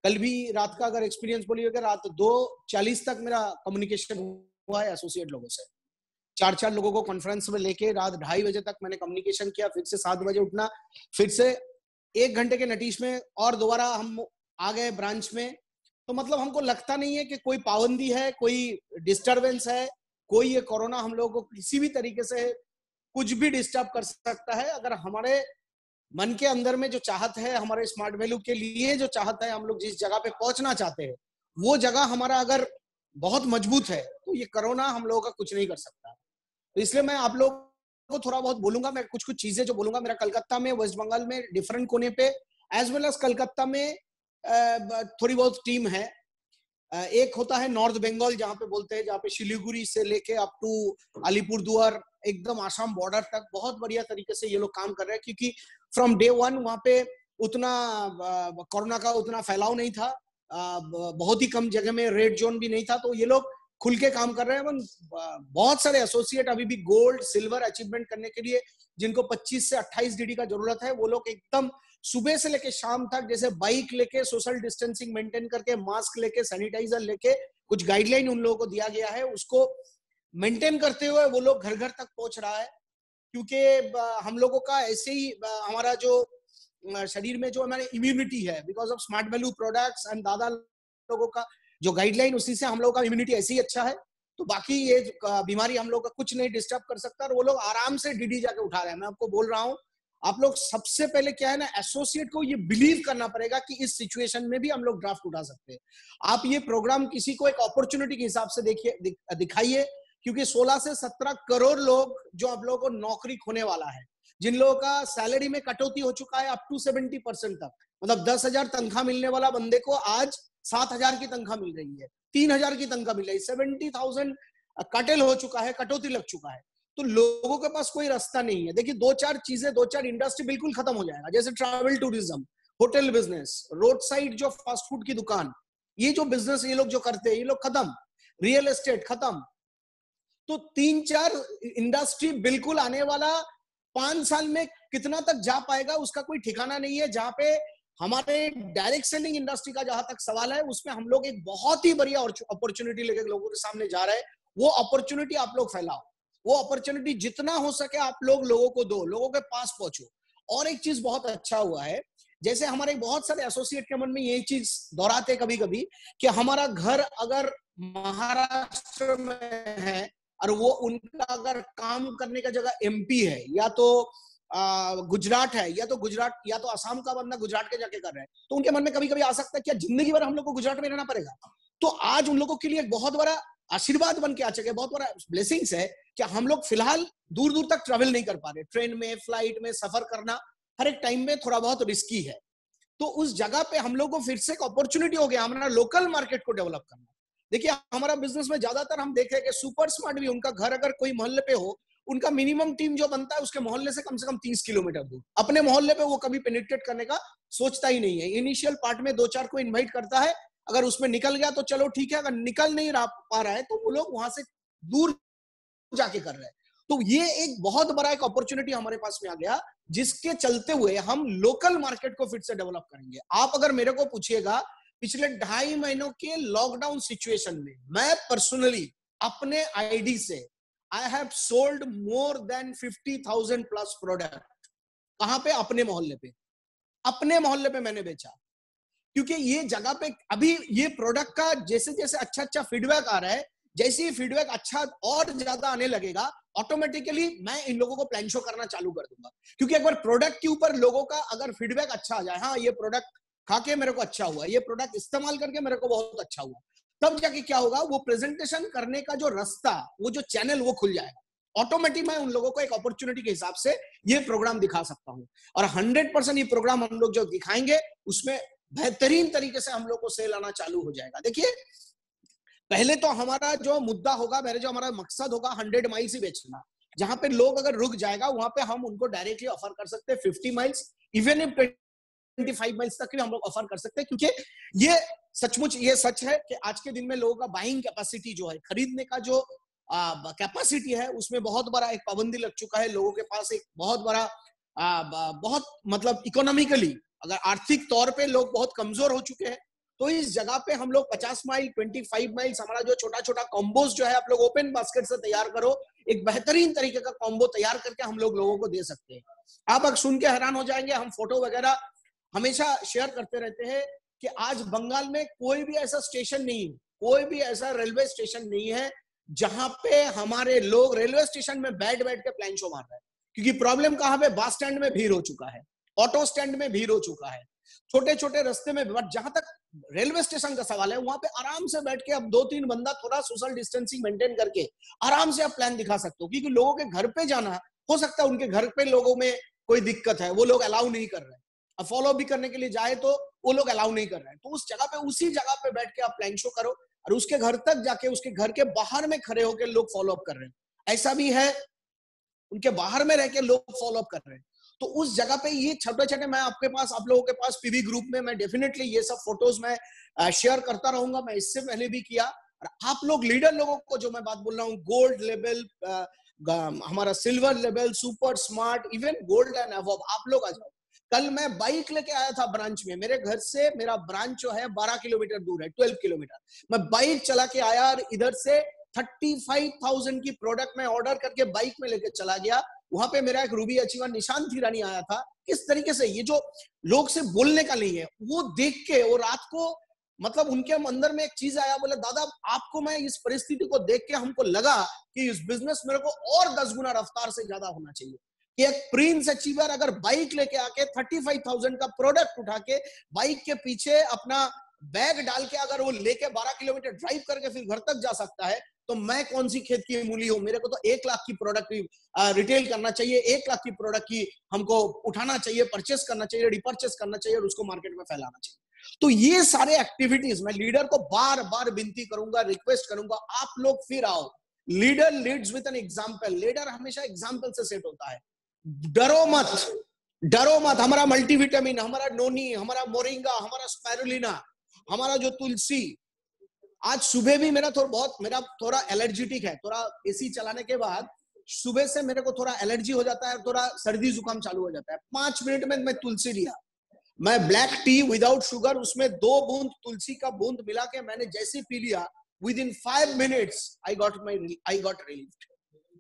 कल भी रात का अगर एक्सपीरियंस बोलिएगा, रात 2:40 तक मेरा कम्युनिकेशन हुआ है एसोसिएट लोगों से। 4 लोगों को कॉन्फ्रेंस में लेके रात 2:30 बजे तक मैंने कम्युनिकेशन किया, फिर से 7 बजे उठना, फिर से 1 घंटे के नोटिस में और दोबारा हम आ गए ब्रांच में। तो मतलब हमको लगता नहीं है कि कोई पाबंदी है, कोई डिस्टरबेंस है, कोई ये कोरोना हम लोगों को किसी भी तरीके से कुछ भी डिस्टर्ब कर सकता है। अगर हमारे मन के अंदर में जो चाहत है, हमारे स्मार्ट वैल्यू के लिए जो चाहत है, हम लोग जिस जगह पे पहुंचना चाहते हैं, वो जगह हमारा अगर बहुत मजबूत है तो ये कोरोना हम लोगों का कुछ नहीं कर सकता। तो इसलिए मैं आप लोग को थोड़ा बहुत बोलूंगा, मैं कुछ चीजें जो बोलूंगा, मेरा कलकत्ता में, वेस्ट बंगाल में डिफरेंट कोने पे, एज वेल एज कलकत्ता में थोड़ी बहुत टीम है। एक होता है नॉर्थ बंगाल, जहाँ पे बोलते हैं, जहाँ पे शिलीगुड़ी से लेके अप टू अलीपुरदुआर, एकदम आसाम बॉर्डर तक बहुत बढ़िया तरीके से ये लोग काम कर रहे हैं, क्योंकि फ्रॉम डे 1 वहाँ पे उतना कोरोना का उतना फैलाव नहीं था, बहुत ही कम जगह में रेड जोन भी नहीं था, तो ये लोग खुल के काम कर रहे हैं। बहुत सारे एसोसिएट अभी भी गोल्ड सिल्वर अचीवमेंट करने के लिए, जिनको 25 से 28 डीडी का जरूरत है, वो लोग एकदम सुबह से लेके शाम तक, जैसे बाइक लेके सोशल डिस्टेंसिंग मेंटेन करके, मास्क लेके, सैनिटाइजर लेके, कुछ गाइडलाइन उन लोगों को दिया गया है, उसको मेंटेन करते हुए वो लोग घर घर तक पहुंच रहा है। क्योंकि हम लोगों का ऐसे ही हमारा जो शरीर में जो हमारे इम्यूनिटी है, because of smart value products and दादा लोगों का जो गाइडलाइन, उसी से हम लोगों का इम्यूनिटी ऐसे ही अच्छा है, तो बाकी ये बीमारी हम लोग का कुछ नहीं डिस्टर्ब कर सकता, और वो लोग आराम से डीडी जाके उठा रहे हैं। मैं आपको बोल रहा हूँ, आप लोग सबसे पहले क्या है ना, एसोसिएट को ये बिलीव करना पड़ेगा कि इस सिचुएशन में भी हम लोग ड्राफ्ट उठा सकते हैं। आप ये प्रोग्राम किसी को एक अपॉर्चुनिटी के हिसाब से देखिए, दिखाइए, क्योंकि 16 से 17 करोड़ लोग जो आप लोगों को नौकरी खोने वाला है, जिन लोगों का सैलरी में कटौती हो चुका है अप टू 70% तक, मतलब 10,000 तनख्वाह मिलने वाला बंदे को आज 7,000 की तनख्वाह मिल रही है, 3,000 की तनख्वाह मिल रही है, 70,000 काटेल हो चुका है, कटौती लग चुका है, तो लोगों के पास कोई रास्ता नहीं है। देखिए दो चार चीजें, दो चार इंडस्ट्री बिल्कुल खत्म हो जाएगा, जैसे travel tourism, hotel business, road side जो फास्ट फूड की दुकान, ये जो बिजनेस ये लोग जो करते हैं ये लोग खत्म, रियल एस्टेट खत्म। तो 3-4 इंडस्ट्री बिल्कुल आने वाला 5 साल में कितना तक जा पाएगा उसका कोई ठिकाना नहीं है। जहां पे हमारे डायरेक्ट सेलिंग इंडस्ट्री का जहां तक सवाल है, उसमें हम लोग एक बहुत ही बढ़िया अपॉर्चुनिटी लेकर लोगों के सामने जा रहे हैं। वो अपॉर्चुनिटी आप लोग फैलाओ, वो अपॉर्चुनिटी जितना हो सके आप लोगों को दो, लोगों के पास पहुंचो। और एक चीज बहुत अच्छा हुआ है, जैसे हमारे बहुत सारे एसोसिएट के मन में यही चीज दोहराते कभी कभी कि हमारा घर अगर महाराष्ट्र में है और वो उनका अगर काम करने का जगह एमपी है या तो गुजरात है, या तो गुजरात या तो असम का बंदा गुजरात के जाके कर रहा है, तो उनके मन में कभी कभी आ सकता है कि जिंदगी भर हम लोग को गुजरात में रहना पड़ेगा। तो आज उन लोगों के लिए एक बहुत बड़ा आशीर्वाद बन के आ चुके, बहुत बड़ा ब्लेसिंग्स है कि हम लोग फिलहाल दूर दूर तक ट्रेवल नहीं कर पा रहे। ट्रेन में, फ्लाइट में सफर करना हर एक टाइम में थोड़ा बहुत रिस्की है। तो उस जगह पे हम लोग को फिर से एक अपॉर्चुनिटी हो गया हमारा लोकल मार्केट को डेवलप करना। देखिए हमारा बिजनेस में ज्यादातर हम देख रहे हैं कि सुपर स्मार्ट भी, उनका घर अगर कोई मोहल्ले पे हो, उनका मिनिमम टीम जो बनता है उसके मोहल्ले से कम 30 किलोमीटर दूर, अपने मोहल्ले पे वो कभी पेनिट्रेट करने का सोचता ही नहीं है। इनिशियल पार्ट में 2-4 को इन्वाइट करता है, अगर उसमें निकल गया तो चलो ठीक है, अगर निकल नहीं पा रहा है तो वो लोग वहां से दूर जाके कर रहे हैं। तो ये एक बहुत बड़ा एक अपॉर्चुनिटी हमारे पास में आ गया, जिसके चलते हुए हम लोकल मार्केट को फिर से डेवलप करेंगे। आप अगर मेरे को पूछिएगा, पिछले 2.5 महीनों के लॉकडाउन सिचुएशन में मैं पर्सनली अपने आईडी से I have sold more than 50,000 plus product. कहां पे? अपने मोहल्ले पे, अपने मोहल्ले पे मैंने बेचा। क्योंकि ये जगह पे अभी ये प्रोडक्ट का जैसे जैसे अच्छा फीडबैक आ रहा है, जैसे ही फीडबैक अच्छा और ज्यादा आने लगेगा, ऑटोमेटिकली मैं इन लोगों को प्लान शो करना चालू कर दूंगा। क्योंकि एक बार प्रोडक्ट के ऊपर लोगों का अगर फीडबैक अच्छा आ जाए, हाँ ये प्रोडक्ट खा के मेरे को अच्छा हुआ, ये प्रोडक्ट इस्तेमाल करके मेरे को बहुत अच्छा हुआ, तब जाके क्या होगा, वो प्रेजेंटेशन करने का जो रास्ता, वो जो चैनल वो खुल जाएगा। ऑटोमेटिक मैं उन लोगों को एक अपॉर्चुनिटी के हिसाब से ये प्रोग्राम दिखा सकता हूँ। और 100% ये प्रोग्राम हम लोग जो दिखाएंगे उसमें बेहतरीन तरीके से हम लोग को सेल आना चालू हो जाएगा। देखिए पहले तो हमारा जो मुद्दा होगा, मेरे जो हमारा मकसद होगा 100 माइल्स ही बेचना। जहां पे लोग अगर रुक जाएगा वहां पे हम उनको डायरेक्टली ऑफर कर सकते हैं 50 माइल्स, इवन इफ 25 माइल्स तक भी हम लोग ऑफर कर सकते हैं। क्योंकि ये सचमुच ये सच है कि आज के दिन में लोगों का बाइंग कैपेसिटी जो है, खरीदने का जो कैपेसिटी है, उसमें बहुत बड़ा एक पाबंदी लग चुका है। लोगों के पास एक बहुत बड़ा बहुत मतलब इकोनॉमिकली अगर आर्थिक तौर पे लोग बहुत कमजोर हो चुके हैं। तो इस जगह पे हम लोग 50 माइल 25 माइल्स हमारा जो छोटा छोटा कॉम्बोज जो है, आप लोग ओपन बास्केट से तैयार करो, एक बेहतरीन तरीके का कॉम्बो तैयार करके हम लोग लोगों को दे सकते हैं। आप अगर सुन के हैरान हो जाएंगे, हम फोटो वगैरह हमेशा शेयर करते रहते हैं कि आज बंगाल में कोई भी ऐसा स्टेशन नहीं, कोई भी ऐसा रेलवे स्टेशन नहीं है जहां पे हमारे लोग रेलवे स्टेशन में बैठ के प्लान शो मार रहे हैं। क्योंकि प्रॉब्लम कहां पे? बस स्टैंड में भीड़ हो चुका है, ऑटो स्टैंड में भीड़ हो चुका है, छोटे छोटे रास्ते में। बट जहां तक रेलवे स्टेशन का सवाल है, वहां पे आराम से बैठ के अब 2-3 बंदा थोड़ा सोशल डिस्टेंसिंग मेंटेन करके आराम से आप प्लान दिखा सकते हो। क्योंकि लोगों के घर पे जाना हो सकता है, उनके घर पे लोगों में कोई दिक्कत है, वो लोग अलाउ नहीं कर रहे हैं। अब फॉलो भी करने के लिए जाए तो वो लोग अलाउ नहीं कर रहे हैं। तो उस जगह पे, उसी जगह पे बैठ के आप प्लान शो करो और उसके घर तक जाके, उसके घर के बाहर में खड़े होकर लोग फॉलो अप कर रहे हैं। ऐसा भी है उनके बाहर में रह के लोग फॉलो अप कर रहे हैं। तो उस जगह पे ये छोटे मैं आपके पास, आप लोगों के पास पीवी ग्रुप में मैं डेफिनेटली ये सब फोटोज मैं शेयर करता रहूंगा। मैं इससे पहले भी किया। और आप लोग लीडर लोगों को जो मैं बात बोल रहा हूँ, गोल्ड लेवल, हमारा silver level, super smart, even gold and above, आप लोग आ जाओ। कल मैं बाइक लेके आया था ब्रांच में, मेरे घर से मेरा ब्रांच जो है 12 किलोमीटर दूर है, 12 किलोमीटर। मैं बाइक चला के आया और इधर से 35,000 की प्रोडक्ट में ऑर्डर करके बाइक में लेके चला गया। वहां पे मेरा एक रूबी अचीवर निशांत हिरानी आया था। किस तरीके से ये जो लोग से बोलने का नहीं है, वो देख के, वो रात को मतलब उनके अंदर में एक चीज आया, बोले दादा आपको मैं इस परिस्थिति को देख के हमको लगा कि इस बिजनेस मेरे को और 10 गुना रफ्तार से ज्यादा होना चाहिए। कि एक प्रिंस अचीवर अगर बाइक लेके आके 35,000 का प्रोडक्ट उठा के बाइक के पीछे अपना बैग डाल के अगर वो लेके 12 किलोमीटर ड्राइव करके फिर घर तक जा सकता है, तो मैं कौन सी खेत की मूली हूं? मेरे को तो 1 लाख की प्रोडक्ट रिटेल करना चाहिए, 1 लाख की प्रोडक्ट की हमको उठाना चाहिए, परचेस करना चाहिए, रिपर्चेस करना चाहिए और उसको मार्केट में फैलाना चाहिए। तो ये सारे एक्टिविटीज मैं लीडर को बार बार विनती करूंगा, रिक्वेस्ट करूंगा, आप लोग फिर आओ। Leader leads with an example. Leader हमेशा एग्जाम्पल से सेट होता है। डरो मत, डरो मत। हमारा मल्टीविटामिन, हमारा नोनी, हमारा मोरिंगा, हमारा स्पाइरुलिना, हमारा जो तुलसी, आज सुबह भी मेरा थोड़ा एलर्जेटिक है। थोड़ा एसी चलाने के बाद सुबह से मेरे को थोड़ा एलर्जी हो जाता है, थोड़ा सर्दी जुकाम चालू हो जाता है। 5 मिनट में मैं तुलसी लिया, मैं ब्लैक टी विदाउट शुगर, उसमें 2 बूंद तुलसी का बूंद मिला के मैंने जैसे पी लिया, with in 5 minutes I got relief.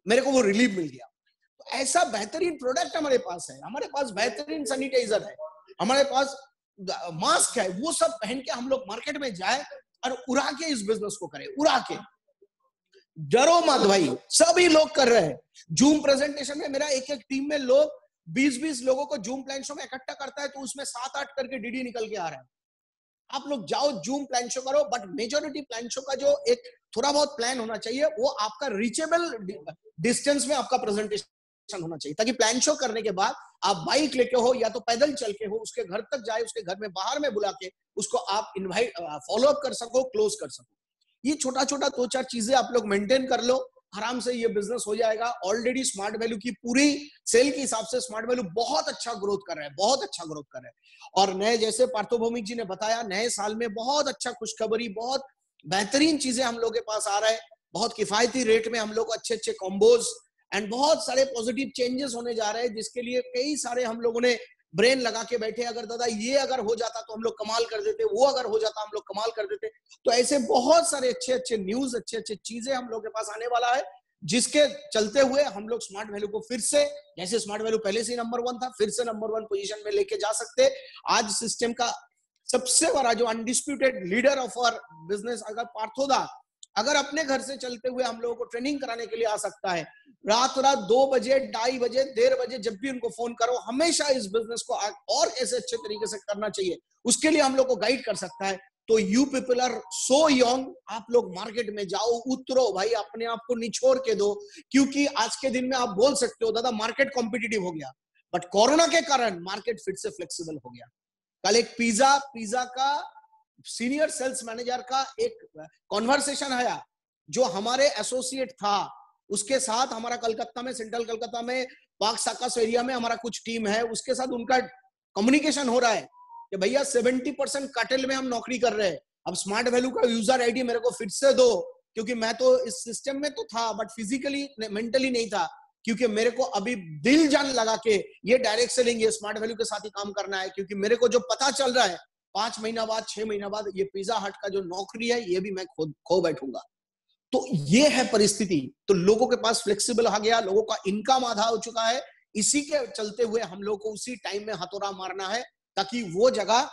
मेरे को वो रिलीफ मिल गया। तो ऐसा बेहतरीन प्रोडक्ट हमारे पास है। हमारे पास बेहतरीन सैनिटाइजर है, हमारे पास मास्क है। वो सब पहन के हम लोग मार्केट में जाए और उड़ा के इस बिजनेस को करें, उड़ा के। डरो मत भाई, सभी लोग कर रहे हैं। जूम प्रेजेंटेशन में मेरा एक टीम में लोग 20-20 लोगों को जूम प्लान शो में इकट्ठा करता है, तो उसमें 7-8 करके डीडी निकल के आ रहा है। आप लोग जाओ जूम प्लान शो करो, बट मेजोरिटी प्लान शो का जो एक थोड़ा बहुत प्लान होना चाहिए, वो आपका रीचेबल डिस्टेंस में आपका प्रेजेंटेशन होना चाहिए, ताकि प्लान शो करने के बाद आप बाइक लेके हो या तो पैदल चल के हो, उसके घर तक जाए, उसके घर में बाहर में बुला के उसको आप इनवाइट फॉलो अप कर सको, क्लोज कर सको। ये छोटा छोटा 2-4 चीजें आप लोग मेंटेन कर लो, आराम से ये बिजनेस हो जाएगा। ऑलरेडी स्मार्ट वैल्यू की पूरी सेल के हिसाब से स्मार्ट वैल्यू बहुत अच्छा ग्रोथ कर रहा है, बहुत अच्छा ग्रोथ कर रहा है। और नए, जैसे पार्थोभौमिक जी ने बताया, नए साल में बहुत अच्छा खुशखबरी, बहुत बेहतरीन चीजें हम लोग के पास आ रहा है। बहुत किफायती रेट में हम लोग अच्छे कॉम्बोज एंड बहुत सारे पॉजिटिव चेंजेस होने जा रहे हैं, जिसके लिए कई सारे हम लोगों ने ब्रेन लगा के बैठे। अगर दादा ये अगर हो जाता तो हम लोग कमाल कर देते, वो अगर हो जाता हम लोग कमाल कर देते। तो ऐसे बहुत सारे अच्छे न्यूज, अच्छे चीजें हम लोग के पास आने वाला है, जिसके चलते हुए हम लोग स्मार्ट वैल्यू को फिर से, जैसे स्मार्ट वैल्यू पहले से नंबर 1 था, फिर से नंबर 1 पोजीशन में लेके जा सकते। आज सिस्टम का सबसे बड़ा जो undisputed leader of our business अगर पार्थोदा अगर अपने घर से चलते हुए हम लोगों को ट्रेनिंग कराने के लिए आ सकता है, रात 2 बजे, 2:30 बजे, 1:30 बजे, जब भी उनको फोन करो, हमेशा इस बिजनेस को और कैसे अच्छे तरीके से करना चाहिए, उसके लिए हम लोग को गाइड कर सकता है। तो you people are so young, आप लोग मार्केट में जाओ, उतरो भाई, अपने आप को निचोड़ के दो। क्योंकि आज के दिन में आप बोल सकते हो दादा मार्केट कॉम्पिटिटिव हो गया, बट कोरोना के कारण मार्केट फिर से फ्लेक्सिबल हो गया। कल एक पिज्जा का सीनियर सेल्स मैनेजर का एक कॉन्वर्सेशन आया, जो हमारे एसोसिएट था, उसके साथ हमारा कलकत्ता में, सेंट्रल कलकत्ता में पार्क साकास एरिया में हमारा कुछ टीम है, उसके साथ उनका कम्युनिकेशन हो रहा है कि भैया 70% कार्टेल में हम नौकरी कर रहे हैं, अब स्मार्ट वैल्यू का यूजर आईडी मेरे को फिर से दो, क्योंकि मैं तो इस सिस्टम में तो था बट फिजिकली मेंटली नहीं था, क्योंकि मेरे को अभी दिल जान लगा के ये डायरेक्ट सेलिंग, ये स्मार्ट वैल्यू के साथ ही काम करना है। क्योंकि मेरे को जो पता चल रहा है 5 महीना बाद, 6 महीना बाद ये पिज्जा हट का जो नौकरी है ये भी मैं खुद खो बैठूंगा। तो ये है परिस्थिति। तो लोगों के पास फ्लेक्सिबल आ गया, लोगों का इनकम आधा हो चुका है, इसी के चलते हुए हम लोग को उसी टाइम में हथौड़ा मारना है, ताकि वो जगह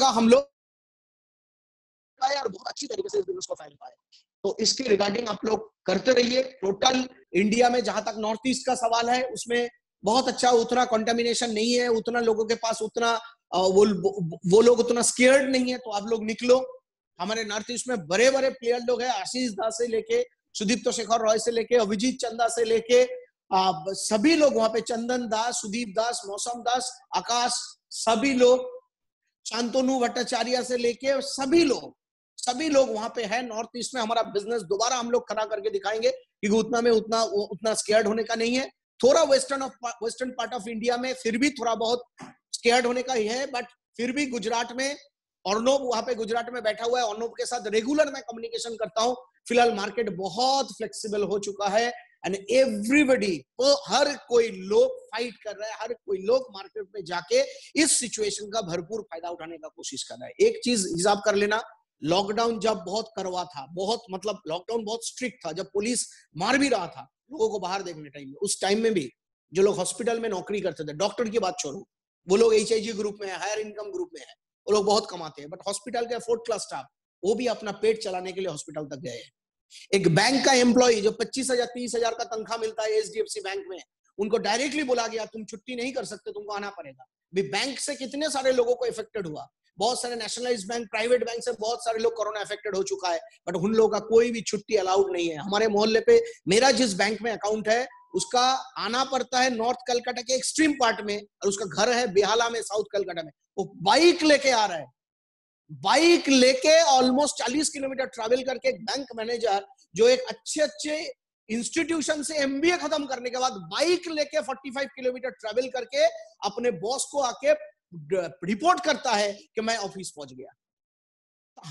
हम लोग और बहुत अच्छी तरीके से इस बिजनेस को फैल पाए। तो इसके रिगार्डिंग आप लोग करते रहिए। टोटल इंडिया में जहां तक नॉर्थ ईस्ट का सवाल है, उसमें बहुत अच्छा, उतना कंटामिनेशन नहीं है, उतना लोगों के पास उतना वो लोग उतना स्केयर्ड नहीं है। तो आप लोग निकलो। हमारे नॉर्थ ईस्ट में बड़े बड़े प्लेयर लोग हैं, आशीष दास से लेके सुदीप्त शेखर रॉय से लेके अभिजीत चंदा से लेके सभी लोग वहां पे, चंदन दास, सुदीप दास, मौसम दास, आकाश, सभी लोग, शांतनु भट्टाचार्य से लेके सभी लोग वहां पे है। नॉर्थ ईस्ट में हमारा बिजनेस दोबारा हम लोग खड़ा करके दिखाएंगे, क्योंकि उतना में उतना स्केयर्ड होने का नहीं है। थोड़ा वेस्टर्न पार्ट ऑफ इंडिया में फिर भी थोड़ा बहुत स्केयर्ड होने का ही है, बट फिर भी गुजरात में अर्नब वहां पे गुजरात में बैठा हुआ है, अर्नब के साथ रेगुलर मैं कम्युनिकेशन करता हूं। फिलहाल मार्केट बहुत फ्लेक्सिबल हो चुका है एंड एवरीबॉडी, हर कोई लोग फाइट कर रहा है, हर कोई लोग मार्केट में जाके इस सिचुएशन का भरपूर फायदा उठाने का कोशिश कर रहा है। एक चीज हिसाब कर लेना, लॉकडाउन जब बहुत करवा था, बहुत मतलब लॉकडाउन बहुत स्ट्रिक्ट था, जब पुलिस मार भी रहा था लोगों को बाहर देखने टाइम में, उस टाइम में भी जो लोग हॉस्पिटल में नौकरी करते थे, डॉक्टर की बात छोड़ो, वो लोग HIG ग्रुप में है, हायर इनकम ग्रुप में है, वो लोग बहुत कमाते हैं, बट हॉस्पिटल के 4th क्लास स्टाफ वो भी अपना पेट चलाने के लिए हॉस्पिटल तक गए हैं। एक बैंक का एम्प्लॉय जो 25,000 30,000 का तनख्वाह मिलता है HDFC बैंक में, उनको डायरेक्टली बोला गया तुम छुट्टी नहीं कर सकते, तुमको आना पड़ेगा। बैंक से कितने सारे लोगों को इफेक्टेड हुआ, बहुत सारे नेशनलाइज्ड बैंक, प्राइवेट बैंक से बहुत सारे लोग कोरोना अफेक्टेड हो चुका है, बट उन लोगों का कोई भी छुट्टी अलाउड नहीं है। हमारे मोहल्ले पे मेरा जिस बैंक में अकाउंट है, उसका आना पड़ता है नॉर्थ कलकत्ता के एक्सट्रीम पार्ट में, और उसका घर है बेहाला में, साउथ कलकत्ता में, वो बाइक लेके आ रहा है, बाइक लेके ऑलमोस्ट 40 किलोमीटर ट्रैवल करके एक बैंक मैनेजर जो एक अच्छे इंस्टीट्यूशन से एमबीए खत्म करने के बाद बाइक लेके 45 किलोमीटर ट्रैवल करके अपने बॉस को आके रिपोर्ट करता है कि मैं ऑफिस पहुंच गया।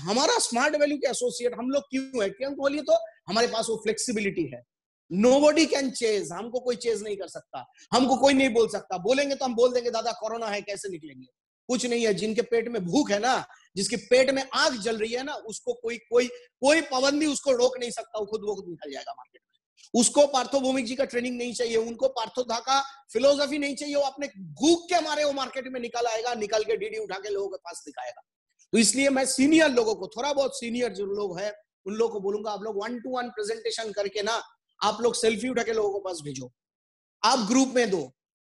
हमारा स्मार्ट वैल्यू के एसोसिएट हम लोग क्यों है? क्यों बोलिए तो हमारे पास वो फ्लेक्सिबिलिटी है। नोबडी कैन चेज, हमको कोई चेज नहीं कर सकता, हमको कोई नहीं बोल सकता। बोलेंगे तो हम बोल देंगे दादा कोरोना है कैसे निकलेंगे, कुछ नहीं है। जिनके पेट में भूख है ना, जिसके पेट में आग जल रही है ना, उसको कोई पाबंदी उसको रोक नहीं सकता, वो खुद निकल जाएगा मार्केट में। उसको पार्थो भौमिक जी का ट्रेनिंग नहीं चाहिए, उनको पार्थोदा का फिलोसफी नहीं चाहिए, वो अपने भूख के मारे वो मार्केट में निकल आएगा, निकल के डीडी उठा के लोगों के पास दिखाएगा। तो इसलिए मैं सीनियर लोगों को, थोड़ा बहुत सीनियर जो लोग हैं उन लोगों को बोलूंगा, आप लोग 1-to-1 प्रेजेंटेशन करके ना, आप लोग सेल्फी उठा के लोगों के पास भेजो, आप ग्रुप में दो।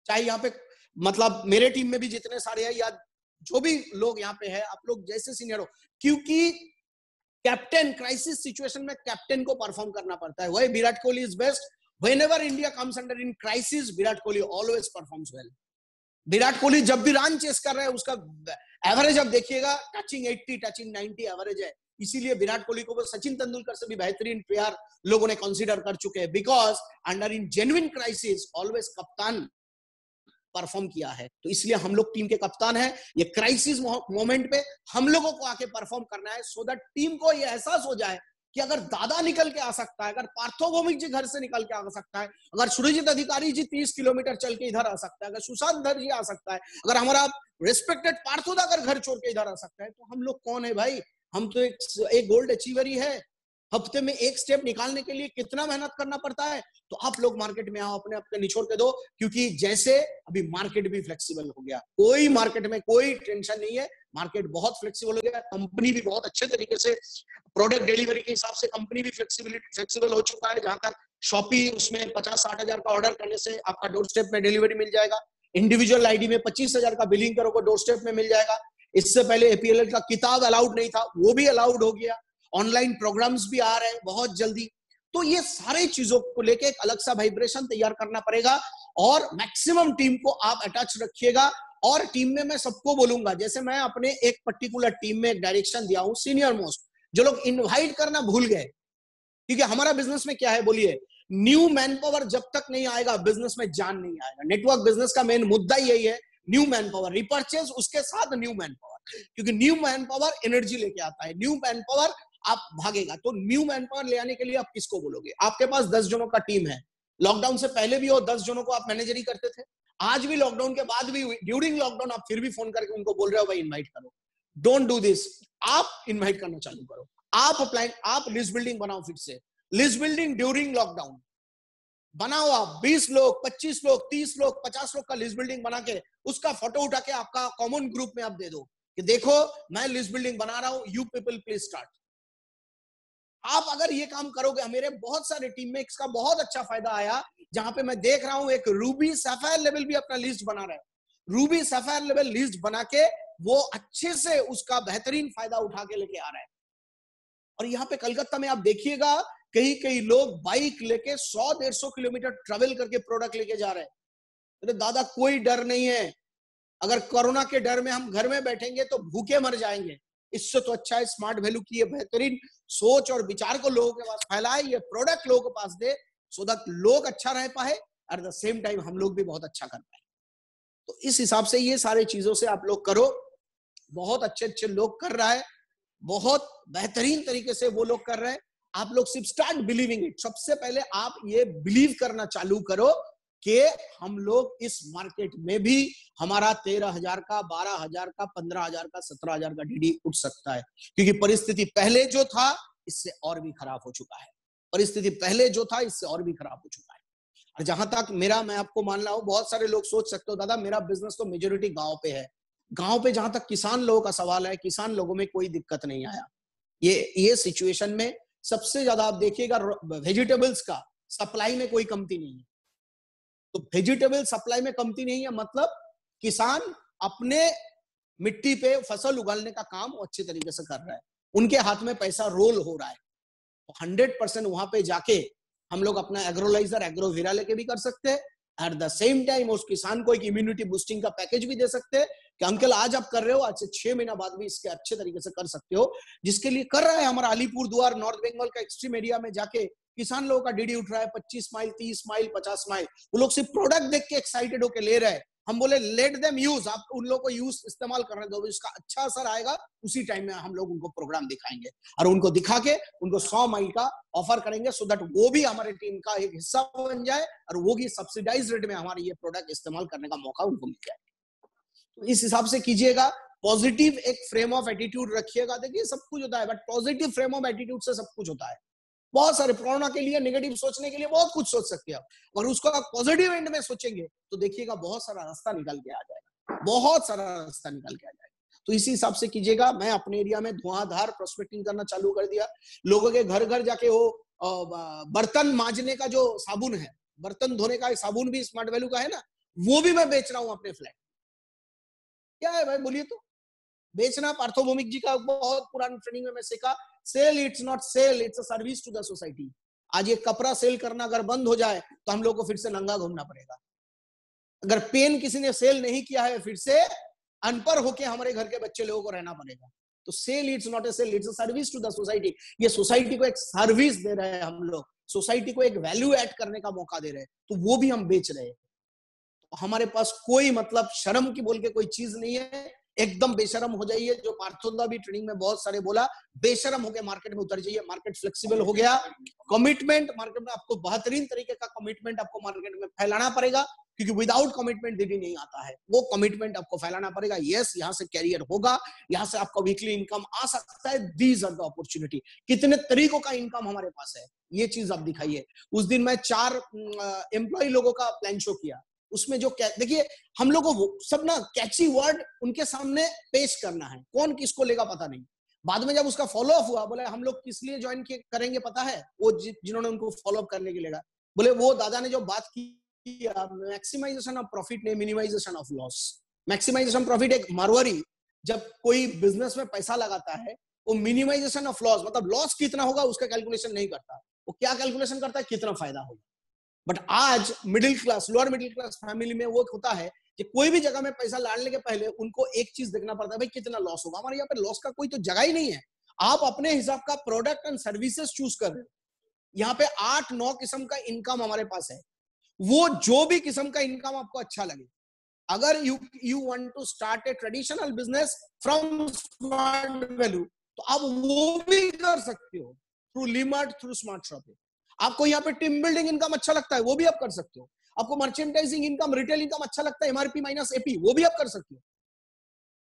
चाहे यहाँ पे मतलब मेरे टीम में भी जितने सारे हैं या जो भी लोग यहाँ पे है, आप लोग जैसे सीनियर हो, क्योंकि कैप्टन क्राइसिस सिचुएशन में कैप्टन को परफॉर्म करना पड़ता है। वही Virat Kohli is best. Whenever India comes under in crisis, Virat Kohli always performs well. Virat Kohli जब भी रन चेस कर रहे हैं, उसका एवरेज आप देखिएगा टचिंग 80, टचिंग 90 एवरेज है। इसीलिए विराट कोहली को सचिन तेंदुलकर से भी बेहतरीन प्लेयर लोगों ने कंसीडर कर चुके हैं, because under in genuine crisis always कप्तान परफॉर्म किया है। तो इसलिए हम लोग टीम के कप्तान हैं। ये क्राइसिस मोमेंट पे हम लोगों को आके परफॉर्म करना है, सो दैट टीम को ये एहसास हो जाए कि अगर दादा निकल के आ सकता है, अगर पार्थो भौमिक जी घर से निकल के आ सकता है, अगर सुरजीत अधिकारी जी 30 किलोमीटर चल के इधर आ सकता है, अगर सुशांत धर जी आ सकता है, अगर हमारा रिस्पेक्टेड पार्थोदा अगर घर छोड़ के इधर आ सकता है, तो हम लोग कौन है भाई? हम तो एक गोल्ड अचीवर ही है। हफ्ते में एक स्टेप निकालने के लिए कितना मेहनत करना पड़ता है। तो आप लोग मार्केट में आओ, अपने अपने निचोड़ के दो, क्योंकि जैसे अभी मार्केट भी फ्लेक्सिबल हो गया, कोई मार्केट में कोई टेंशन नहीं है, मार्केट बहुत फ्लेक्सिबल हो गया। कंपनी भी बहुत अच्छे तरीके से प्रोडक्ट डिलीवरी के हिसाब से कंपनी भी फ्लेक्सिबल हो चुका है। जहां तक शॉपी, उसमें 50-60 हजार का ऑर्डर करने से आपका डोर स्टेप में डिलीवरी मिल जाएगा। इंडिविजुअल आईडी में 25,000 का बिलिंग करोगे, डोर स्टेप में मिल जाएगा। इससे पहले एपीएलएल का किताब अलाउड नहीं था, वो भी अलाउड हो गया। ऑनलाइन प्रोग्राम्स भी आ रहे हैं बहुत जल्दी। तो ये सारे चीजों को लेके एक अलग सा वाइब्रेशन तैयार करना पड़ेगा, और मैक्सिमम टीम को आप अटैच रखिएगा। और टीम में मैं सबको बोलूंगा, जैसे मैं अपने एक पर्टिकुलर टीम में एक डायरेक्शन दिया हूं, सीनियर मोस्ट, जो लोग इनवाइट करना भूल गए, क्योंकि हमारा बिजनेस में क्या है बोलिए, न्यू मैन पावर जब तक नहीं आएगा बिजनेस में जान नहीं आएगा। नेटवर्क बिजनेस का मेन मुद्दा यही है, न्यू मैन पावर, रिपर्चेज, उसके साथ न्यू मैन पावर, क्योंकि न्यू मैन पावर एनर्जी लेके आता है, न्यू मैन पावर आप भागेगा। तो न्यू मैन पावर ले आने के लिए आप किसको बोलोगे? आपके पास 10 जनों का टीम है, लॉकडाउन से पहले भी वो 10 जनों को आप मैनेजर ही करते थे, आज भी लॉकडाउन के बाद भी, ड्यूरिंग लॉकडाउन आप फिर भी फोन करके उनको बोल रहे हो भाई इनवाइट करो। डोंट डू दिस, आप इनवाइट करना चालू करो, आप अप्लाई, आप लिस्ट बिल्डिंग बनाओ, फिर से लिस्ट बिल्डिंग ड्यूरिंग लॉकडाउन बनाओ। आप 20 लोग, 25 लोग, 30 लोग, 50 लोग का लिस्ट बिल्डिंग बना के उसका फोटो उठा के आपका कॉमन ग्रुप में आप दे दो कि देखो मैं लिस्ट बिल्डिंग बना रहा हूं, यू पीपल प्लीज स्टार्ट। आप अगर ये काम करोगे, मेरे बहुत सारे टीममेट्स का बहुत अच्छा फायदा आया, जहां पे मैं देख रहा हूं एक रूबी सैफायर लेवल भी अपना लिस्ट बना रहा है। रूबी सैफायर लेवल लिस्ट बना के वो अच्छे से उसका बेहतरीन फायदा उठा के लेके आ रहा है। और यहाँ पे कलकत्ता में आप देखिएगा, कई लोग बाइक लेके 100-150 किलोमीटर ट्रेवल करके प्रोडक्ट लेके जा रहे हैं। तो दादा कोई डर नहीं है, अगर कोरोना के डर में हम घर में बैठेंगे तो भूखे मर जाएंगे। इससे तो अच्छा है स्मार्ट वैल्यू की ये बेहतरीन सोच और विचार को लोगों के पास फैलाए, ये प्रोडक्ट लोगों के पास दे, सो दैट लोग अच्छा रह पाए, एट द सेम टाइम हम लोग भी बहुत अच्छा कर पाए। तो इस हिसाब से ये सारे चीजों से आप लोग करो। बहुत अच्छे लोग कर रहा है, बहुत बेहतरीन तरीके से वो लोग कर रहे हैं। आप लोग सिर्फ स्टार्ट बिलीविंग इट। सबसे पहले आप ये बिलीव करना चालू करो कि हम लोग इस मार्केट में भी हमारा 13,000 का, 12,000 का, 15,000 का, 17,000 का डीडी उठ सकता है, क्योंकि परिस्थिति पहले जो था इससे और भी खराब हो चुका है। परिस्थिति पहले जो था इससे और भी खराब हो चुका है। और जहां तक मेरा, मैं आपको मान रहा हूं, बहुत सारे लोग सोच सकते हो दादा मेरा बिजनेस तो मेजोरिटी गांव पे है। गांव पे जहां तक किसान लोगों का सवाल है, किसान लोगों में कोई दिक्कत नहीं आया। ये सिचुएशन में सबसे ज्यादा आप देखिएगा वेजिटेबल्स का सप्लाई में कोई कमती नहीं है। तो वेजिटेबल सप्लाई में कमती नहीं है, मतलब किसान अपने मिट्टी पे फसल उगाने का काम अच्छे तरीके से कर रहा है, उनके हाथ में पैसा रोल हो रहा है। तो 100% वहां पे जाके हम लोग अपना एग्रोलाइजर, एग्रोवीरा लेके भी कर सकते हैं, एट द सेम टाइम उस किसान को एक इम्यूनिटी बूस्टिंग का पैकेज भी दे सकते हैं कि अंकल आज आप कर रहे हो, आज से 6 महीना बाद भी इसके अच्छे तरीके से कर सकते हो, जिसके लिए कर रहा है हमारा अलीपुर द्वार नॉर्थ बंगाल का एक्सट्रीम एरिया में जाके किसान लोगों का डीडी उठ रहा है 25 माइल 30 माइल 50 माइल, वो लोग सिर्फ प्रोडक्ट देख के एक्साइटेड होके ले रहे हैं। हम बोले लेट देम यूज, आप उन लोगों को यूज इस्तेमाल करने दो, इसका अच्छा असर आएगा, उसी टाइम में हम लोग उनको प्रोग्राम दिखाएंगे और उनको दिखा के उनको 100 माइल का ऑफर करेंगे, सो दैट वो भी हमारे टीम का एक हिस्सा बन जाए और वो भी सब्सिडाइज रेट में हमारे ये प्रोडक्ट इस्तेमाल करने का मौका उनको मिल जाए। तो इस हिसाब से कीजिएगा, पॉजिटिव एक फ्रेम ऑफ एटीट्यूड रखिएगा। देखिए सब कुछ होता है, but positive frame of attitude से सब कुछ होता है। बहुत सारे कोरोना के लिए नेगेटिव सोचने के लिए बहुत कुछ सोच सकते हैं, और उसको आप पॉजिटिव एंड में सोचेंगे तो देखिएगा बहुत सारा रास्ता निकल के आ जाएगा, बहुत सारा रास्ता निकल के आ जाएगा। तो इसी हिसाब से कीजिएगा। मैं अपने एरिया में धुआंधार प्रोस्पेक्टिंग करना चालू कर दिया, लोगों के घर घर जाके वो बर्तन मांजने का जो साबुन है, बर्तन धोने का साबुन भी स्मार्ट वैल्यू का है ना, वो भी मैं बेच रहा हूँ अपने फ्लैट। क्या है भाई बोलिए तो, बेचना। पार्थो भौमिक जी का बहुत पुरानी ट्रेनिंग में मैं सीखा, sale it's not sale, it's a service to the society. आज ये कपड़ा सेल करना अगर बंद हो जाए तो हम लोग को फिर से नंगा घूमना पड़ेगा। अगर पेन किसी ने सेल नहीं किया है, फिर से अनपढ़ होके हमारे घर के बच्चे लोगों को रहना पड़ेगा। तो sale it's not a sale, it's a service to the society. ये सोसाइटी को एक सर्विस दे रहे हैं हम लोग, सोसाइटी को एक वैल्यू ऐड करने का मौका दे रहे हैं, तो वो भी हम बेच रहे हैं। तो हमारे पास कोई मतलब शर्म की बोल के कोई चीज नहीं है, एकदम बेशरम हो जाइए। जो पार्थोदा भी ट्रेनिंग में बहुत सारे बोला, बेशरम होकर मार्केट में उतर जाइए। मार्केट फ्लेक्सिबल हो गया, कमिटमेंट मार्केट में आपको बेहतरीन तरीके का कमिटमेंट आपको मार्केट में फैलाना पड़ेगा, क्योंकि विदाउट कमिटमेंट दीदी नहीं आता है, वो कमिटमेंट आपको फैलाना पड़ेगा। यस, यहाँ से कैरियर होगा, यहाँ से आपका वीकली इनकम आ सकता है, दीज आर द अपॉर्चुनिटी। कितने तरीकों का इनकम हमारे पास है, ये चीज आप दिखाइए। उस दिन मैं 4 एम्प्लॉय लोगों का प्लान शो किया, उसमें जो देखिए हम लोग को सब ना कैची वर्ड उनके सामने पेश करना है, कौन किसको लेगा पता नहीं। बाद में जब उसका फॉलो अप हुआ, बोले हम लोग किस लिए ज्वाइन करेंगे पता है, वो जिन्होंने उनको फॉलो अप करने के लिए, बोले वो दादा ने जो बात की, मैक्सिमाइजेशन ऑफ प्रॉफिट नहीं, minimization of loss. Maximization profit एक मारवाड़ी जब कोई बिजनेस में पैसा लगाता है, वो मिनिमाइजेशन ऑफ लॉस मतलब लॉस कितना होगा उसका कैलकुलेशन नहीं करता, वो क्या कैलकुलेशन करता है, कितना फायदा होगा। बट आज middle class, lower middle class family में वो होता है कि कोई भी जगह में पैसा डालने के पहले उनको एक चीज देखना पड़ता है, भाई कितना लॉस होगा। हमारे यहाँ पे लॉस का कोई तो जगह ही नहीं है। आप अपने हिसाब का प्रोडक्ट एंड सर्विसेज चूज कर रहे हो। यहाँ पे 8-9 किस्म का इनकम हमारे पास है, वो जो भी किस्म का इनकम आपको अच्छा लगे। अगर you want to start a traditional business from smart value, तो आप वो भी कर सकते हो through Limart, through smart shopping. आपको यहाँ पे टीम बिल्डिंग इनकम अच्छा लगता है, वो भी आप कर सकते हो। आपको मर्चेंडाइजिंग इनकम, रिटेल इनकम अच्छा लगता है, एमआरपी माइनस एपी, वो भी आप कर सकते हो।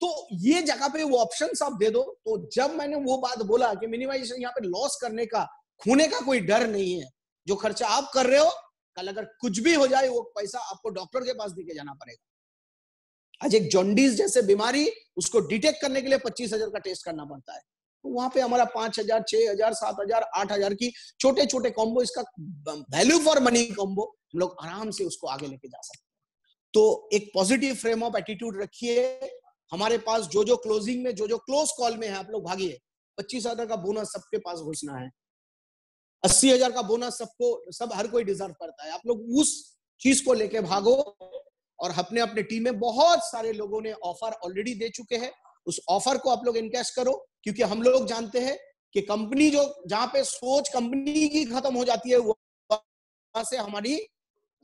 तो ये जगह पे वो ऑप्शंस आप दे दो। तो जब मैंने वो बात बोला कि मिनिमाइजेशन, यहाँ पे लॉस करने का, खोने का कोई डर नहीं है। जो खर्चा आप कर रहे हो, कल अगर कुछ भी हो जाए, वो पैसा आपको डॉक्टर के पास देके जाना पड़ेगा। आज एक जॉन्डिस जैसे बीमारी, उसको डिटेक्ट करने के लिए 25,000 का टेस्ट करना पड़ता है। तो वहां पे हमारा 5,000, 6,000, 7,000, 8,000 की छोटे छोटे कॉम्बो, इसका वैल्यू फॉर मनी कॉम्बो, हम लोग आराम से उसको आगे लेके जा सकते हैं। तो एक पॉजिटिव फ्रेम ऑफ एटीट्यूड रखिए। हमारे पास जो जो क्लोजिंग में, जो जो क्लोज कॉल में है, आप लोग भागिए। 25,000 का बोनस सबके पास घुसना है, 80,000 का बोनस सबको, सब हर कोई डिजर्व करता है। आप लोग उस चीज को लेके भागो। और अपने अपने टीम में बहुत सारे लोगों ने ऑफर ऑलरेडी दे चुके हैं, उस ऑफर को आप लोग इनकैश करो। क्योंकि हम लोग जानते हैं कि कंपनी जो, जहां पे सोच कंपनी की खत्म हो जाती है, वहां से हमारी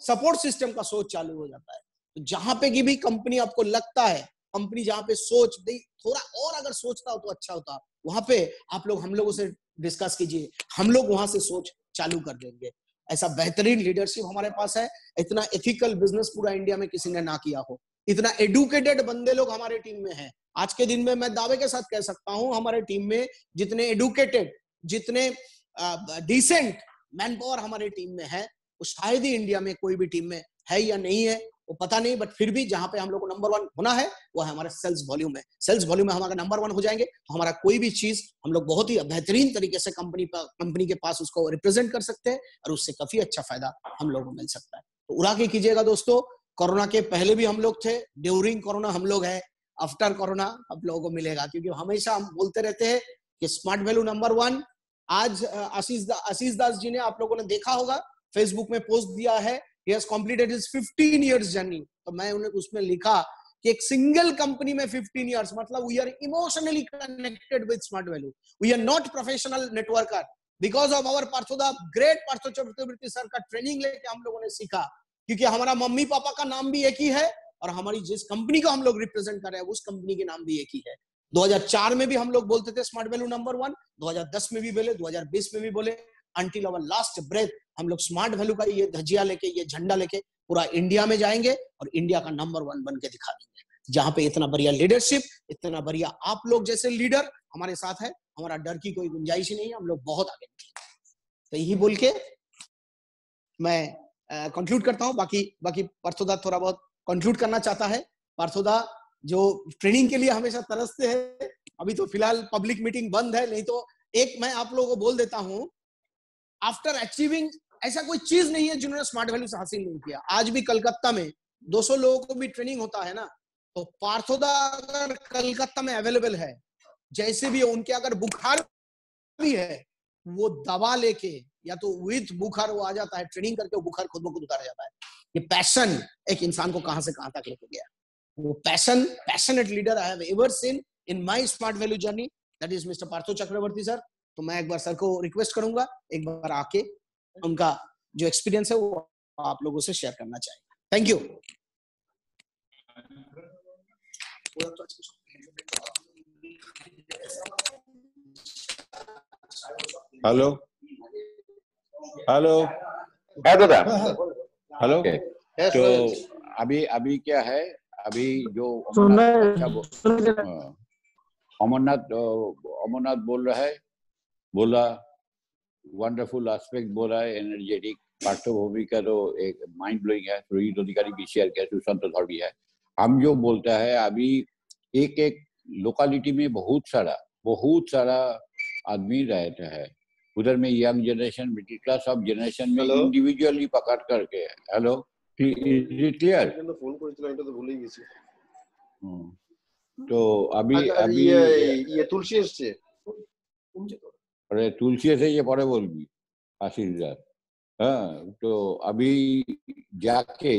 सपोर्ट सिस्टम का सोच चालू हो जाता है। तो जहां पे की भी कंपनी आपको लगता है, कंपनी जहां पे सोच दे, थोड़ा और अगर सोचता हो तो अच्छा होता, वहां पे आप लोग हम लोगों से डिस्कस कीजिए, हम लोग वहां से सोच चालू कर देंगे। ऐसा बेहतरीन लीडरशिप हमारे पास है। इतना एथिकल बिजनेस पूरा इंडिया में किसी ने ना किया हो। इतना एडुकेटेड बंदे लोग हमारे टीम में हैं। आज के दिन में मैं दावे के साथ कह सकता हूं, हमारे टीम में जितने एडुकेटेड, जितने डिसेंट मैन पावर हमारे टीम में है, वो शायद ही इंडिया में कोई भी टीम में है या नहीं है, वो पता नहीं। बट फिर भी जहां पे हम लोग को नंबर 1 होना है, वो है हमारे सेल्स वॉल्यूम में। सेल्स वॉल्यूम में हमारा नंबर 1 हो जाएंगे, तो हमारा कोई भी चीज हम लोग बहुत ही बेहतरीन तरीके से कंपनी के पास उसको रिप्रेजेंट कर सकते हैं, और उससे काफी अच्छा फायदा हम लोगों को मिल सकता है। तो उड़ा के कीजिएगा दोस्तों। कोरोना के पहले भी हम लोग थे, ड्यूरिंग कोरोना हम लोग है, आफ्टर कोरोना आप लोगों को मिलेगा। क्योंकि हमेशा हम बोलते रहते हैं कि स्मार्ट वैल्यू नंबर 1। आज आशीष दास जी ने, आप लोगों ने देखा होगा, फेसबुक में पोस्ट दिया है he has completed his 15 years journey. तो मैं उन्हें उसमें लिखा कि एक सिंगल कंपनी में 15 years, मतलब we are emotionally connected with Smart Value. We are not professional networker. Because of our Parthoda, great Partho Chakraborty sir का ट्रेनिंग लेके हम लोगों ने सीखा, क्योंकि हमारा मम्मी पापा का नाम भी एक ही है और हमारी जिस कंपनी को हम लोग रिप्रेजेंट कर रहे हैं उस कंपनी के नाम भी एक ही है। 2004 में भी हम लोग बोलते थे स्मार्ट वैल्यू नंबर 1, 2010 में भी बोले, 2020 में भी बोले, until our last breath हम लोग स्मार्ट वैल्यू का ये धजिया लेके, ये झंडा लेके पूरा इंडिया में जाएंगे और इंडिया का नंबर 1 बन के दिखा देंगे। जहां पे इतना बढ़िया लीडरशिप, इतना बढ़िया आप लोग जैसे लीडर हमारे साथ है, हमारा डर की कोई गुंजाइश ही नहीं है, हम लोग बहुत आगे निकलेंगे। तो यही बोल के मैं कंक्लूड करता हूं। बाकी पार्थोदा थोड़ा बहुत कंक्लूड करना चाहता है। पार्थोदा जो ट्रेनिंग के लिए हमेशा तरसते हैं, अभी तो फिलहाल पब्लिक मीटिंग बंद है, नहीं तो एक मैं आप लोगों को बोल देता हूं, आफ्टर अचीविंग, ऐसा कोई चीज नहीं है जिन्होंने स्मार्ट वैल्यू से हासिल नहीं किया। आज भी कलकत्ता में 200 लोगों को भी ट्रेनिंग होता है ना, तो पार्थोदा अगर कलकत्ता में अवेलेबल है, जैसे भी उनके अगर बुखार भी है, वो दवा लेके या तो विथ बुखार वो आ जाता है, ट्रेनिंग करके वो बुखार खुद ब खुद उतार जाता है। ये पैशन एक इंसान को कहां से कहां तक लेके गया, वो passionate leader I have ever seen in my smart value journey, that is mister Partho Chakraborty sir. तो मैं एक बार सर को रिक्वेस्ट करूंगा, एक बार आके उनका जो एक्सपीरियंस है वो आप लोगों से शेयर करना चाहेंगे। Thank you. हेलो हेलो है दादा। हेलो। Okay. तो अभी क्या है, अभी जो अमरनाथ बोल रहा है, बोला वंडरफुल एस्पेक्ट बोला है, एनर्जेटिक पार्थभूमि का तो एक माइंड ब्लोइंग है, रोहित अधिकारी भी शेयर किया, सुशांत धर भी है। हम जो बोलता है अभी एक लोकालिटी में बहुत सारा आदमी रहता है, उधर में यंग जनरेशन, मिडिल क्लास, सब जनरेशन में इंडिविजुअली पकड़ करके। Hello, clear? तो अभी ये तुलसी से, अरे तुलसी से ये पढ़े बोलबी आशीर्वाद। हाँ, तो अभी जाके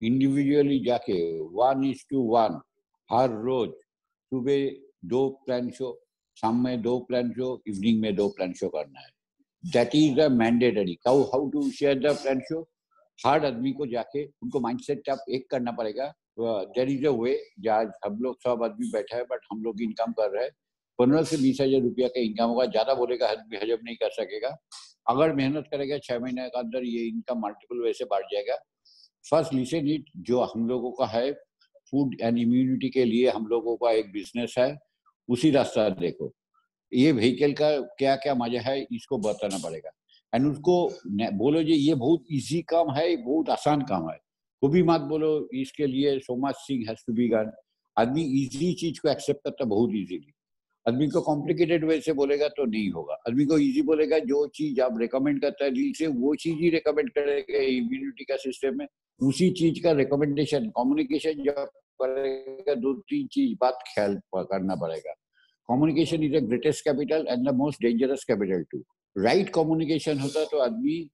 इंडिविजुअली जाके 1:1 हर रोज सुबह 2 प्लान शो, शाम में 2 प्लान शो, इवनिंग में 2 प्लान शो करना है। That is the mandatory. How to share the plan show? हर आदमी को जाके उनको माइंडसेट आप एक करना पड़ेगा। There is a way. आज हम लोग सब आदमी बैठा है, बट हम लोग इनकम कर रहे हैं, 15 से 20 हजार रुपया का इनकम होगा। ज्यादा बोलेगा हजम नहीं कर सकेगा। अगर मेहनत करेगा 6 महीने के अंदर ये इनकम मल्टीपल वे से बढ़ जाएगा। फर्स्ट लिसन इट, जो हम लोगों का है फूड एंड इम्यूनिटी के लिए हम लोगों का एक बिजनेस है, उसी रास्ता देखो। ये व्हीकल का क्या क्या मजा है इसको बताना पड़ेगा। एंड उसको बोलो जी ये बहुत इजी काम है, बहुत आसान काम है, वो भी मत बोलो इसके लिए so much thing has to be done. आदमी इजी चीज को एक्सेप्ट करता बहुत इजीली। आदमी को कॉम्प्लिकेटेड वे से बोलेगा तो नहीं होगा। आदमी को इजी बोलेगा, जो चीज आप रिकमेंड करता है दिल से वो चीज ही रिकमेंड करेगा। इम्यूनिटी का सिस्टम में उसी चीज का रिकमेंडेशन, कम्युनिकेशन जब करेगा 2-3 चीज बात ख्याल करना पड़ेगा। Communication is the greatest capital and the most dangerous capital too. Right communication होता है तो आदमी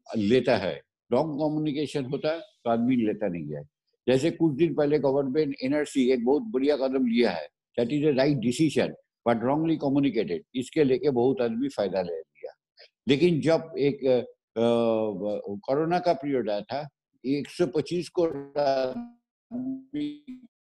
लेता है, रॉन्ग कम्युनिकेशन होता है तो आदमी लेता नहीं है। जैसे कुछ दिन पहले गवर्नमेंट एनआरसी एक बहुत बढ़िया कदम लिया है, that is a right decision but wrongly communicated. इसके लेके बहुत आदमी फायदा ले लिया। लेकिन जब एक कोरोना का पीरियड आया था, 125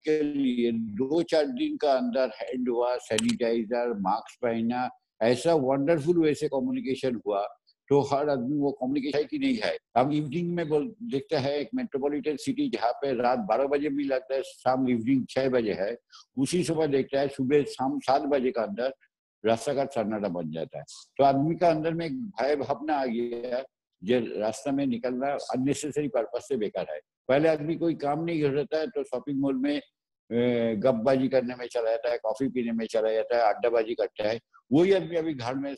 के लिए 2-4 दिन का अंदर हैंड वॉश, सैनिटाइजर, मास्क पहना, ऐसा वंडरफुल वे से कम्युनिकेशन हुआ। तो हर आदमी वो कम्युनिकेशन है कि नहीं है। हम इवनिंग में देखते हैं एक मेट्रोपॉलिटन सिटी जहाँ पे रात 12 बजे भी लगता है, शाम इवनिंग 6 बजे है, उसी समय देखता है सुबह शाम 7 बजे का अंदर रास्ता का सन्नाटा बन जाता है। तो आदमी का अंदर में एक भय भावना आ गया, जो रास्ता में निकलना अननेसेसरी पर्पज से बेकार है। पहले आदमी कोई काम नहीं कर रहा है तो शॉपिंग मॉल में गपबाजी करने में चला जाता है, कॉफी पीने में चला जाता है, अड्डाबाजी करता है। वही आदमी अभी घर में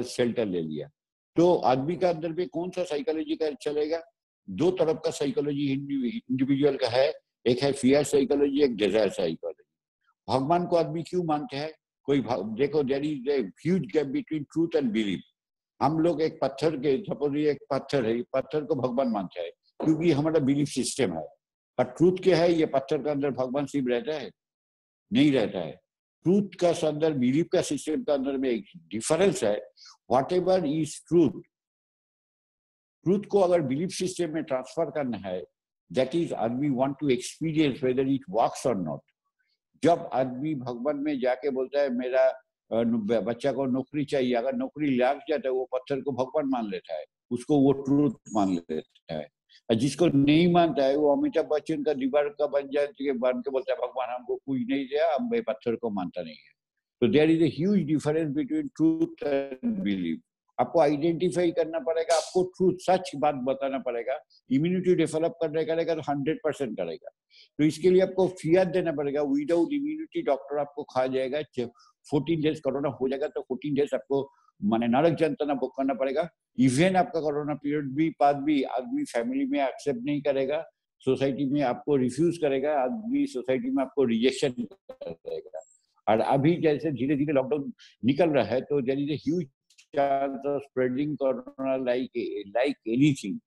शेल्टर ले लिया। तो आदमी का अंदर में कौन सा साइकोलॉजी का चलेगा? 2 तरफ का साइकोलॉजी इंडिविजुअल का है, एक है फियर साइकोलॉजी, एक डिजायर साइकोलॉजी। भगवान को आदमी क्यों मानते हैं? कोई देखो, there is a huge gap between truth and belief. हम लोग एक पत्थर के, सपोज ये एक पत्थर है, पत्थर को भगवान मानते हैं क्योंकि हमारा बिलीफ सिस्टम है। पर ट्रूथ क्या है, ये पत्थर के अंदर भगवान शिव रहता है? नहीं रहता है। ट्रूथ का अंदर, बिलीफ का सिस्टम के अंदर में एक डिफरेंस है। Whatever is truth, truth को अगर बिलीफ सिस्टम में ट्रांसफर करना है, दैट इज आदमी want to experience whether it works और नॉट। जब आदमी भगवान में जाके बोलता है मेरा बच्चा को नौकरी चाहिए, अगर नौकरी लग जाता है वो पत्थर को भगवान मान लेता है, उसको वो ट्रूथ मान लेता है। और जिसको नहीं मानता है वो अमिताभ बच्चन का दीवार का बन जाए बन के बोलता है भगवान हमको कुछ नहीं दिया, हम पत्थर को मानता नहीं है। तो there is a huge difference between truth and belief. आपको आइडेंटिफाई करना पड़ेगा, आपको ट्रूथ सच बात बताना पड़ेगा। इम्यूनिटी डेवलप करने करेगा तो 100% करेगा। तो इसके लिए आपको फियर देना पड़ेगा। विदाउट इम्यूनिटी डॉक्टर आपको खा जाएगा, 14 डेज कोरोना हो जाएगा तो 14 डेज आपको माने नरक जंतना भोग करना पड़ेगा। इवन आपका कोरोना पीरियड भी बाद भी आदमी फैमिली में एक्सेप्ट नहीं करेगा, सोसाइटी में आपको रिफ्यूज करेगा, आदमी सोसाइटी में आपको रिजेक्शन करेगा। और अभी जैसे धीरे धीरे लॉकडाउन निकल रहा है तो there is a huge chance of spreading corona like anything.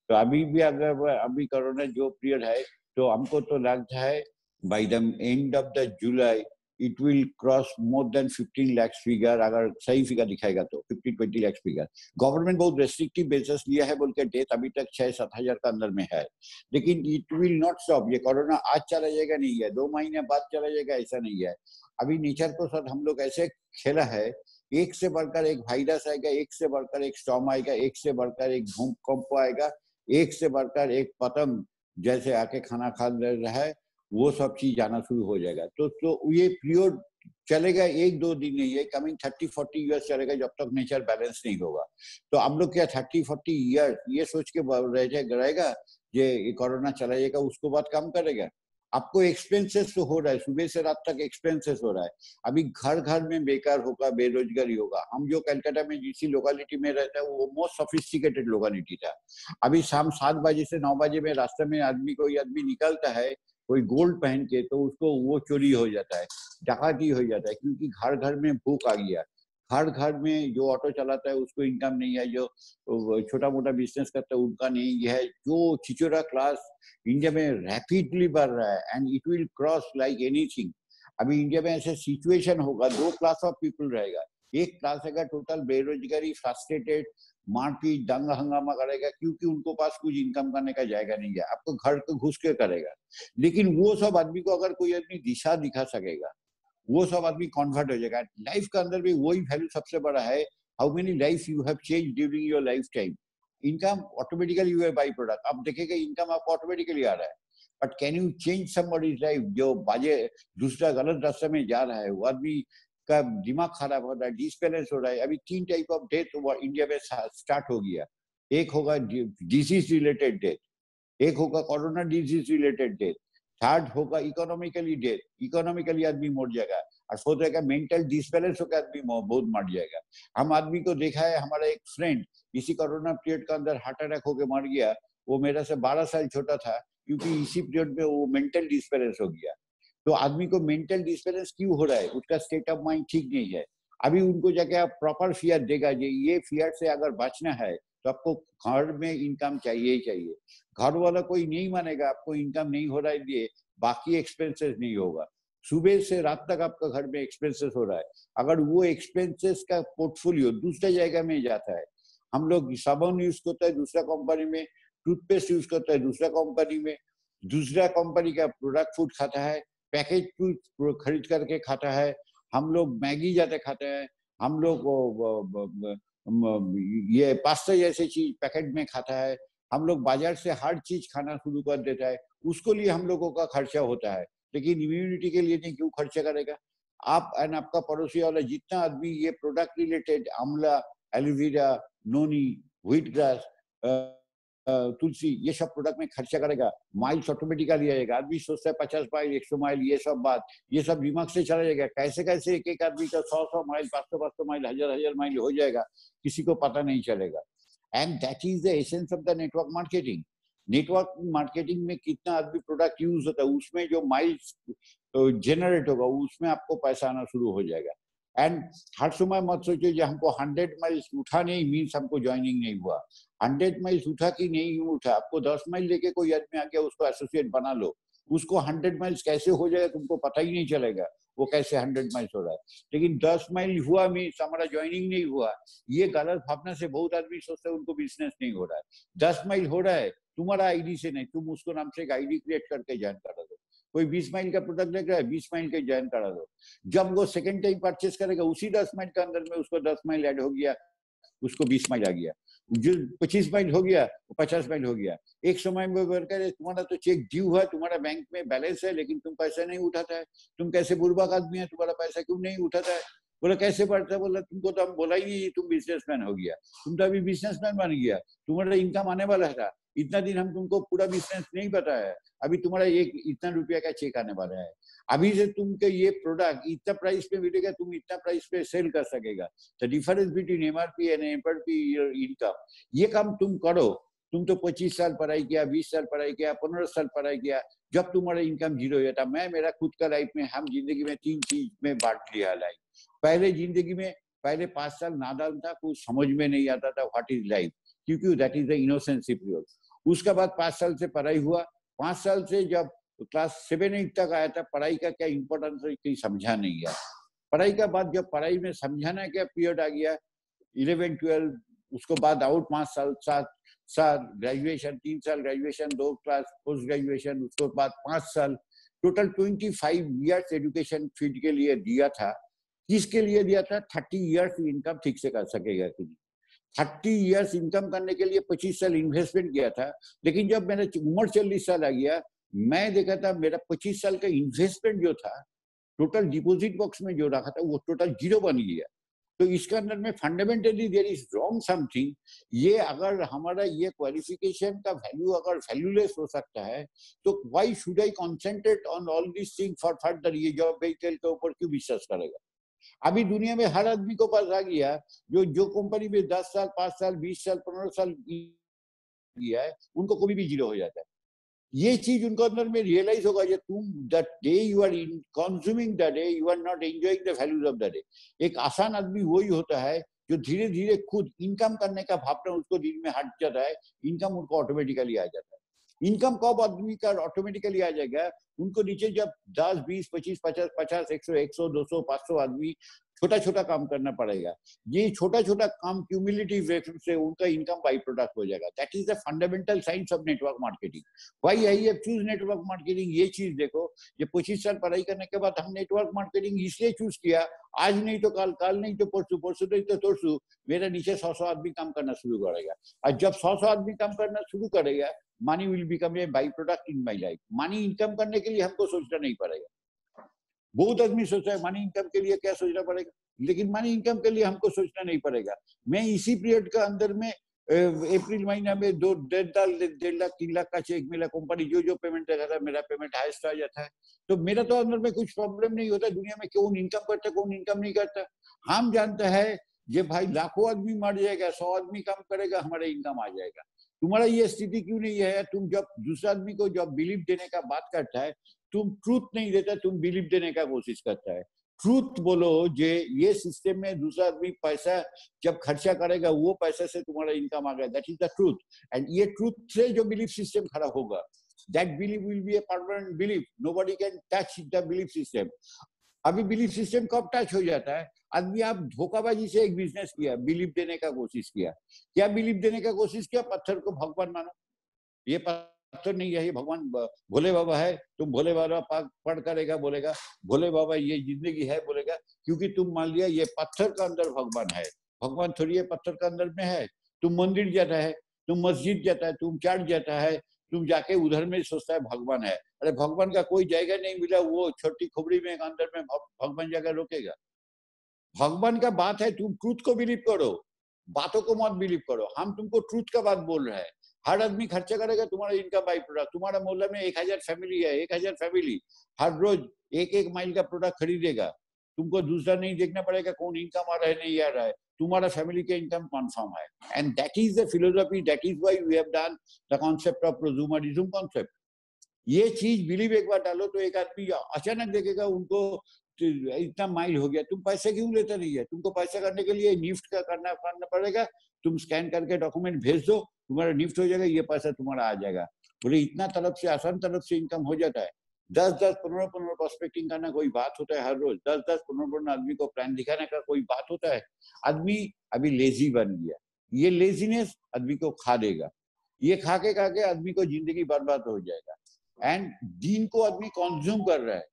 तो अभी भी अगर अभी कोरोना जो पीरियड है तो हमको तो लगता है by the end of the July it will cross more than 15 lakh figure. अगर सही फिगर दिखाएगा तो 15-20 लाख फिगर। गवर्नमेंट बहुत रेस्ट्रिक्टिव बेसिस लिया है बोल के डेथ अभी तक 6-7 हजार का अंदर में है, लेकिन इट विल नॉट स्टॉप। ये कोरोना आज चला जाएगा नहीं है, 2 महीने बाद चला जाएगा ऐसा नहीं है। अभी नेचर को साथ हम लोग ऐसे खेला है, एक से बढ़कर एक वायरस आएगा, एक से बढ़कर एक स्टॉर्म आएगा, एक से बढ़कर एक भूकंप आएगा, एक से बढ़कर एक पतंग जैसे आके खाना खा रहा है, वो सब चीज आना शुरू हो जाएगा। तो ये पीरियड चलेगा 1-2 दिन नहीं है, कमिंग 30-40 ईयर्स चलेगा जब तक नेचर बैलेंस नहीं होगा। तो हम लोग क्या 30-40 ईयर्स ये सोच के रहेगा ये कोरोना चला जाएगा उसको बाद काम करेगा? आपको एक्सपेंसेस तो हो रहा है, सुबह से रात तक एक्सपेंसेस हो रहा है। अभी घर घर में बेकार होगा, बेरोजगारी होगा। हम जो कलकत्ता में जिस लोकेलिटी में रहता है वो मोस्ट सोफिस्टिकेटेड लोकेलिटी था। अभी शाम 7 बजे से 9 बजे में रास्ते में कोई आदमी निकलता है कोई गोल्ड पहन के तो उसको वो चोरी हो जाता है, डकैती हो जाता है, क्योंकि घर घर में भूख आ गया। हर घर में जो ऑटो चलाता है उसको इनकम नहीं है, जो छोटा मोटा बिजनेस करता है उनका नहीं है। जो छिचोरा क्लास इंडिया में रैपिडली बढ़ रहा है and it will cross like anything. अभी इंडिया में ऐसे सिचुएशन होगा, 2 क्लास ऑफ पीपल रहेगा। एक क्लास रहेगा टोटल बेरोजगारी, फ्रस्ट्रेटेड, मारपीट, दंगा हंगामा करेगा क्योंकि उनको पास कुछ इनकम करने का जाएगा नहीं है, आपको घर को घुस के करेगा। लेकिन वो सब आदमी को अगर कोई आदमी दिशा दिखा सकेगा, वो सब आदमी कन्वर्ट हो जाएगा। लाइफ का अंदर भी वही वैल्यू सबसे बड़ा है, how many life you have change during your life time. Income automatically you by product, आप देखेंगे इनकम आपको ऑटोमेटिकली आ रहा है, but can you change somebody's life? जो बाजे दूसरा गलत रास्ते में जा रहा है वो आदमी का दिमाग खराब हो रहा है, डिसबैलेंस हो रहा है। अभी 3 टाइप ऑफ डेथ इंडिया में स्टार्ट हो गया। एक होगा डिजीज रिलेटेड डेथ, एक होगा corona disease related death, third होगा इकोनॉमिकली डेथ, इकोनॉमिकली आदमी मर जाएगा, और फोर्थ रहेगा मेंटल डिसबैलेंस होकर आदमी बहुत मर जाएगा। हम आदमी को देखा है, हमारा एक फ्रेंड इसी कोरोना पीरियड का अंदर हार्ट अटैक होकर मर गया। वो मेरे से 12 साल छोटा था, क्योंकि इसी पीरियड में वो मेंटल डिसबैलेंस हो गया। तो आदमी को मेंटल डिसबैलेंस क्यों हो रहा है? उसका स्टेट ऑफ माइंड ठीक नहीं है। अभी उनको जाके आप प्रॉपर फियर देगा, ये फियर से अगर बचना है तो आपको घर में इनकम चाहिए ही चाहिए। घर वाला कोई नहीं मानेगा, आपको इनकम नहीं हो रहा है इसलिए बाकी एक्सपेंसेस नहीं होगा। सुबह से रात तक आपका घर में एक्सपेंसेस हो रहा है, अगर वो एक्सपेंसेस का पोर्टफोलियो दूसरे जगह में जाता है, हम लोग साबुन यूज करते हैं दूसरा कंपनी में, टूथपेस्ट यूज करते हैं दूसरा कंपनी में, दूसरा कंपनी का प्रोडक्ट फूड खाता है, पैकेज फूड खरीद करके खाता है, हम लोग मैगी जाते खाते हैं, हम लोग ये पास्ता जैसे चीज पैकेट में खाता है, हम लोग बाजार से हर चीज खाना शुरू कर देता है, उसको लिए हम लोगों का खर्चा होता है। लेकिन इम्यूनिटी के लिए नहीं, क्यों खर्चा करेगा? आप एंड आपका पड़ोसी वाला जितना आदमी ये प्रोडक्ट रिलेटेड आंवला, एलोवेरा, नोनी, व्हीट ग्रास, तुलसी, ये सब प्रोडक्ट में खर्चा करेगा, माइल्स ऑटोमेटिकली आएगा। आदमी सोचता है 50 माइल 100 माइल, ये सब बात, ये सब दिमाग से चला जाएगा। कैसे कैसे एक आदमी का 100 माइल, 500 माइल, 1000 माइल हो जाएगा, किसी को पता नहीं चलेगा। And that is the essence of the network marketing. Network marketing में कितना आदमी प्रोडक्ट यूज होता है, उसमें जो माइल्स जनरेट होगा उसमें आपको पैसा आना शुरू हो जाएगा। एंड हर समय मत सोचो कि हमको 100 माइल्स उठा नहीं मीन्स हमको ज्वाइनिंग नहीं हुआ। 100 माइल्स उठा कि नहीं उठा, आपको 10 माइल लेके कोई आदमी आ गया उसको एसोसिएट बना लो, उसको 100 माइल्स कैसे हो जाएगा तुमको पता ही नहीं चलेगा वो कैसे 100 माइल्स हो रहा है। लेकिन 10 माइल हुआ मीन्स हमारा ज्वाइनिंग नहीं हुआ, ये गलत भावना से बहुत आदमी सोचते हैं उनको बिजनेस नहीं हो रहा है। 10 माइल हो रहा है तुम्हारा आईडी से नहीं, तुम उसको नाम से एक आईडी क्रिएट करके ज्वाइन करा दो। कोई 20 माइल का प्रोडक्ट देख रहा है 20 माइल के ज्वाइन करा दो। जब वो सेकंड टाइम परचेस करेगा उसी 10 माइल के अंदर में उसको 10 माइल ऐड हो गया, उसको 20 माइल आ गया, जो 25 माइल हो गया वो 50 माइल हो गया। एक समय में वर्कर तुम्हारा तो चेक ड्यू है, तुम्हारा बैंक में बैलेंस है, लेकिन तुम पैसा नहीं उठाता है। तुम कैसे बुर्बक आदमी है, तुम्हारा पैसा क्यों नहीं उठाता है? बोला कैसे पड़ता है? बोला तुमको तो हम बोला ही नहीं तुम बिजनेसमैन हो गया, तुम तो अभी बिजनेसमैन बन गया, तुम्हारा इनकम आने वाला था। इतना दिन हम तुमको पूरा बिजनेस नहीं बताया है, अभी तुम्हारा एक इतना रुपया का चेक आने वाला है। अभी से तुमके ये प्रोडक्ट इतना प्राइस पे मिलेगा, तुम इतना प्राइस पे सेल कर सकेगा। The difference between MRP and MRP income, ये काम तुम करो। तुम तो 25 साल पढ़ाई किया, 20 साल पढ़ाई किया, 15 साल पढ़ाई किया, जब तुम्हारा इनकम जीरो हो जाता। मैं मेरा खुद का लाइफ में हम जिंदगी में 3 चीज में बांट लिया लाइफ। पहले जिंदगी में पहले 5 साल नादान था, कुछ समझ में नहीं आता था व्हाट इज लाइफ, क्योंकि that is the innocency period. उसके बाद 5 साल से पढ़ाई हुआ, 5 साल से जब क्लास 7-8 तक आया था, पढ़ाई का क्या इंपॉर्टेंस है कहीं समझा नहीं गया। पढ़ाई का बाद जब पढ़ाई में समझाना क्या पीरियड आ गया 11-12, उसको बाद आउट 5 साल 7 साल ग्रेजुएशन, 3 साल ग्रेजुएशन, 2 क्लास पोस्ट ग्रेजुएशन, उसके बाद 5 साल, टोटल 25 ईयर्स एजुकेशन फील्ड के लिए दिया था। किसके लिए दिया था? 30 ईयर्स इनकम ठीक से कर सकेगा कि नहीं। 30 ईयर्स इनकम करने के लिए 25 साल इन्वेस्टमेंट किया था, लेकिन जब मेरा उम्र 40 साल आ गया, मैं देखा था मेरा 25 साल का इन्वेस्टमेंट जो था टोटल डिपॉजिट बॉक्स में जो रखा था वो टोटल जीरो बन गया। तो इसके अंदर में fundamentally there is wrong something. ये अगर हमारा ये क्वालिफिकेशन का वैल्यू अगर वैल्यूलेस हो सकता है तो why should I concentrate on all this thing for further. ये जॉब वेहिकल के ऊपर क्यों विश्वास करेगा? अभी दुनिया में हर आदमी को पास आ गया, जो कंपनी में 10 साल 5 साल 20 साल 15 साल किया है उनको कभी भी जीरो हो जाता है। ये चीज उनको अंदर में रियलाइज होगा कि तुम the day you are consuming the day you are not enjoying the values of the day. एक आसान आदमी वही होता है जो धीरे धीरे खुद इनकम करने का भावना उसको दिल में हट जाता है, इनकम उनको ऑटोमेटिकली आ जाता है। इनकम कब आदमी का ऑटोमेटिकली आ जाएगा? उनको नीचे जब 10 20 25 50 50 100 100 200 500 आदमी छोटा छोटा काम करना पड़ेगा। ये छोटा छोटा काम क्यूमुलेटिव रेफर से उनका इनकम बाई प्रोडक्ट हो जाएगा। That is the fundamental science of network marketing. Why I have choose network marketing. ये चीज देखो, ये 25 साल पढ़ाई करने के बाद हम नेटवर्क मार्केटिंग इसलिए चूज किया, आज नहीं तो कल, कल नहीं तो परसों, परसों नहीं तो तरसों मेरा नीचे 100 आदमी काम करना शुरू करेगा। और जब 100 आदमी काम करना शुरू करेगा, money will become a by product in my life. Money income करने के लिए हमको सोचना नहीं पड़ेगा। बहुत आदमी सोचता है मनी इनकम के लिए क्या सोचना पड़ेगा, लेकिन मनी इनकम के लिए हमको सोचना नहीं पड़ेगा। मैं इसी पीरियड का अंदर में अप्रैल महीना में 1.5 लाख 3 लाख का चेक मिला। कंपनी जो पेमेंट देता था मेरा पेमेंट हाईएस्ट आ जाता है। तो मेरा तो अंदर में कुछ प्रॉब्लम नहीं होता। दुनिया में कौन इनकम करता कौन इनकम नहीं करता हम जानते हैं। ये भाई लाखों आदमी मर जाएगा, 100 आदमी काम करेगा, हमारा इनकम आ जाएगा। तुम्हारा ये स्थिति क्यों नहीं है? तुम जब दूसरा आदमी को जब बिलीव देने का बात करता है, तुम ट्रूथ नहीं देता, तुम बिलीव देने का कोशिश करता है। ट्रूथ बोलो जे ये सिस्टम में दूसरा आदमी पैसा जब खर्चा करेगा वो पैसे से तुम्हारा इनकम आ गया। That is the truth. And ये ट्रूथ से जो बिलीफ सिस्टम खड़ा होगा, that belief will be a permanent belief. Nobody can touch the belief system. अभी बिलीफ सिस्टम कब टच हो जाता है? आदमी आप धोखाबाजी से एक बिजनेस किया, बिलीफ देने का कोशिश किया। क्या बिलीफ देने का कोशिश किया? पत्थर को भगवान मानो। ये पत्थर नहीं है, ये भगवान भोले बाबा है। तुम भोले बाबा पढ़ करेगा, बोलेगा भोले बाबा ये जिंदगी है, बोलेगा क्योंकि तुम मान लिया ये पत्थर का अंदर भगवान है। भगवान थोड़ी है पत्थर का अंदर में है। तुम मंदिर जाता है, तुम मस्जिद जाता है, तुम चर्च जाता है, तुम जाके उधर में सोचता है भगवान है। अरे भगवान का कोई जगह नहीं मिला, वो छोटी खोपड़ी में अंदर में भगवान जगह रोकेगा। भगवान का बात है, तुम ट्रूथ को बिलीव करो, बातों को मत बिलीव करो। हम तुमको ट्रूथ का बात बोल रहे हैं। हर आदमी खर्चा करेगा, तुम्हारा इनकम बाई प्रोडक्ट। तुम्हारा मोहल्ला में 1000 फैमिली है, 1000 फैमिली हर रोज 1-1 माइल का प्रोडक्ट खरीदेगा। तुमको दूसरा नहीं देखना पड़ेगा कौन इनकम आ रहा है नहीं आ रहा है, तुम्हारा फैमिली के इनकम कन्फर्म है। And that is the philosophy, that is why we have done the concept of prosumerism concept. ये चीज बिलीव एक बार डालो तो एक आदमी अचानक देखेगा उनको इतना माइल हो गया, तुम पैसे क्यों लेते नहीं है? तुमको पैसा करने के लिए निफ्ट का करना पड़ेगा, तुम स्कैन करके डॉक्यूमेंट भेज दो, तुम्हारा निफ्ट हो जाएगा, ये पैसा तुम्हारा आ जाएगा। बोले इतना तरफ से, आसान तरफ से इनकम हो जाता है। 10-10, 15-15 प्रोस्पेक्टिंग करना कोई बात होता है हर रोज? 10-10, 15-15 आदमी को प्लान दिखाने का कोई बात होता है? आदमी अभी लेजी बन गया। ये लेजीनेस आदमी को खा देगा। ये खा के आदमी को जिंदगी बर्बाद हो जाएगा। एंड दिन को आदमी कंज्यूम कर रहा है।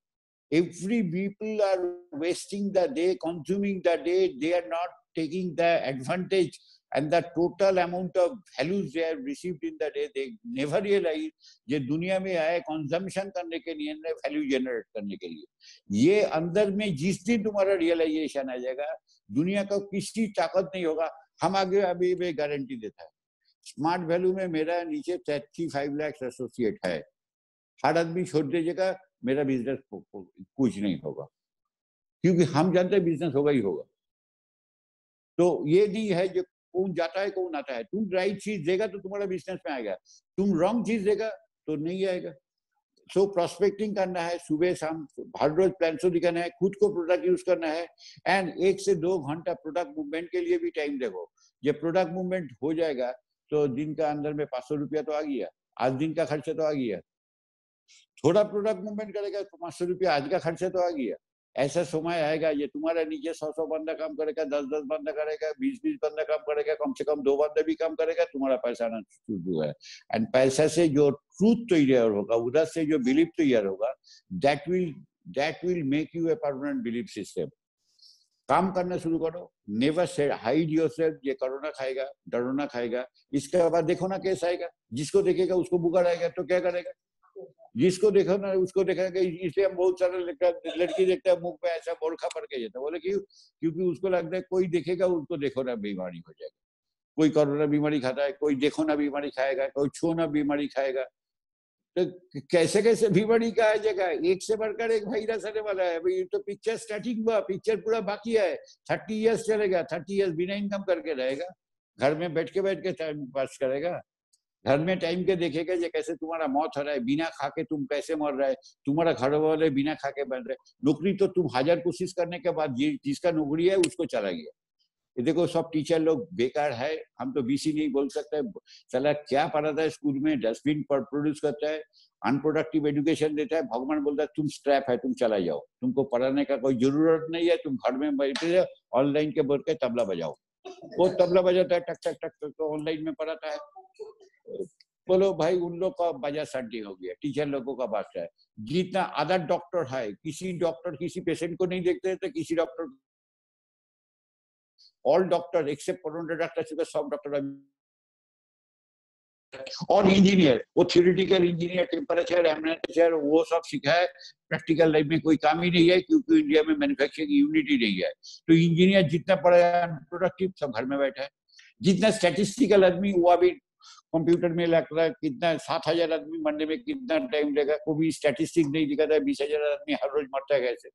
Every people are wasting the day, consuming the day. They are not taking the advantage and the total amount of values they have received in the day. They never realize ये दुनिया में आए consumption करने के लिए, value generate करने के लिए। ये अंदर में जिस दिन तुम्हारा रियलाइजेशन आ जाएगा, दुनिया का किसी ताकत नहीं होगा। हम आगे अभी मैं गारंटी देता है, स्मार्ट वैल्यू में मेरा नीचे 35 लाख एसोसिएट है। हर आदमी छोड़ दीजिएगा, मेरा बिजनेस कुछ नहीं होगा, क्योंकि हम जानते हैं बिजनेस होगा ही होगा। तो ये नहीं है जो कौन जाता है कौन आता है। तुम राइट चीज देगा तो तुम्हारा बिजनेस में आएगा, तुम रॉन्ग चीज देगा तो नहीं आएगा। सो प्रोस्पेक्टिंग करना है, सुबह शाम हर रोज प्लान शो दिखाना है, खुद को प्रोडक्ट यूज करना है। एंड 1 से 2 घंटा प्रोडक्ट मूवमेंट के लिए भी टाइम देखो। जब प्रोडक्ट मूवमेंट हो जाएगा तो दिन का अंदर में 500 रुपया तो आ गया, आज दिन का खर्चा तो आ गया। थोड़ा प्रोडक्ट मूवमेंट करेगा तो 500 रुपया आज का खर्चा तो आ गया। ऐसा समय आएगा ये तुम्हारा नीचे 100 बंदा काम करेगा, 10 बंदा करेगा, 20 बंदा काम करेगा, कम से कम 2 बंदा भी काम करेगा, तुम्हारा पैसा आना शुरू है। एंड पैसा से जो ट्रूथ तैयार होगा, उधर से जो बिलीफ तैयार होगा, that will make U a permanent belief system. काम करना शुरू करो। नेवर से हाइड योरसेल्फ, ये कोरोना खाएगा, डरोना खाएगा, इसके बाद देखो ना कैसा आएगा। जिसको देखेगा उसको बुखार आएगा तो क्या करेगा? जिसको देखो ना उसको देखेगा। इसलिए हम बहुत सारे लड़की देखते हैं मुख पे ऐसा बोरखा पड़ के जाता है। बोले क्यों? क्योंकि उसको लगता है कोई देखेगा उसको देखो ना बीमारी हो जाएगा। कोई कोरोना बीमारी खाता है, कोई देखो ना बीमारी खाएगा, कोई छो ना बीमारी खाएगा। तो कैसे कैसे बीमारी का आ जाएगा? एक से बढ़कर एक वायरस आने वाला है। भाई तो पिक्चर स्टार्टिंग हुआ, पिक्चर पूरा बाकी है। 30 ईयर्स चलेगा, 30 ईयर्स बिना इनकम करके रहेगा, घर में बैठ के टाइम पास करेगा। घर में टाइम के देखेगा जे कैसे तुम्हारा मौत हो रहा है, बिना खा के तुम कैसे मर रहा है, तुम्हारा घर वाले बिना खा के बन रहे। नौकरी तो तुम 1000 कोशिश करने के बाद जिसका नौकरी है उसको चला गया। ये देखो सब टीचर लोग बेकार है। हम तो बीसी नहीं बोल सकते। चला क्या पढ़ाता है स्कूल में, डस्टबिन पर प्रोड्यूस करता है, अनप्रोडक्टिव एजुकेशन देता है। भगवान बोलता है तुम स्ट्रैप है, तुम चला जाओ, तुमको पढ़ाने का कोई जरूरत नहीं है, तुम घर में बैठे जाओ, ऑनलाइन के बोल के तबला बजाओ। वो तबला बजाता है, टक टक टक टक, तो ऑनलाइन में पढ़ाता है। बोलो भाई उन लोग का बजा सर्दी हो गया, टीचर लोगों का बात है। जितना अदर डॉक्टर है, किसी डॉक्टर किसी पेशेंट को नहीं देखते तो किसी doctor, all doctor except corona doctor, सब डॉक्टर और इंजीनियर, वो थियोरेटिकल इंजीनियर, टेम्परेचर एम्परेचर वो सब सीखा है, प्रैक्टिकल लाइफ में कोई काम ही नहीं है, क्योंकि इंडिया में मैन्युफैक्चरिंग यूनिट ही नहीं है। तो इंजीनियर जितना पढ़ा है प्रोडक्टिव, सब घर में बैठा है। जितना स्टैटिस्टिकल आदमी वो अभी कंप्यूटर में लग रहा है, कितना 7000 आदमी मरने में कितना टाइम लेगा, कोई स्टैटिस्टिक नहीं दिखाता है। 20,000 आदमी हर रोज मरता है कैसे,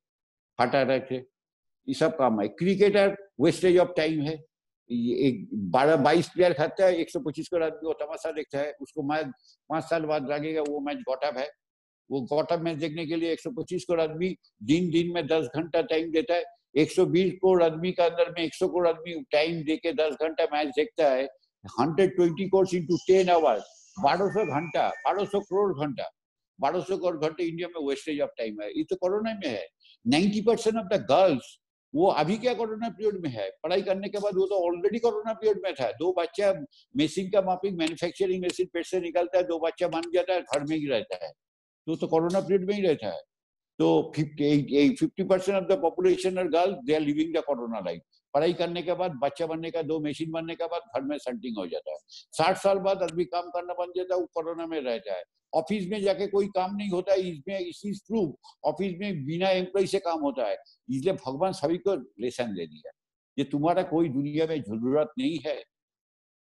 हार्ट अटैक से। ये सब काम है। क्रिकेटर वेस्टेज ऑफ टाइम है। एक 12-22 प्लेयर खाता है, 125 करोड़ आदमी वो तमाशा देखता है, उसको मैच 5 साल बाद लगेगा वो मैच गॉटअप है। वो गॉटअप मैच देखने के लिए 125 करोड़ आदमी दिन में 10 घंटा टाइम देता है। 120 करोड़ आदमी का अंदर में 100 करोड़ आदमी टाइम देके 10 घंटा मैच देखता है। 120 कोर्स इंटू 10 आवर्स, 1200 घंटा, 1200 करोड़ घंटा, 1200 करोड़ घंटे इंडिया में वेस्टेज ऑफ टाइम है। ये तो कोरोना में है। 90% ऑफ द गर्ल्स वो अभी क्या कोरोना पीरियड में है, पढ़ाई करने के बाद वो तो ऑलरेडी कोरोना पीरियड में था। 2 बच्चा मशीन का मापिंग, मैन्युफैक्चरिंग मशीन पेट से निकलता है, 2 बच्चा बन जाता है, घर में ही रहता है, तो कोरोना पीरियड में ही रहता है। तो 50% ऑफ द पॉपुलेशन और girls they are living the corona life. पढ़ाई करने के बाद, बच्चा बनने का, 2 मशीन बनने के बाद घर में सेंटिंग हो जाता है। 60 साल बाद आदमी काम करना बन जाता है, वो कोरोना में रहता है। ऑफिस में जाके कोई काम नहीं होता है, इसमें इसी प्रूफ ऑफिस में बिना एम्प्लॉय से काम होता है। इसलिए भगवान सभी को लेसन दे दिया, ये तुम्हारा कोई दुनिया में जरूरत नहीं है।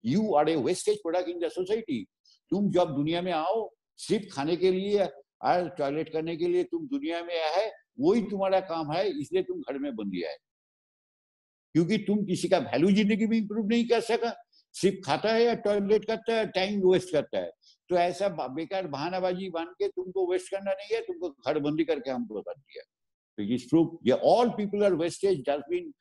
You are a wastage product in the society. तुम जब दुनिया में आओ सिर्फ खाने के लिए और टॉयलेट करने के लिए तुम दुनिया में आए है, वही तुम्हारा काम है। इसलिए तुम घर में बंद दिया है, क्योंकि तुम किसी का वैल्यू जिंदगी में इंप्रूव नहीं कर सका, सिर्फ खाता है या टॉयलेट करता है, टाइम वेस्ट करता है। तो ऐसा बेकार बहानाबाजी बन के तुमको वेस्ट करना नहीं है, तुमको घर बंदी करके हमको कर दिया। इज प्रूफ ये all people are wastage dustbin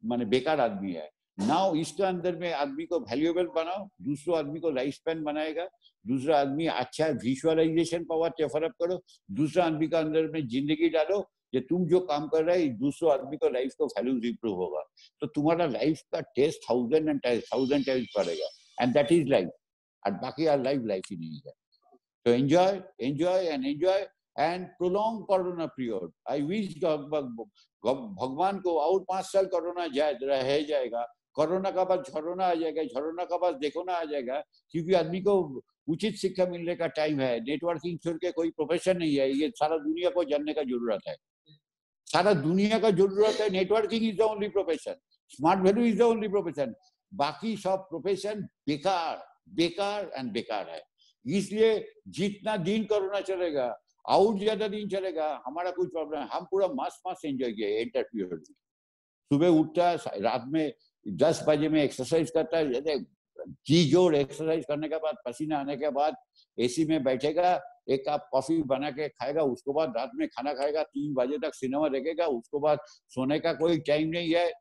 माने बेकार आदमी है। नाउ इसके अंदर में आदमी को वैल्यूएबल बनाओ, दूसरा आदमी को लाइफ स्पैन बनाएगा, दूसरा आदमी अच्छा विजुअलाइजेशन पावर डेवलप करो, दूसरा आदमी का अंदर में जिंदगी डालो, ये तुम जो काम कर रहे हैं दूसरों आदमी को लाइफ को वैल्यूज इंप्रूव होगा, तो तुम्हारा लाइफ का टेस्ट 1000 टाइम्स बढ़ेगा, एंड दैट इज लाइफ। और बाकी यार लाइफ ही नहीं है। तो enjoy and prolong corona period. I wish भगवान को और 5 साल कोरोना रह जाएगा, कोरोना का बाद झरोना आ जाएगा, झरोना का बाद देखो ना आ जाएगा, क्योंकि आदमी को उचित शिक्षा मिलने का टाइम है। नेटवर्किंग छोड़ के कोई प्रोफेशन नहीं है, ये सारा दुनिया को जानने का जरूरत है, सारा दुनिया का जरूरत है। Networking is the only profession, smart value is the only profession, बाकी सब प्रोफेशन बेकार एंड बेकार है। इसलिए जितना दिन कोरोना चलेगा और ज्यादा दिन चलेगा, हमारा कोई प्रॉब्लम है, हम पूरा मस्त एंजॉय किए एंटर पीरियड में। सुबह उठता है, रात में 10 बजे में एक्सरसाइज करता है, जी जोर एक्सरसाइज करने के बाद पसीना आने के बाद एसी में बैठेगा, एक कप कॉफी बना के खाएगा, उसके बाद रात में खाना खाएगा, 3 बजे तक सिनेमा देखेगा, उसके बाद सोने का कोई टाइम नहीं है,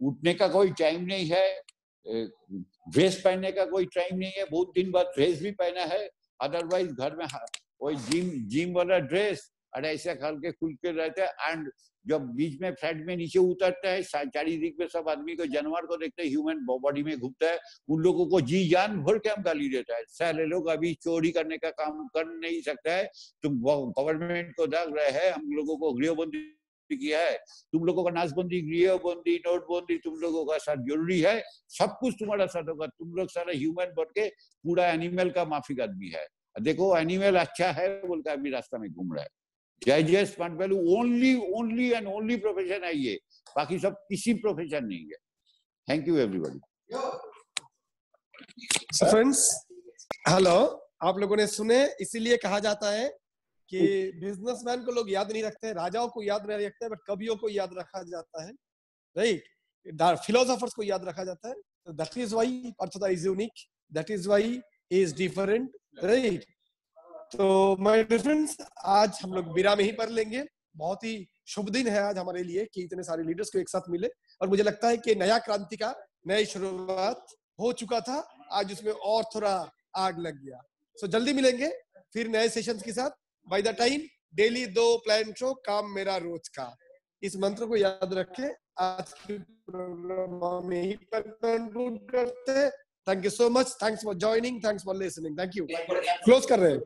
उठने का कोई टाइम नहीं है, ड्रेस पहनने का कोई टाइम नहीं है, बहुत दिन बाद ड्रेस भी पहना है, अदरवाइज घर में वही जिम वाला ड्रेस और ऐसा खाल के खुल के रहता है। एंड जब बीच में फ्लैट में नीचे उतरता है, चारिदिक में सब आदमी को जानवर को देखते हैं, ह्यूमन बॉडी में घूमता है, उन लोगों को जी जान भर के हम गाली देता है। सारे लोग अभी चोरी करने का काम कर नहीं सकता है, तुम गवर्नमेंट को दाग रहे हैं, हम लोगों को गृहबंदी किया है, तुम लोगों का नाशबंदी, गृहबंदी, नोटबंदी तुम लोगों का साथ जरूरी है, सब कुछ तुम्हारा साथ होगा, तुम लोग सारा ह्यूमन बन के पूरा एनिमल का माफिक आदमी है। देखो एनिमल अच्छा है बोलकर अभी रास्ता में घूम रहा है। जय smart value only and only profession है ये, बाकी सब किसी प्रोफेशन नहीं है। Thank you everybody. Friends hello, आप लोगों ने सुने, इसीलिए कहा जाता है कि बिजनेसमैन को लोग याद नहीं रखते, राजाओं को याद नहीं रखते, बट कवियों को याद रखा जाता है, राइट? फिलोसोफर्स को याद रखा जाता है। तो that is why Parthoda is unique, that is why is different, right? तो माय डियर फ्रेंड्स, आज हम लोग विराम यहीं पर लेंगे। बहुत ही शुभ दिन है आज हमारे लिए कि इतने सारे लीडर्स को एक साथ मिले, और मुझे लगता है कि नया क्रांति का नई शुरुआत हो चुका था, आज उसमें और थोड़ा आग लग गया। सो जल्दी मिलेंगे फिर नए सेशंस के साथ। By the time daily 2 plan show, काम मेरा रोज का, इस मंत्र को याद रखें। आज की प्रोग्राम हम यहीं पर कंक्लूड करते हैं। Thank you so much, thanks for joining, thanks for listening, thank you. Close कर रहे हैं।